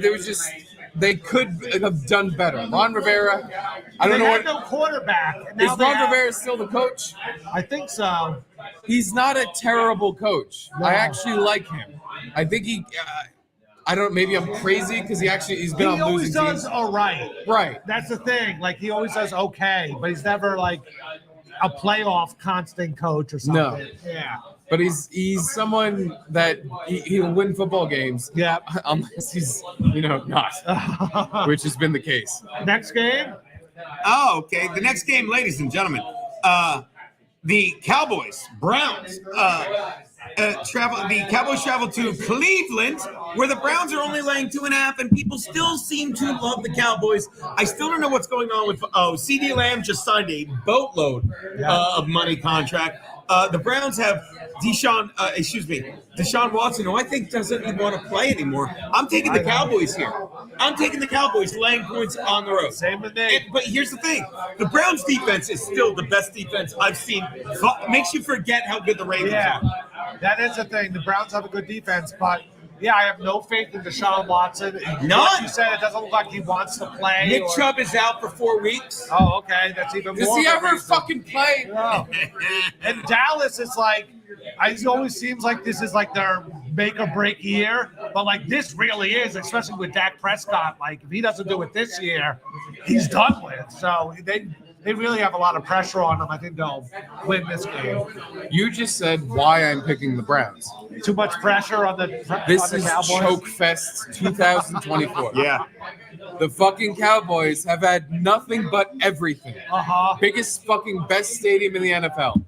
was just, they could have done better. Ron Rivera, I don't know They had no quarterback. And now is they Ron have- Rivera still the coach? I think so. He's not a terrible coach. No. I actually like him. I think he, I don't, maybe I'm crazy because he's been He on always losing does teams. all right. Right. That's the thing. Like, he always does okay, but he's never like a playoff constant coach or something. No. Yeah. But he's someone that he'll win football games. Yeah. Unless he's, not, which has been the case. Next game. Oh, okay. The next game, ladies and gentlemen, the Cowboys, Browns, travel. The Cowboys travel to Cleveland, where the Browns are only laying 2.5, and people still seem to love the Cowboys. I still don't know what's going on with. CD Lamb just signed a boatload of money contract. The Browns have Deshaun Watson, who I think doesn't even want to play anymore. I'm taking the Cowboys here. I'm taking the Cowboys laying points on the road. Same with me. But here's the thing. The Browns defense is still the best defense I've seen. Makes you forget how good the Ravens are. That is the thing. The Browns have a good defense, but I have no faith in Deshaun Watson. None. Like you said, it doesn't look like he wants to play. Nick Chubb is out for 4 weeks. Oh, okay. That's even more. Does he of a ever reason. fucking play? No. And Dallas is like, it always seems like this is like their make or break year. But like this really is, especially with Dak Prescott. Like if he doesn't do it this year, he's done with. So they really have a lot of pressure on them. I think they'll win this game. You just said why I'm picking the Browns. Too much pressure on the This on is the Cowboys. Choke Fest 2024. Yeah. The fucking Cowboys have had nothing but everything. Biggest fucking best stadium in the NFL.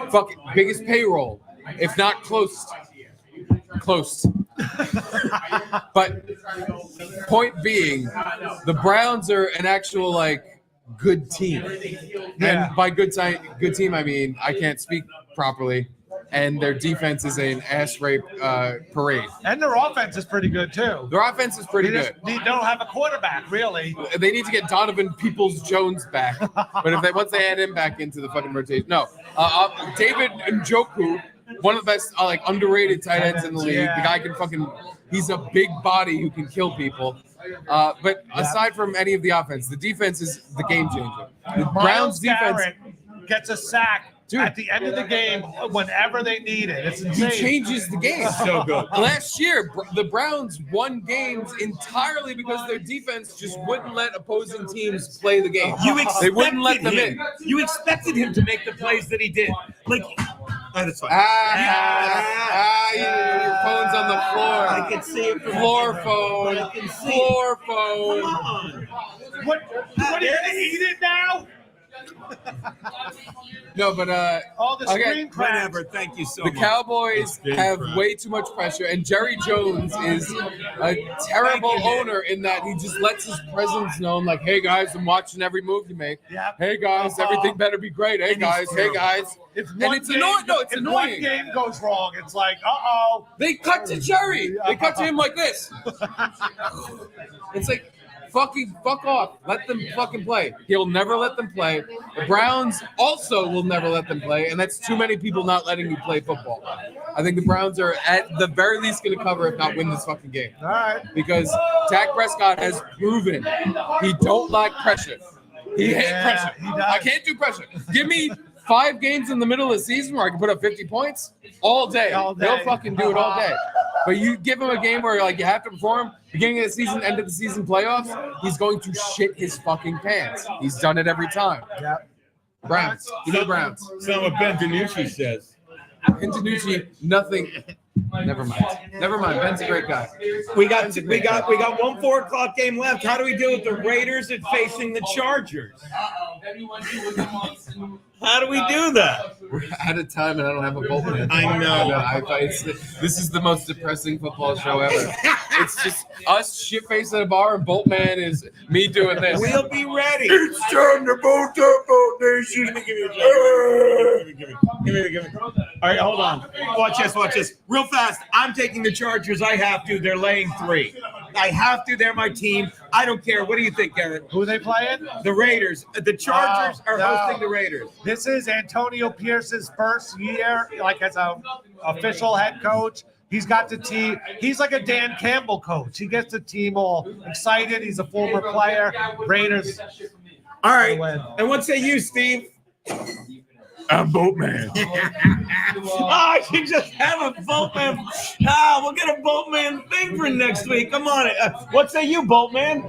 Fucking biggest payroll, if not close. Close. But point being, the Browns are an actual like good team. Yeah. And by good team I mean I can't speak properly. And their defense is an ass rape parade. And their offense is pretty good too. Their offense is pretty good. They don't have a quarterback, really. They need to get Donovan Peoples-Jones back. But once they add him back into the fucking rotation, no. David Njoku, one of the best underrated tight ends in the league. Yeah. The guy he's a big body who can kill people. But aside from any of the offense, the defense is the game changer. The Browns defense gets a sack. Dude, at the end of the game, whenever they need it, it's insane. He changes the game. So good. Last year, the Browns won games entirely because their defense just wouldn't let opposing teams play the game. They wouldn't let them in. You expected him to make the plays that he did. Like, that's fine. Your phone's on the floor. I can see it. Floor phone. I can see Floor it. phone. Come on. What are you going to eat it now? No, but All the screen crap. Whatever. Thank you so the much. Cowboys have way too much pressure, and Jerry Jones is a terrible owner in that he just lets his presence known, like, "Hey guys, I'm watching every move you make. Yep. Hey guys, everything better be great. Hey guys, hey guys." If And it's annoying. No, it's if annoying. one game goes wrong, it's like, uh-oh. They cut to Jerry. They cut to him like this. It's like, fuck off. Let them fucking play. He'll never let them play. The Browns also will never let them play, and that's too many people not letting you play football. I think the Browns are at the very least going to cover, if not win this fucking game. All right. Because Dak Prescott has proven he don't like pressure. He hates pressure. He does. I can't do pressure. Give me 5 games in the middle of the season where I can put up 50 points all day. All day. He'll fucking do it all day. But you give him a game where you have to perform, beginning of the season, end of the season playoffs, he's going to shit his fucking pants. He's done it every time. Yeah. Browns. Give me the Browns. That's what Ben DiNucci says. And DiNucci, nothing. Never mind. Ben's a great guy. We got 1 4 o'clock game left. How do we deal with the Raiders and facing the Chargers? How do we do that? We're out of time, and I don't have a Boltman. I know. This is the most depressing football show ever. It's just us shit-faced at a bar, and Boltman is me doing this. We'll be ready. It's time to bolt up, Bolt Nation. Give me. All right, hold on. Watch this. Real fast. I'm taking the Chargers. I have to. They're laying 3. I have to. They're my team. I don't care. What do you think, Garrett? Who are they playing? The Raiders. The Chargers are No. hosting the Raiders. This is Antonio Pierce's first year, as a official head coach. He's got the team. He's like a Dan Campbell coach. He gets the team all excited. He's a former player. Raiders. All right. And what say you, Steve? I'm Boltman. I should just have a Boltman. We'll get a Boltman thing for next week. Come on. What say you, Boltman?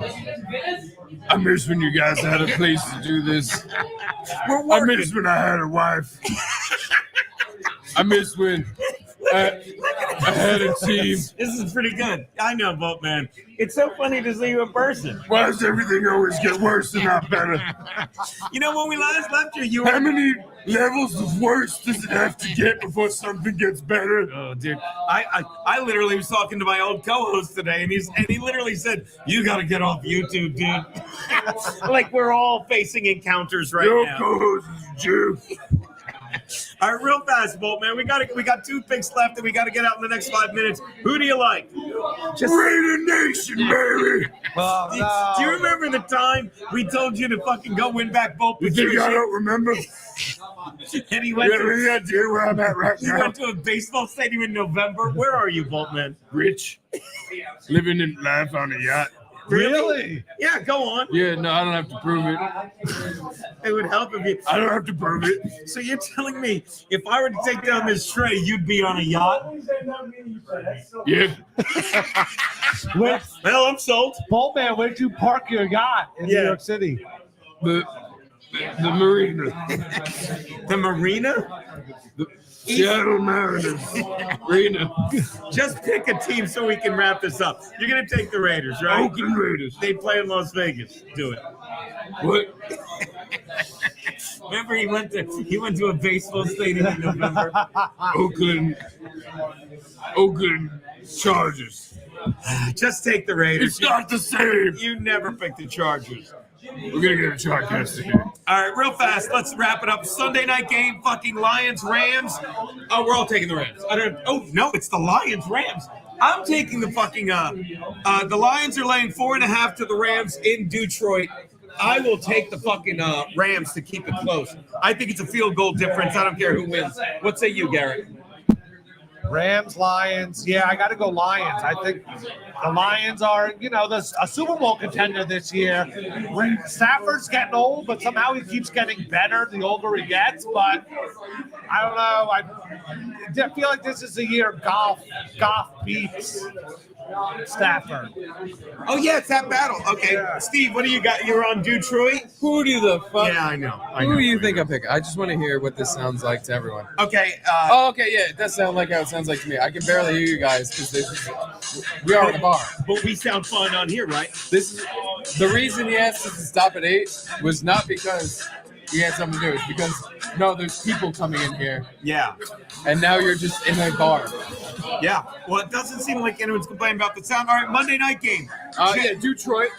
I miss when you guys had a place to do this. We're I working. miss when I had a wife. I miss when I had a team. This is pretty good. I know, Boltman. It's so funny to see you in person. Why does everything always get worse and not better? You know, when we last left you How were... many levels of worse does it have to get before something gets better? Oh, dude. I literally was talking to my old co-host today, and he literally said, "You got to get off YouTube, dude." Like we're all facing encounters right Your now. co-host is a Jew. All right, real fast, Bolt, man. We got 2 picks left, and we got to get out in the next 5 minutes. Who do you like? Raider Nation, baby. Do you remember the time we told you to fucking go win back Bolt You think I Patricia? don't remember? And he You went have to any idea where I'm at right he now? went to a baseball stadium in November. Where are you, Bolt, man? Rich. Living in life on a yacht. Really? Yeah, go on. Yeah, no, I don't have to prove it. It would help if you. I don't have to prove it. So you're telling me if I were to take down this tray, you'd be on a yacht? Yeah. Well, I'm sold. Boltman, where'd you park your yacht in New York City? The marina. The marina? Seattle Mariners. Marina. Just pick a team so we can wrap this up. You're gonna take the Raiders, right? Oakland Raiders. They play in Las Vegas. Do it. What? Remember, he went to a baseball stadium in November. Oakland Chargers. Just take the Raiders. It's not the same. You never pick the Chargers. We're gonna get a Chargers here. All right, real fast. Let's wrap it up. Sunday night game. Fucking Lions, Rams. Oh, we're all taking the Rams. Oh no, it's the Lions, Rams. I'm taking the fucking. The Lions are laying 4.5 to the Rams in Detroit. I will take the fucking Rams to keep it close. I think it's a field goal difference. I don't care who wins. What say you, Garrett? Rams, Lions. Yeah, I got to go Lions. I think the Lions are, a Super Bowl contender this year. Stafford's getting old, but somehow he keeps getting better the older he gets. But I don't know. I feel like this is the year Goff beats Stafford. Oh yeah, it's that battle. Okay, Yeah. Steve, what do you got? You're on Detroit. Who do the fuck? Yeah, I know. Who do you think I'm picking? I just want to hear what this sounds like to everyone. Okay. Oh, okay, yeah, it does sound like how it sounds like to me. I can barely hear you guys because we are in a bar. But we sound fine on here, right? This is the reason he asked us to stop at 8 was not because we had something to do. It's because there's people coming in here, Yeah. and now you're just in a bar. Yeah. Well, it doesn't seem like anyone's complaining about the sound. All right, Monday night game. Yeah, Detroit.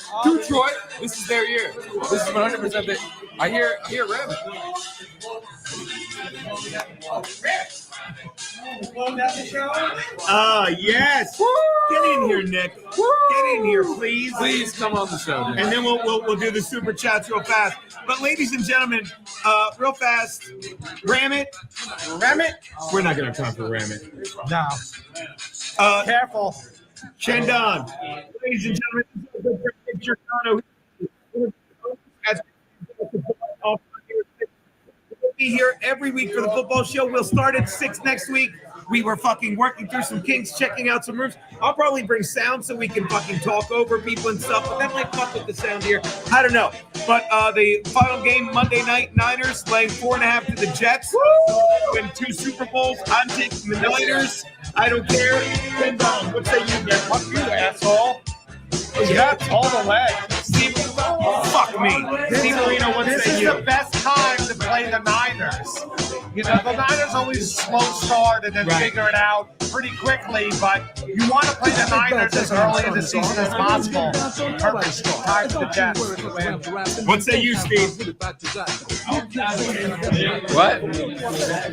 This is their year. This is 100%. I hear Rabbit. Yes. Get in here, Nick. Get in here, please. Please come on the show, Nick. And then we'll do the super chats real fast. But ladies and gentlemen, real fast, Ram it. We're not gonna have time for Ram it. No. Careful. Shandon. Ladies and gentlemen, picture as we'll be here every week for the football show. We'll start at 6 next week. We were fucking working through some kinks, checking out some rooms. I'll probably bring sound so we can fucking talk over people and stuff, but that might fuck with the sound here. I don't know. But the final game Monday night, Niners laying 4.5 to the Jets. Win 2 Super Bowls. I'm taking the Niners. I don't care. $10. What say you, man? Fuck you, asshole. Jets all the way. Steve, fuck me. Steve Marino, what This say is you? the best time to play the Niners. The Niners always slow start and then figure it out pretty quickly, but you want to play the Niners as early in the season as possible. Perfect time for the Jets to win. What say you, Steve? What?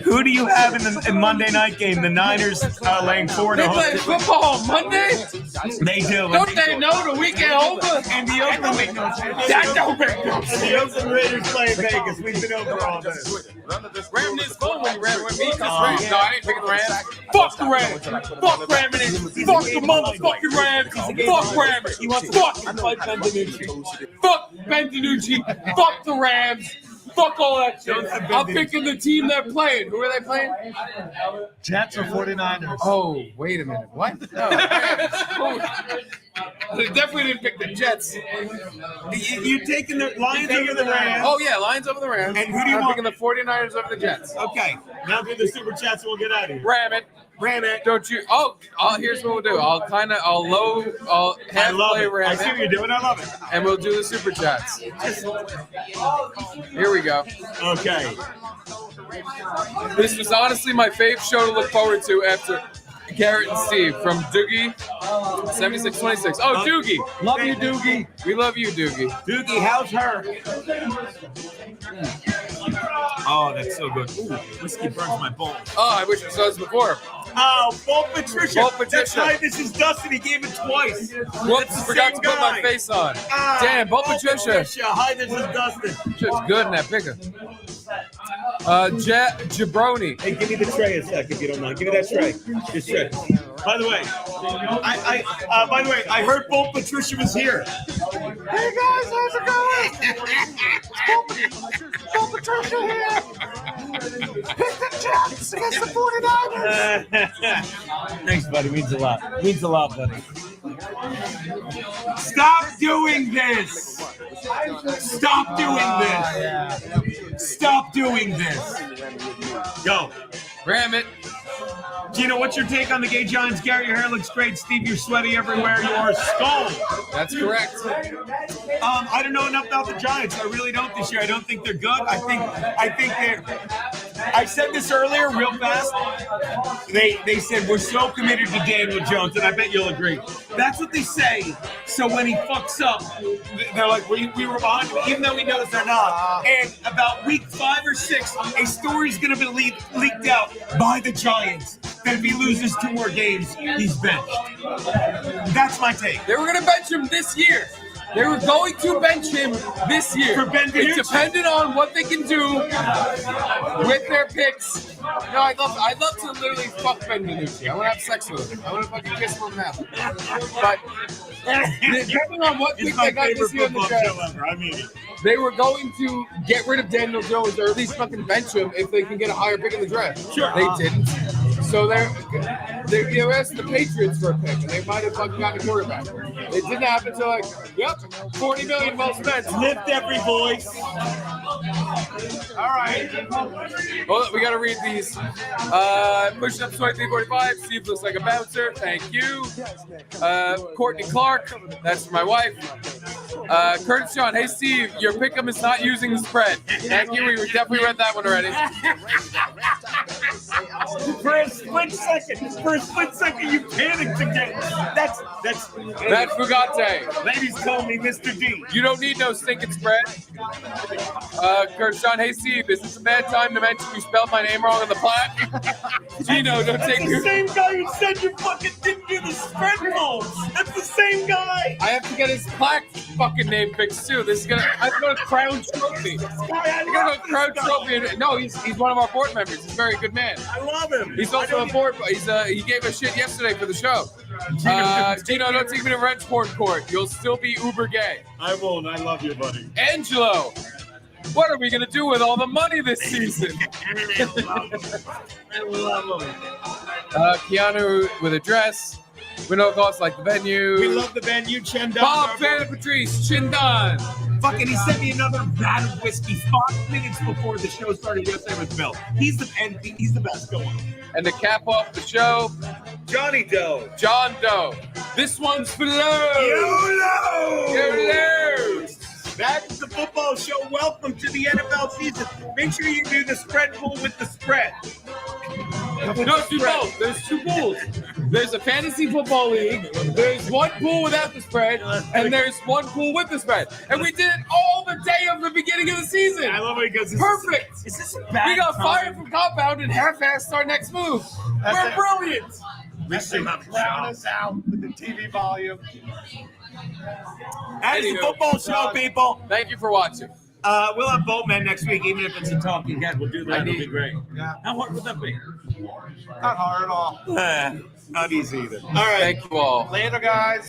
Who do you have in Monday night game? The Niners laying 4 They to play football on Monday? They do. Don't they know the weekend over? And the Oakland That don't make no And sense. the Oakland Raiders play in Vegas. We've been over all this. Ram this phone when you ram with me, because Rams. No, I ain't picking the Rams. Fuck the Rams. Fuck ramming it. Fuck the motherfucking Rams. Fuck ramming. Fuck Ben DiNucci. Fuck Ben DiNucci. Fuck the Rams. Fuck all that shit. I'm picking the team they're playing. Who are they playing? Jets or 49ers? Oh, wait a minute. What? No. They definitely didn't pick the Jets. You taking the Lions over the Rams? Oh, yeah, Lions over the Rams. And who do you I'm want? picking the 49ers over the Jets. Okay. Now do the super chats and we'll get out of here. Ram it. Ram it. Don't you? Here's what we'll do. I'll I love halfway it. ram I see what it, you're doing. I love it. and we'll do the super chats. Here we go. Okay. This was honestly my favorite show to look forward to after Garrett and Steve from Doogie 7626. Oh, Doogie. Love you, Doogie. We love you, Doogie. Doogie, how's her? Oh, that's so good. Ooh, whiskey burns my balls. Oh, I wish I saw this before. Oh, Bolt Patricia. Bolt Patricia. That's right. This is Dustin. He gave it twice. Whoops, forgot to put my face on. Damn, Bolt Patricia. Hi, this is Dustin. Shit's good in that picture. Jabroni. Hey, give me the tray a sec if you don't mind. Give me that tray. This tray. By the way, I heard Bolt Patricia was here. Hey guys, how's it going? Bolt Patricia here. Pick the Jets against the 49ers. Thanks, buddy. Means a lot. Means a lot, buddy. Stop doing this. Stop doing this. Stop doing this. Go. Ram it. Gino, what's your take on the gay Giants? Garrett, your hair looks great. Steve, you're sweaty everywhere. You are skull. That's correct. I don't know enough about the Giants. I really don't this year. I don't think they're good. I think they're. I said this earlier, real fast. They said we're so committed to Daniel Jones, and I bet you'll agree. That's what they say. So when he fucks up, they're like, we were behind him, even though he knows they're not. And about week 5 or 6, a story's going to be leaked out by the Giants that if he loses 2 more games, he's benched. That's my take. They were going to bench him this year. They were going to bench him this year. For Ben DiNucci. It depended on what they can do with their picks. No, I'd love to literally fuck Ben DiNucci. I want to have sex with him. I want to fucking kiss him on the mouth. But depending on what pick they got this year in the draft, I mean it. they were going to get rid of Daniel Jones or at least fucking bench him if they can get a higher pick in the draft. Sure. They didn't. So they asked the Patriots for a pick, and they might have fucking gotten a quarterback. It didn't happen until like, yep, $40 million well spent. Lift every voice. All right. Hold on, we got to read these. Pushing up 2345. Steve looks like a bouncer. Thank you. Courtney Clark. That's for my wife. Curtis John. Hey, Steve, your pick'em is not using the spread. Thank you. We definitely read that one already. For a split second, you panicked again. That's Matt Fugate. ladies call me Mr. D. You don't need no stinking spread. Curtis John. Hey, Steve, is this a bad time to mention you spelled my name wrong on the plaque? Gino, don't That's take the your... same guy who said you fucking didn't do the spread polls. That's the same guy. I have to get his plaque fucking name fixed too. This is gonna. I'm gonna crown trophy. I'm gonna crown trophy. No, he's one of our board members. He's a very good man. I love him. He's also a board. He gave us shit yesterday for the show. Gino, don't take me to Rentsport Court. You'll still be uber gay. I won't. I love you, buddy. Angelo, what are we gonna do with all the money this season? I love him. Keanu with a dress. We know it costs like the venue. We love the venue, Chendan. Bob Van Patrice, Chindan. Fucking, he sent me another vat of whiskey 5 minutes before the show started yesterday with Bill. He's the best going. And to cap off the show, Johnny Doe. John Doe. This one's for Lowe. YOLO. That's the football show. Welcome to the NFL season. Make sure you do the spread pool with the spread. No, do both. There's 2 pools. There's a fantasy football league. There's one pool without the spread, and there's one pool with the spread. And we did it all the day of the beginning of the season. I love it because Perfect. Is this a bad We got time? fired from Compound and half-assed our next move. We're brilliant. That's drown us out with the TV volume. That is the Anywho. football show, people. Thank you for watching. We'll have Boatman next week, even if it's a talking head. We'll do that. It'll be great. Yeah. How hard would that be? Not hard at all. Not easy either. All right. Thank you all. Later, guys.